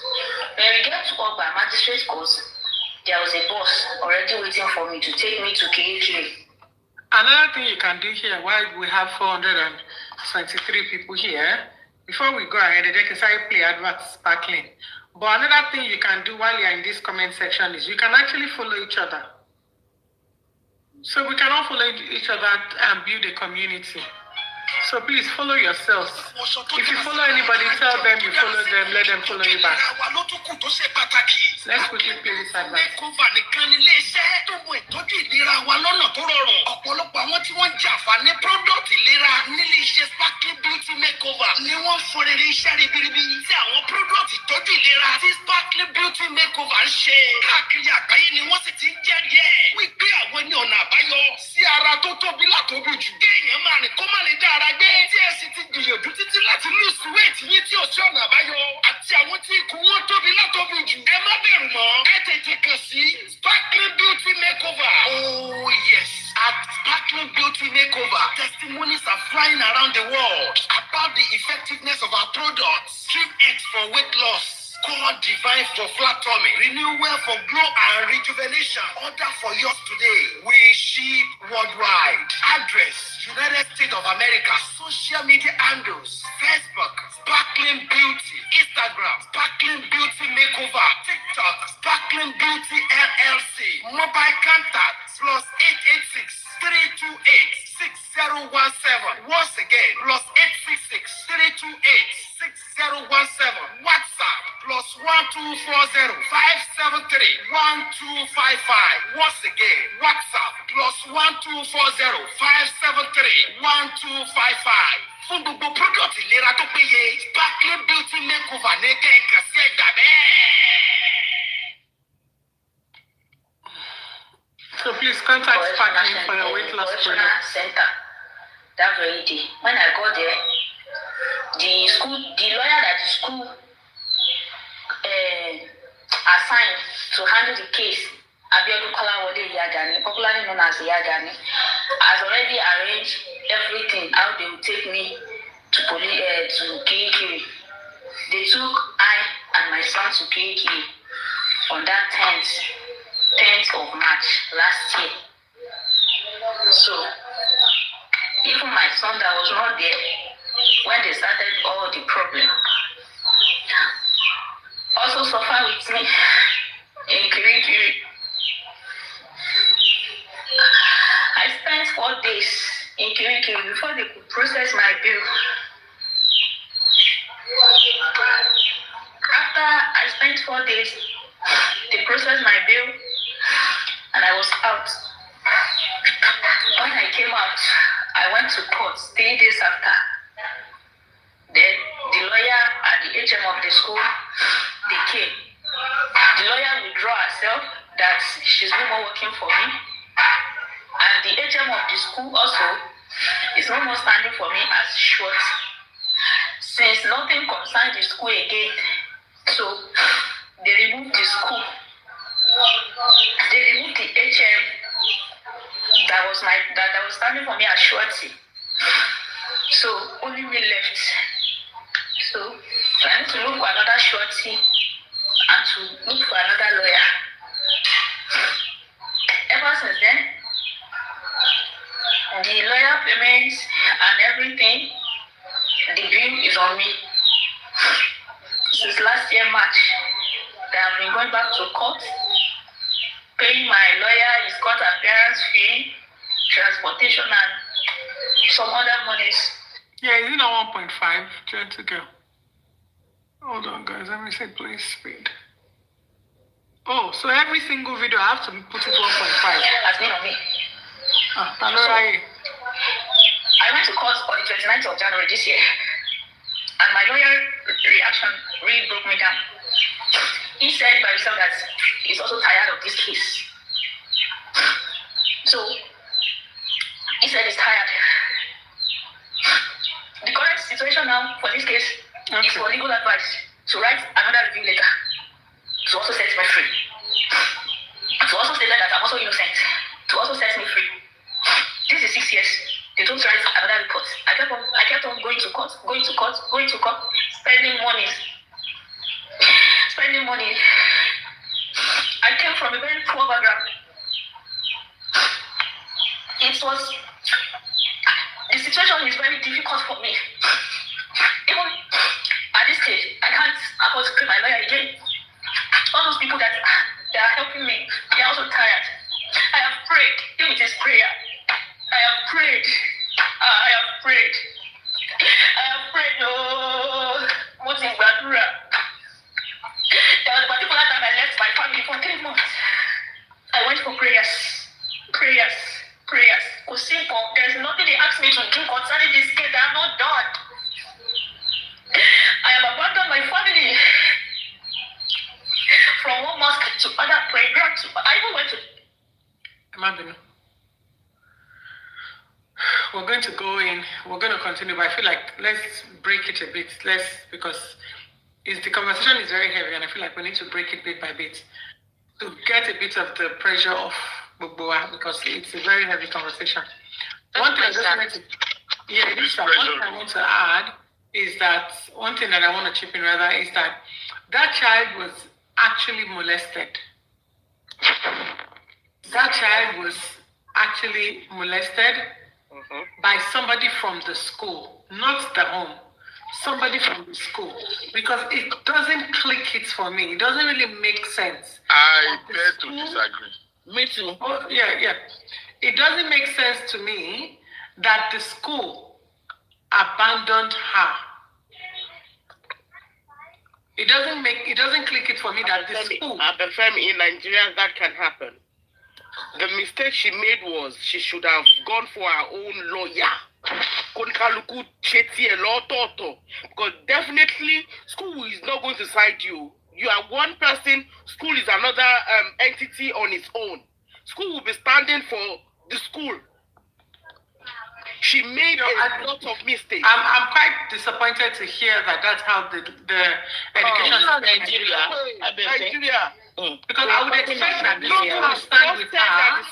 When we get to Ogba Magistrate Court, there was a bus already waiting for me to take me to KHA. Another thing you can do here, while we have 423 people here, before we go ahead, they can say play adverts sparkling. But another thing you can do while you're in this comment section is you can actually follow each other. So we can all follow each other and build a community. So please follow yourselves. If you follow anybody, tell them you follow them, let them follow you back. Let's quickly play this advert. Ọ̀pọ̀lọpọ̀ àwọn tí wọ́n jàǹfààní product ìlera nílé iṣẹ́ Sparkling Beauty Makeover ni wọ́n fòrèrè iṣẹ́ ribiribi tí àwọn product ìtọ́jú ìlera tí Sparkling Beauty Makeover ń ṣe káàkiri àgbáyé ni wọ́n sì ti ń jẹ́rìí ẹ̀ wípé àwọn ní ọ̀nà àbáyọ sí ara tó tóbi látòbí jù. Kéèyàn máa rìn kó má lè dá ara gbé tí ẹ sì ti gbìyànjú títí láti lose weight yín tí ò sí ọ̀nà àbáyọ àti àwọn tí ikùn wọn tóbi látòbí jù. Ẹ má bẹ̀rù mọ́, ẹ tètè kàn sí Sparkling Beauty Makeover. Oh yes. At Sparkling Beauty Makeover, testimonies are flying around the world about the effectiveness of our products. Stream X for weight loss. Core Divine for flat tummy. Renewal for glow and rejuvenation. Order for yours today. We ship worldwide. Address, United States of America. Social media handles, Facebook, Sparkling Beauty. Instagram, Sparkling Beauty Makeover. TikTok, Sparkling Beauty LLC. Mobile contact, +886 328 6017. Once again, +866 328 6017. WhatsApp, +1240 573 1255. Once again, WhatsApp, +1240 573 1255. Fún gbogbo product ìlera tó péye, Sparkling Beauty Makeover ní kẹ̀kẹ́ sí ẹgbà bẹ́ẹ̀. So please contact packing for your weight loss center that very day. When I got there, the lawyer that the school assigned to handle the case, Wale Yagani, popularly known as Yagani, has already arranged everything, how they will take me to Kirikiri. They took I and my son to Kirikiri on that 10th of March last year. So, even my son that was not there when they started all the problem also suffered with me in Kirikiri. I spent 4 days in Kirikiri before they could process my bill. After I spent 4 days, they processed my bill and I was out. When I came out, I went to court 3 days after. Then the lawyer and the HM of the school, they came. The lawyer withdrew herself that she's no more working for me. And the HM of the school also is no more standing for me as short. Since nothing concerns the school again, so they removed the school. They removed the HM that was standing for me as shorty. So only me left. So I need to look for another shorty and to look for another lawyer. Ever since then, the lawyer payments and everything, the bill is on me. Since last year March, that I've been going back to court, paying my lawyer his court appearance fee, transportation, and some other monies. Yeah, is it not 1.5? Trying to go. Hold on, guys. Let me say please speed. Oh, so every single video I have to put it 1.5. Has been on me. I went to court on the 29th of January this year, and my lawyer reaction really broke me down. He said by himself that he's also tired of this case. So, he said he's tired. The current situation now for this case is for legal advice to write another review letter to also set me free. To also state that I'm also innocent. To also set me free. This is 6 years. They don't write another report. I kept on going to court, spending money. I came from a very poor background. The situation is very difficult for me. Even at this stage, I can't afford to pay my lawyer again. All those people that are helping me, they are also tired. I have prayed, even with this prayer. I have prayed. Oh, Môñèý Gbàdúrà. There was a particular time I left my family for 3 months. I went for prayers. There's nothing they asked me to do concerning this case that I have not done. I have abandoned my family from one mosque to other prayer ground. I even went to. Imagine. We're going to go in. We're going to continue, but I feel like let's break it a bit. Because the conversation is very heavy, and I feel like we need to break it bit by bit to get a bit of the pressure off Bugboa, because it's a very heavy conversation. One thing I want to add is that one thing that I want to chip in rather is that child was actually molested. That child was actually molested by somebody from the school, not the home. Somebody from the school, because it doesn't click it for me. It doesn't really make sense. I beg to disagree. Me too. Oh, yeah. It doesn't make sense to me that the school abandoned her. It doesn't click it for me that the school. Abefeemi, in Nigeria, that can happen. The mistake she made was she should have gone for her own lawyer. Because definitely school is not going to side you. You are one person, school is another entity on its own. School will be standing for the school. She made a lot of mistakes. I'm quite disappointed to hear that that's how the education system in Nigeria. Because I would expect that the school will stand with her.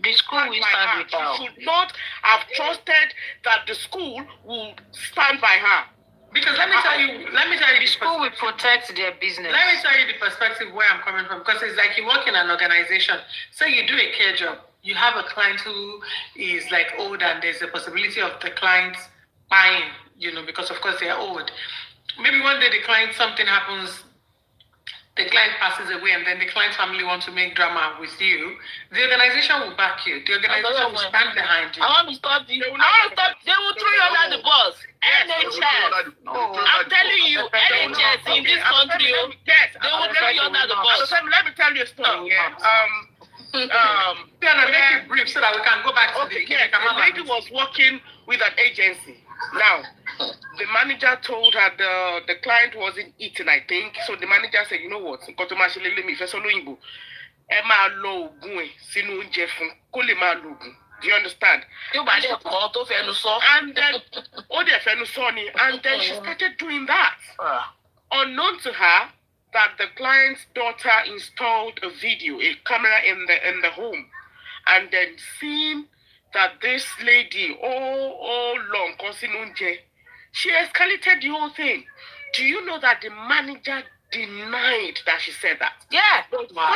The school will stand with her. She should not have trusted that the school will stand by her. Because let me tell you, the school will protect their business. Let me tell you the perspective where I'm coming from. Because it's like you work in an organization. So you do a care job. You have a client who is like old, and there's a possibility of the client buying, because of course they are old. Maybe one day the client, something happens, the client passes away, and then the client's family wants to make drama with you. The organization will back you. The organization will stand behind you. I want to stop you. They will throw you under the bus. NHS. I'm telling you, NHS in this country, they will throw you under the bus. So let me tell you a story. Make it brief so that we can go back to the lady was working with an agency. Now, the manager told her the client wasn't eating, I think. So the manager said, you know what? Do you understand? And then she started doing that. Unknown to her, that the client's daughter installed a camera in the home, and then seeing that this lady she escalated the whole thing. Do you know that the manager denied that she said that? Yeah. Wow.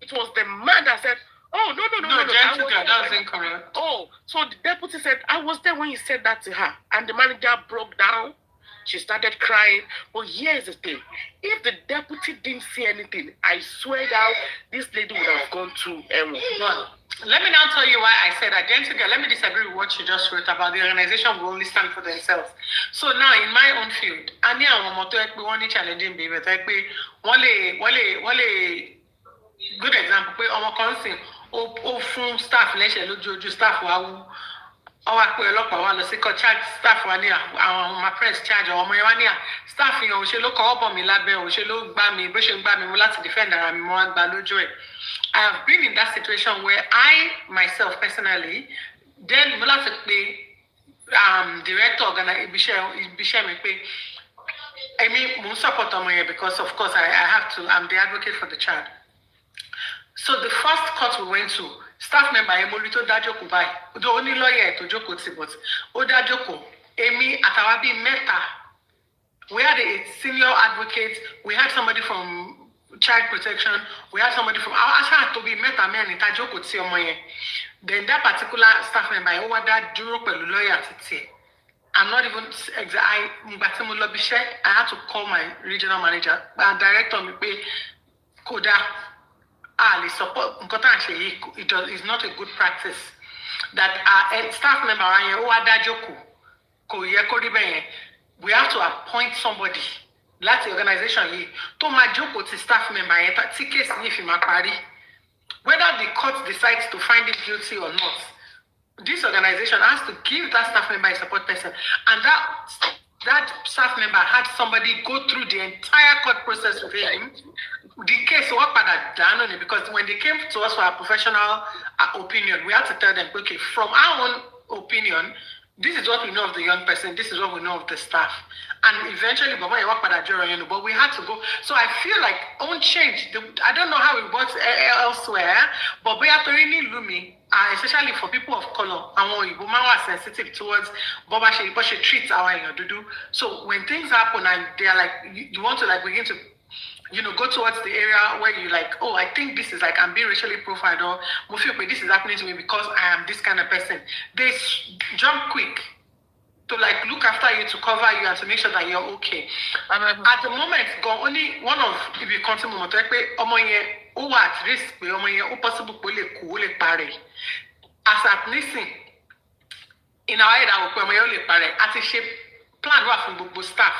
It was the man that said, oh, no. That was incorrect. Oh, so the deputy said, I was there when he said that to her. And the manager broke down. She started crying. But here's the thing. If the deputy didn't say anything, I swear down, this lady would have gone to Ewo. Let me now tell you why I said that. Jessica, let me disagree with what you just wrote about the organization will only stand for themselves. So now, in my own field, I need a challenging baby. Good example, pé ọmọ kan sìn ó fún staff lẹ́sẹ̀ lójoojú staff wa wú ọwọ́ pé ọlọ́pàá wa lọ sí kọ́ charge staff wa ní àwọn ọmọ press charge ọmọ yẹn wá ní staff yẹn ò ṣe ló kọ́ ọ́bọ̀ mi lábẹ́ ò ṣe ló gbá mi bó ṣe ń gbá mi mú láti defend ara mi mo wá gba lójú ẹ̀. I have been in that situation where I myself personally then mo láti pé director ibiṣẹ́ mi pé èmi mo ń support ọmọ yẹn because of course I have to, I'm the advocate for the child. So the first court we went to, staff member Emoli to dájókòó báyìí. The only lawyer to jókòó tí, but ó dájókòó. Èmi àtàwa bíi mẹ́ta. We had a senior advocate. We had somebody from child protection. We had somebody from our aṣáà tó bíi mẹ́ta mẹ́rin tá jókòó tí ọmọ yẹn. Then that particular staff member ó wá dá dúró pẹ̀lú lawyer títí. I'm not even I had to call my regional manager, director me pé kódà. Support it's not a good practice that our staff member we have to appoint somebody láti organization yìí tó máa jókòó ti staff member yẹn tí case yìí fi máa parí, whether the court decides to find him guilty or not. This organization has to give that staff member a support person, and that staff member had somebody go through the entire court process with him. The case worked down because when they came to us for our professional opinion, we had to tell them, okay, from our own opinion, this is what we know of the young person, this is what we know of the staff. And eventually, but we had to go. So I feel like own change. I don't know how it works elsewhere, but we have to really Lumi, especially for people of color, and we are sensitive towards Boba she treats our Dudu. So when things happen and they're like, you want to like begin to go towards the area where you like, oh, I think this is like, I'm being racially profiled, or this is happening to me because I am this kind of person. They jump quick to like look after you, to cover you, and to make sure that you're okay. At the moment, only one of, if you continue, who at risk, who possible, as at listening, in our head, I will at a shape plan from both staff.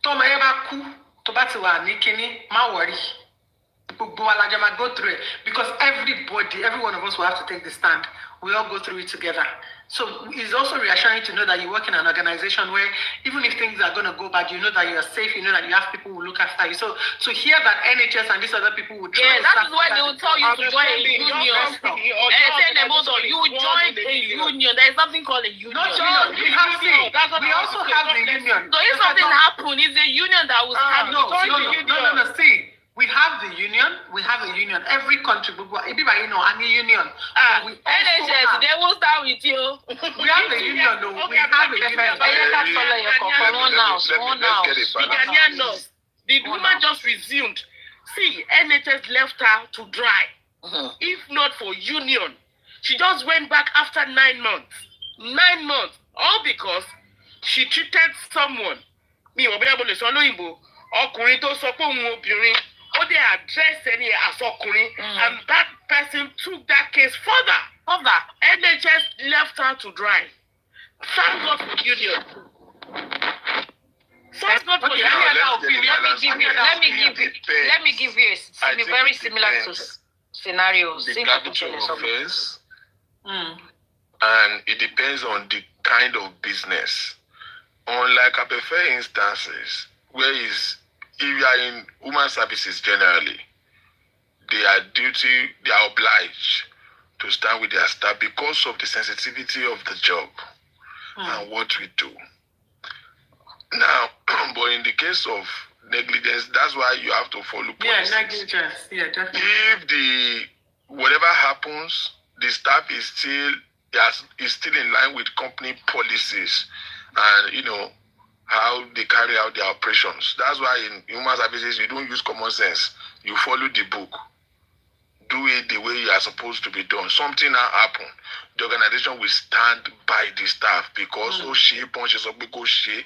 Toma eba ku. To bá ti wà ní kíní má worry, Go through it because every one of us will have to take the stand. We all go through it together. So it's also reassuring to know that you work in an organization where even if things are going to go bad, you know that you are safe, you know that you have people who look after you. So to hear that NHS and these other people would that is why they will tell you to join a union. You join a union. There is something called a union. We also have the union. So if something happens, it's the union that will stand. No. See. We have the union. Every country, any union. NHS, they will start with you. We have the union, though. We have the union. The woman just resumed. See, NHS left her to dry. If not for union, she just went back after 9 months. 9 months. All because she treated someone. They addressed any as and that person took that case further. NHS left her to dry. Thank God for union. Thank God for union. Let me give you a very similar scenario. The capital offense, and it depends on the kind of business. Unlike Abefeemi instances, where is if you are in human services generally, they are obliged to stand with their staff because of the sensitivity of the job and what we do. Now, but in the case of negligence, that's why you have to follow policies. Yeah, negligence. Yeah, definitely. If whatever happens, the staff is still in line with company policies and how they carry out their operations. That's why in human services, you don't use common sense. You follow the book. Do it the way you are supposed to be done. Something now happen. The organization will stand by the staff because she punches up because she.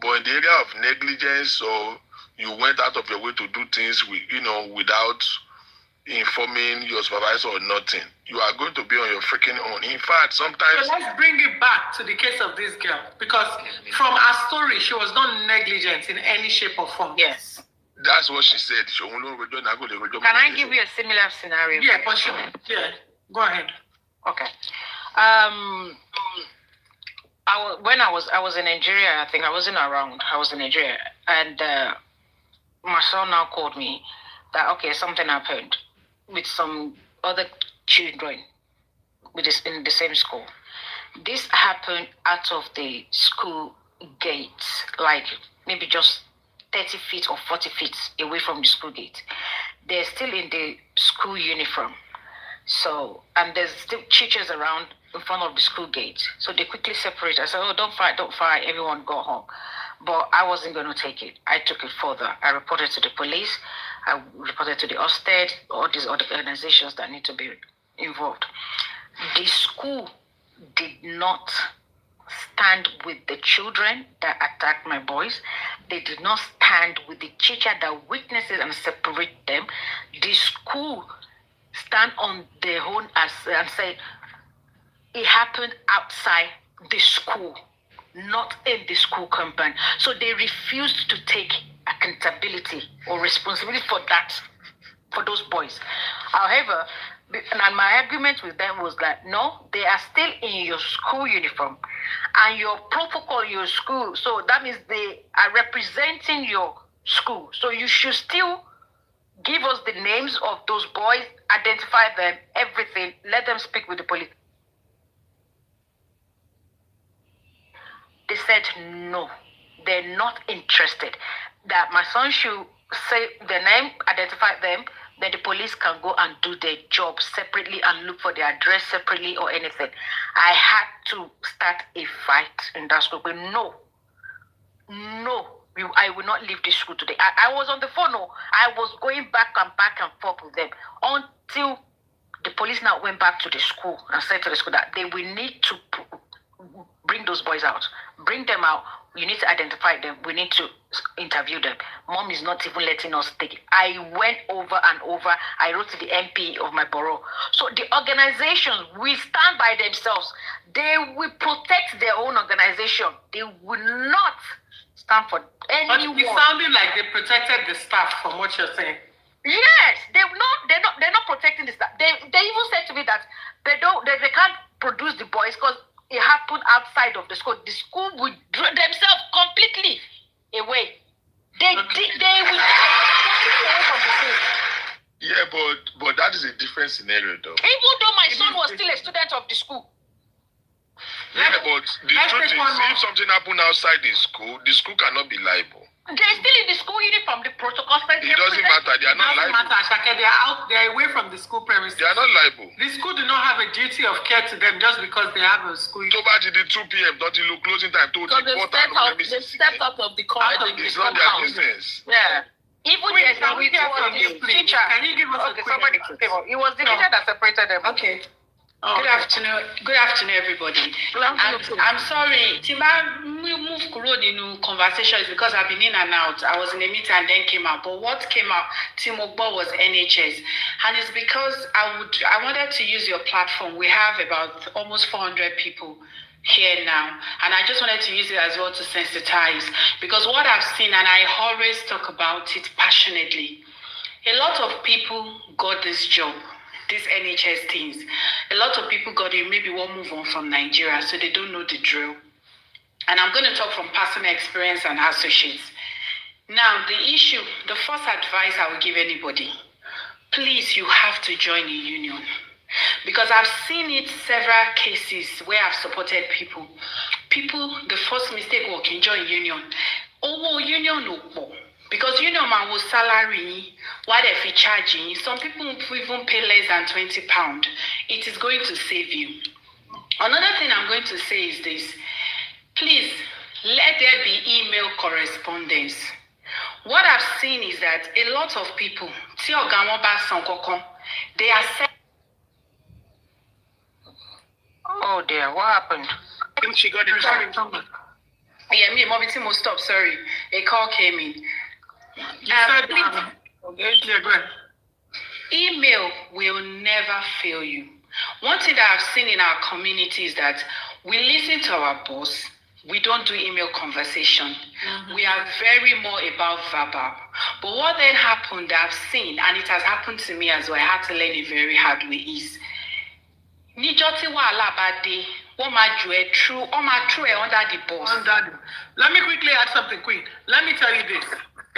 But in the area of negligence, or you went out of your way to do things without informing your supervisor or nothing, you are going to be on your freaking own. In fact, sometimes... So let's bring it back to the case of this girl. Because from her story, she was not negligent in any shape or form. Yes. That's what she said. Can I give you a similar scenario? Yeah, but go ahead. Okay. When I was in Nigeria, I think I wasn't around. I was in Nigeria. And my son now called me that, okay, something happened with some other children in the same school. This happened out of the school gate, like maybe just 30 feet or 40 feet away from the school gate. They're still in the school uniform. So, and there's still teachers around in front of the school gate. So they quickly separate. I said, oh, don't fight, everyone go home. But I wasn't going to take it. I took it further. I reported to the police. I reported to the Ofsted, all these other organizations that need to be involved. The school did not stand with the children that attacked my boys. They did not stand with the teacher that witnesses and separate them. The school stand on their own and say it happened outside the school, not in the school compound. So they refused to take accountability or responsibility for that, for those boys. However, and my argument with them was that no, they are still in your school uniform and your protocol, your school. So that means they are representing your school. So you should still give us the names of those boys, identify them, everything, let them speak with the police. They said no, they're not interested. That my son should say the name, identify them, then the police can go and do their job separately and look for their address separately or anything. I had to start a fight in that school. But no, I will not leave this school today. I was on the phone. No, I was going back and forth with them until the police now went back to the school and said to the school that they will need to bring those boys out. Bring them out. You need to identify them. We need to interview them. Mom is not even letting us take it. I went over and over. I wrote to the MP of my borough. So the organizations will stand by themselves. They will protect their own organization. They will not stand for anyone. But it's sounding like they protected the staff from what you're saying. Yes, they're not protecting this. They even said to me that they can't produce the boys because it happened outside of the school. The school withdrew themselves completely away. They withdrew completely away from the school. Yeah, but that is a different scenario though. Even though my son was still a student of the school. Yeah, but the truth is, if something happened outside the school cannot be liable. They're still in the school uniform, the protocol. It doesn't matter. They are not liable. It doesn't matter, Shake. They're away from the school premises. They are not liable. The school do not have a duty of care to them just because they have a school. So bad, the 2 p.m. Don't you look closing time? So they stepped out of the car. It's not their business. Yeah. Even there's a teacher. Can you give us a quick somebody? It was the teacher that separated them. Okay. Good afternoon, everybody. I'm sorry. Tima, we moved in conversations because I've been in and out. I was in a meeting and then came out. But what came out, Timogbo, was NHS. And it's because I wanted to use your platform. We have about almost 400 people here now. And I just wanted to use it as well to sensitize. Because what I've seen, and I always talk about it passionately, a lot of people got this job. These NHS things. A lot of people got it, maybe won't move on from Nigeria, so they don't know the drill. And I'm going to talk from personal experience and associates. Now, the first advice I will give anybody, please, you have to join a union. Because I've seen it several cases where I've supported people. The first mistake was can join union. Oh, union no. Because union man will salary, what if he charging? Some people even pay less than £20. It is going to save you. Another thing I'm going to say is this. Please, let there be email correspondence. What I've seen is that a lot of people, they are saying, oh dear, what happened? I think she got it. Yeah, me, Mobity must stop, sorry. A call came in. Email will never fail you. One thing that I've seen in our community is that we listen to our boss. We don't do email conversation. We are very more about verbal. But what then happened that I've seen, and it has happened to me as well, I had to learn it very hard way, is Nijoti wa alabade, what my true under the boss. Let me quickly add something quick. Let me tell you this.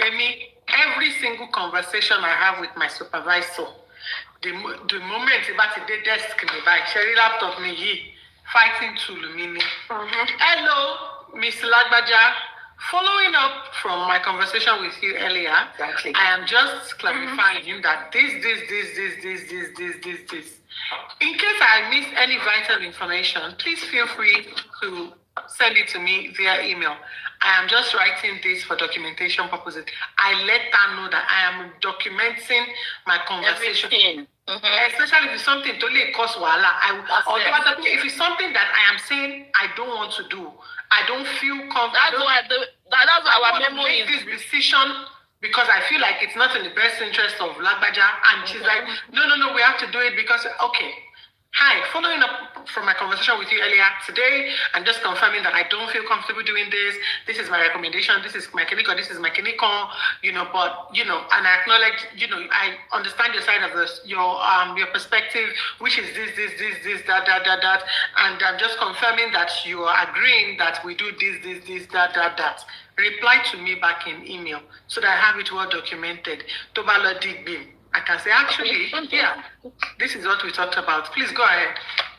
Amy, every single conversation I have with my supervisor, the moment about the desk me by Sherry laptop me fighting to Lumini. Hello, Miss Lagbaja. Following up from my conversation with you earlier, exactly. I am just clarifying that this. In case I miss any vital information, please feel free to send it to me via email. I am just writing this for documentation purposes. I let her know that I am documenting my conversation. Especially if it's something totally cause wala. If it's something that I am saying I don't want to do, I don't feel comfortable. That's why our memo is this decision because I feel like it's not in the best interest of Lagbaja. And she's like, no, we have to do it because, okay. Hi, following up from my conversation with you earlier today, I'm just confirming that I don't feel comfortable doing this. This is my recommendation. This is my clinical. This is my clinical. But and I acknowledge. I understand your side of this, your perspective, which is this, that, and I'm just confirming that you are agreeing that we do this, that. Reply to me back in email so that I have it well documented. Tobala Digbim. I can say, actually, yeah, this is what we talked about. Please go ahead.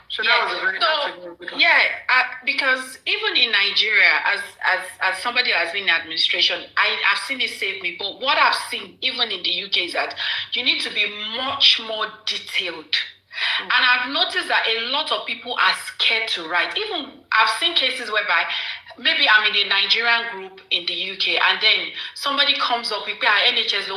So that was a very because even in Nigeria, as somebody who has been in administration, I've seen it save me. But what I've seen, even in the UK, is that you need to be much more detailed. And I've noticed that a lot of people are scared to write. Even I've seen cases whereby maybe I'm in a Nigerian group in the UK, and then somebody comes up with NHS,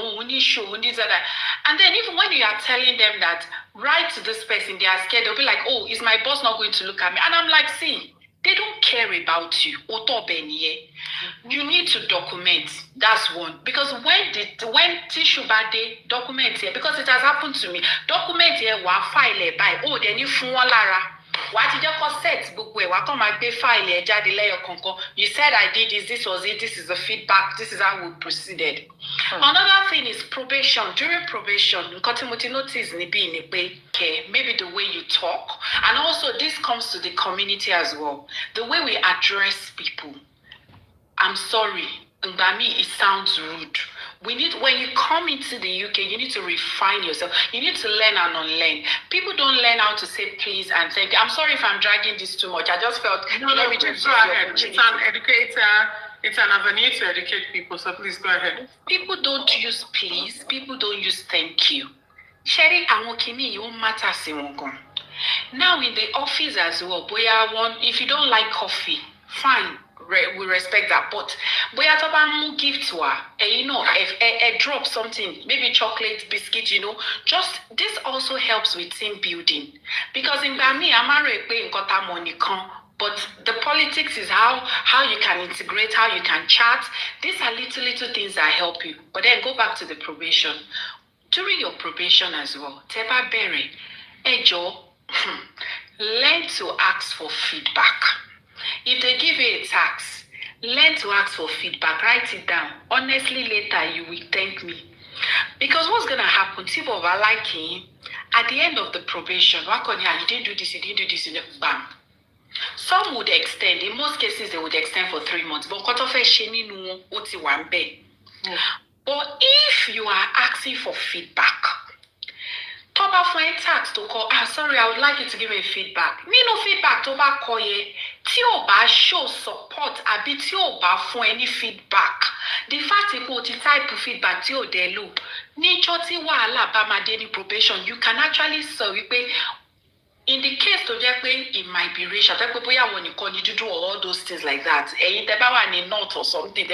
and then even when you are telling them that write to this person, they are scared. They'll be like, oh, is my boss not going to look at me? And I'm like, see, they don't care about you. You need to document. That's one. Because when tissue bad day, document here, because it has happened to me. Document here, file by then you what did you set book where come my file you said I did this was it, this is the feedback, this is how we proceeded. Another thing is probation. During probation, notice maybe the way you talk, and also this comes to the community as well. The way we address people. I'm sorry, Ngami, it sounds rude. When you come into the UK, you need to refine yourself. You need to learn and unlearn. People don't learn how to say please and thank you. I'm sorry if I'm dragging this too much. I just felt let me just go ahead. It's an educator. It's an avenue to educate people, so please go ahead. People don't use please. People don't use thank you. Sharing awokini you matter siwongon. Now in the office as well, if you don't like coffee, fine. We respect that, but boya toba gift to her, if drop something, maybe chocolate, biscuit, just this also helps with team building. Because in Bami, I'm money come, but the politics is how you can integrate, how you can chat. These are little things that help you. But then go back to the probation. During your probation as well, teba bere, ejo, learn to ask for feedback. If they give you a task, learn to ask for feedback. Write it down. Honestly, later you will thank me. Because what's going to happen? People are liking at the end of the probation. You didn't do this, you didn't do this, bam. Some would extend. In most cases, they would extend for 3 months. But if you are asking for feedback, Toba for a tax to call, sorry, I would like you to give me feedback. No feedback, Toba koye. Tioba show support, abi Tioba for any feedback. The fact you put type of feedback, Tio de lo. Ni choti wala bama deni probation, you can actually survey. In the case to it might be racial. When you do all those things like that. A note or something,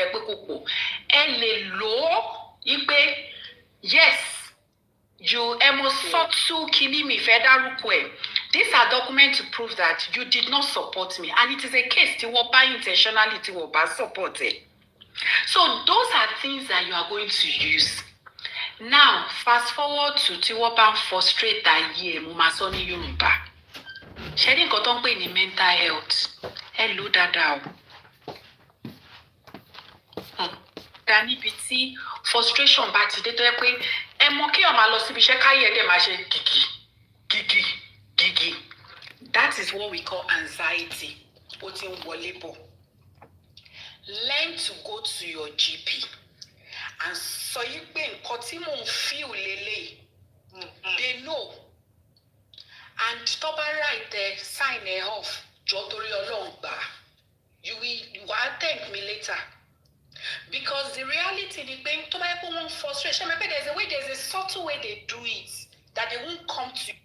yes. You these are documents to prove that you did not support me, and it is a case to by intentionality or by supported. So those are things that you are going to use. Now, fast forward to Tiwoban frustrate that year, Mumasoni Yoruba. Shedding got on in mental health. Hello, Dada. Danny BT frustration back to the that is what we call anxiety. Learn to go to your GP. And so you feel they know. And stop right there, sign it off. You will thank me later. Because the reality is being to my own frustration. There's a subtle way they do it that they won't come to you.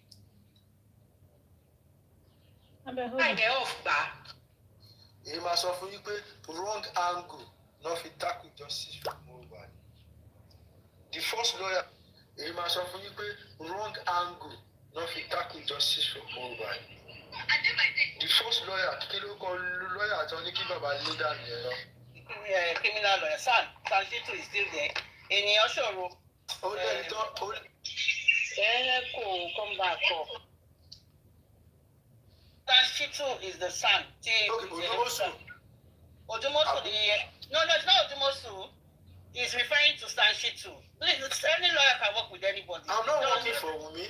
Off back. You must offer you wrong angle, not fit tackle justice for mobile. The first lawyer, you must offer you wrong angle, not fit tackle justice for mobile. The first lawyer, lawyer Attorney Kibaba leader, criminal lawyer, Sanjito is still there. In your showroom. Come back. Sanjito is the son. Odumosu. Odumosu, no, it's not Odumosu. He's referring to Sanjito. Please, any lawyer can work with anybody. I'm not working for Wumi.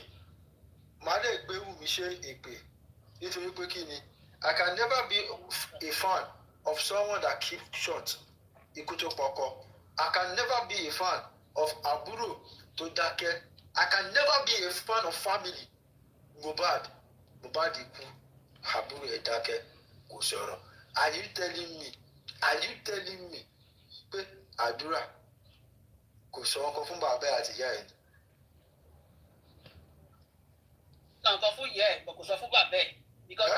I can never be a fan of someone that keeps short. I can never be a fan of Aburo to Dake. I can never be a fan of family. Mubad Iku, Aburo Edake, Kusoro. Are you telling me? Adura, Kusoro Kofumba Bear at the end. But Kusafuba Bear. Because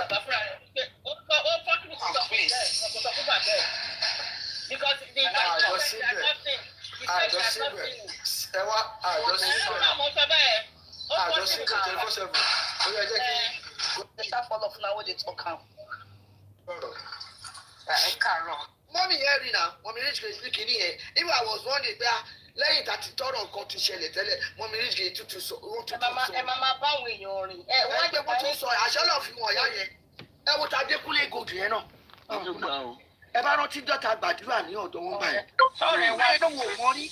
Mommy here now, Mommy Rich is speaking here. If I was wondering lẹ́yìn tá ti tọrọ nǹkan ti ṣẹlẹ̀ tẹ́lẹ̀ Mommy Rich kì í tútù sọ ó tútù sọ. Mama báwo èèyàn rìn. Wọ́n jẹ́ kó tún sọ àṣẹ lọ́ọ̀ fi wọ̀n yá yẹn. Ẹ wo ta Adékúnlé Gold yẹn náà. ẹ bá rántí dọ́ta gbàdúrà ní ọ̀dọ̀ wọn báyìí. sọ̀rọ̀ ẹ̀ wá ló wò wọ́n rí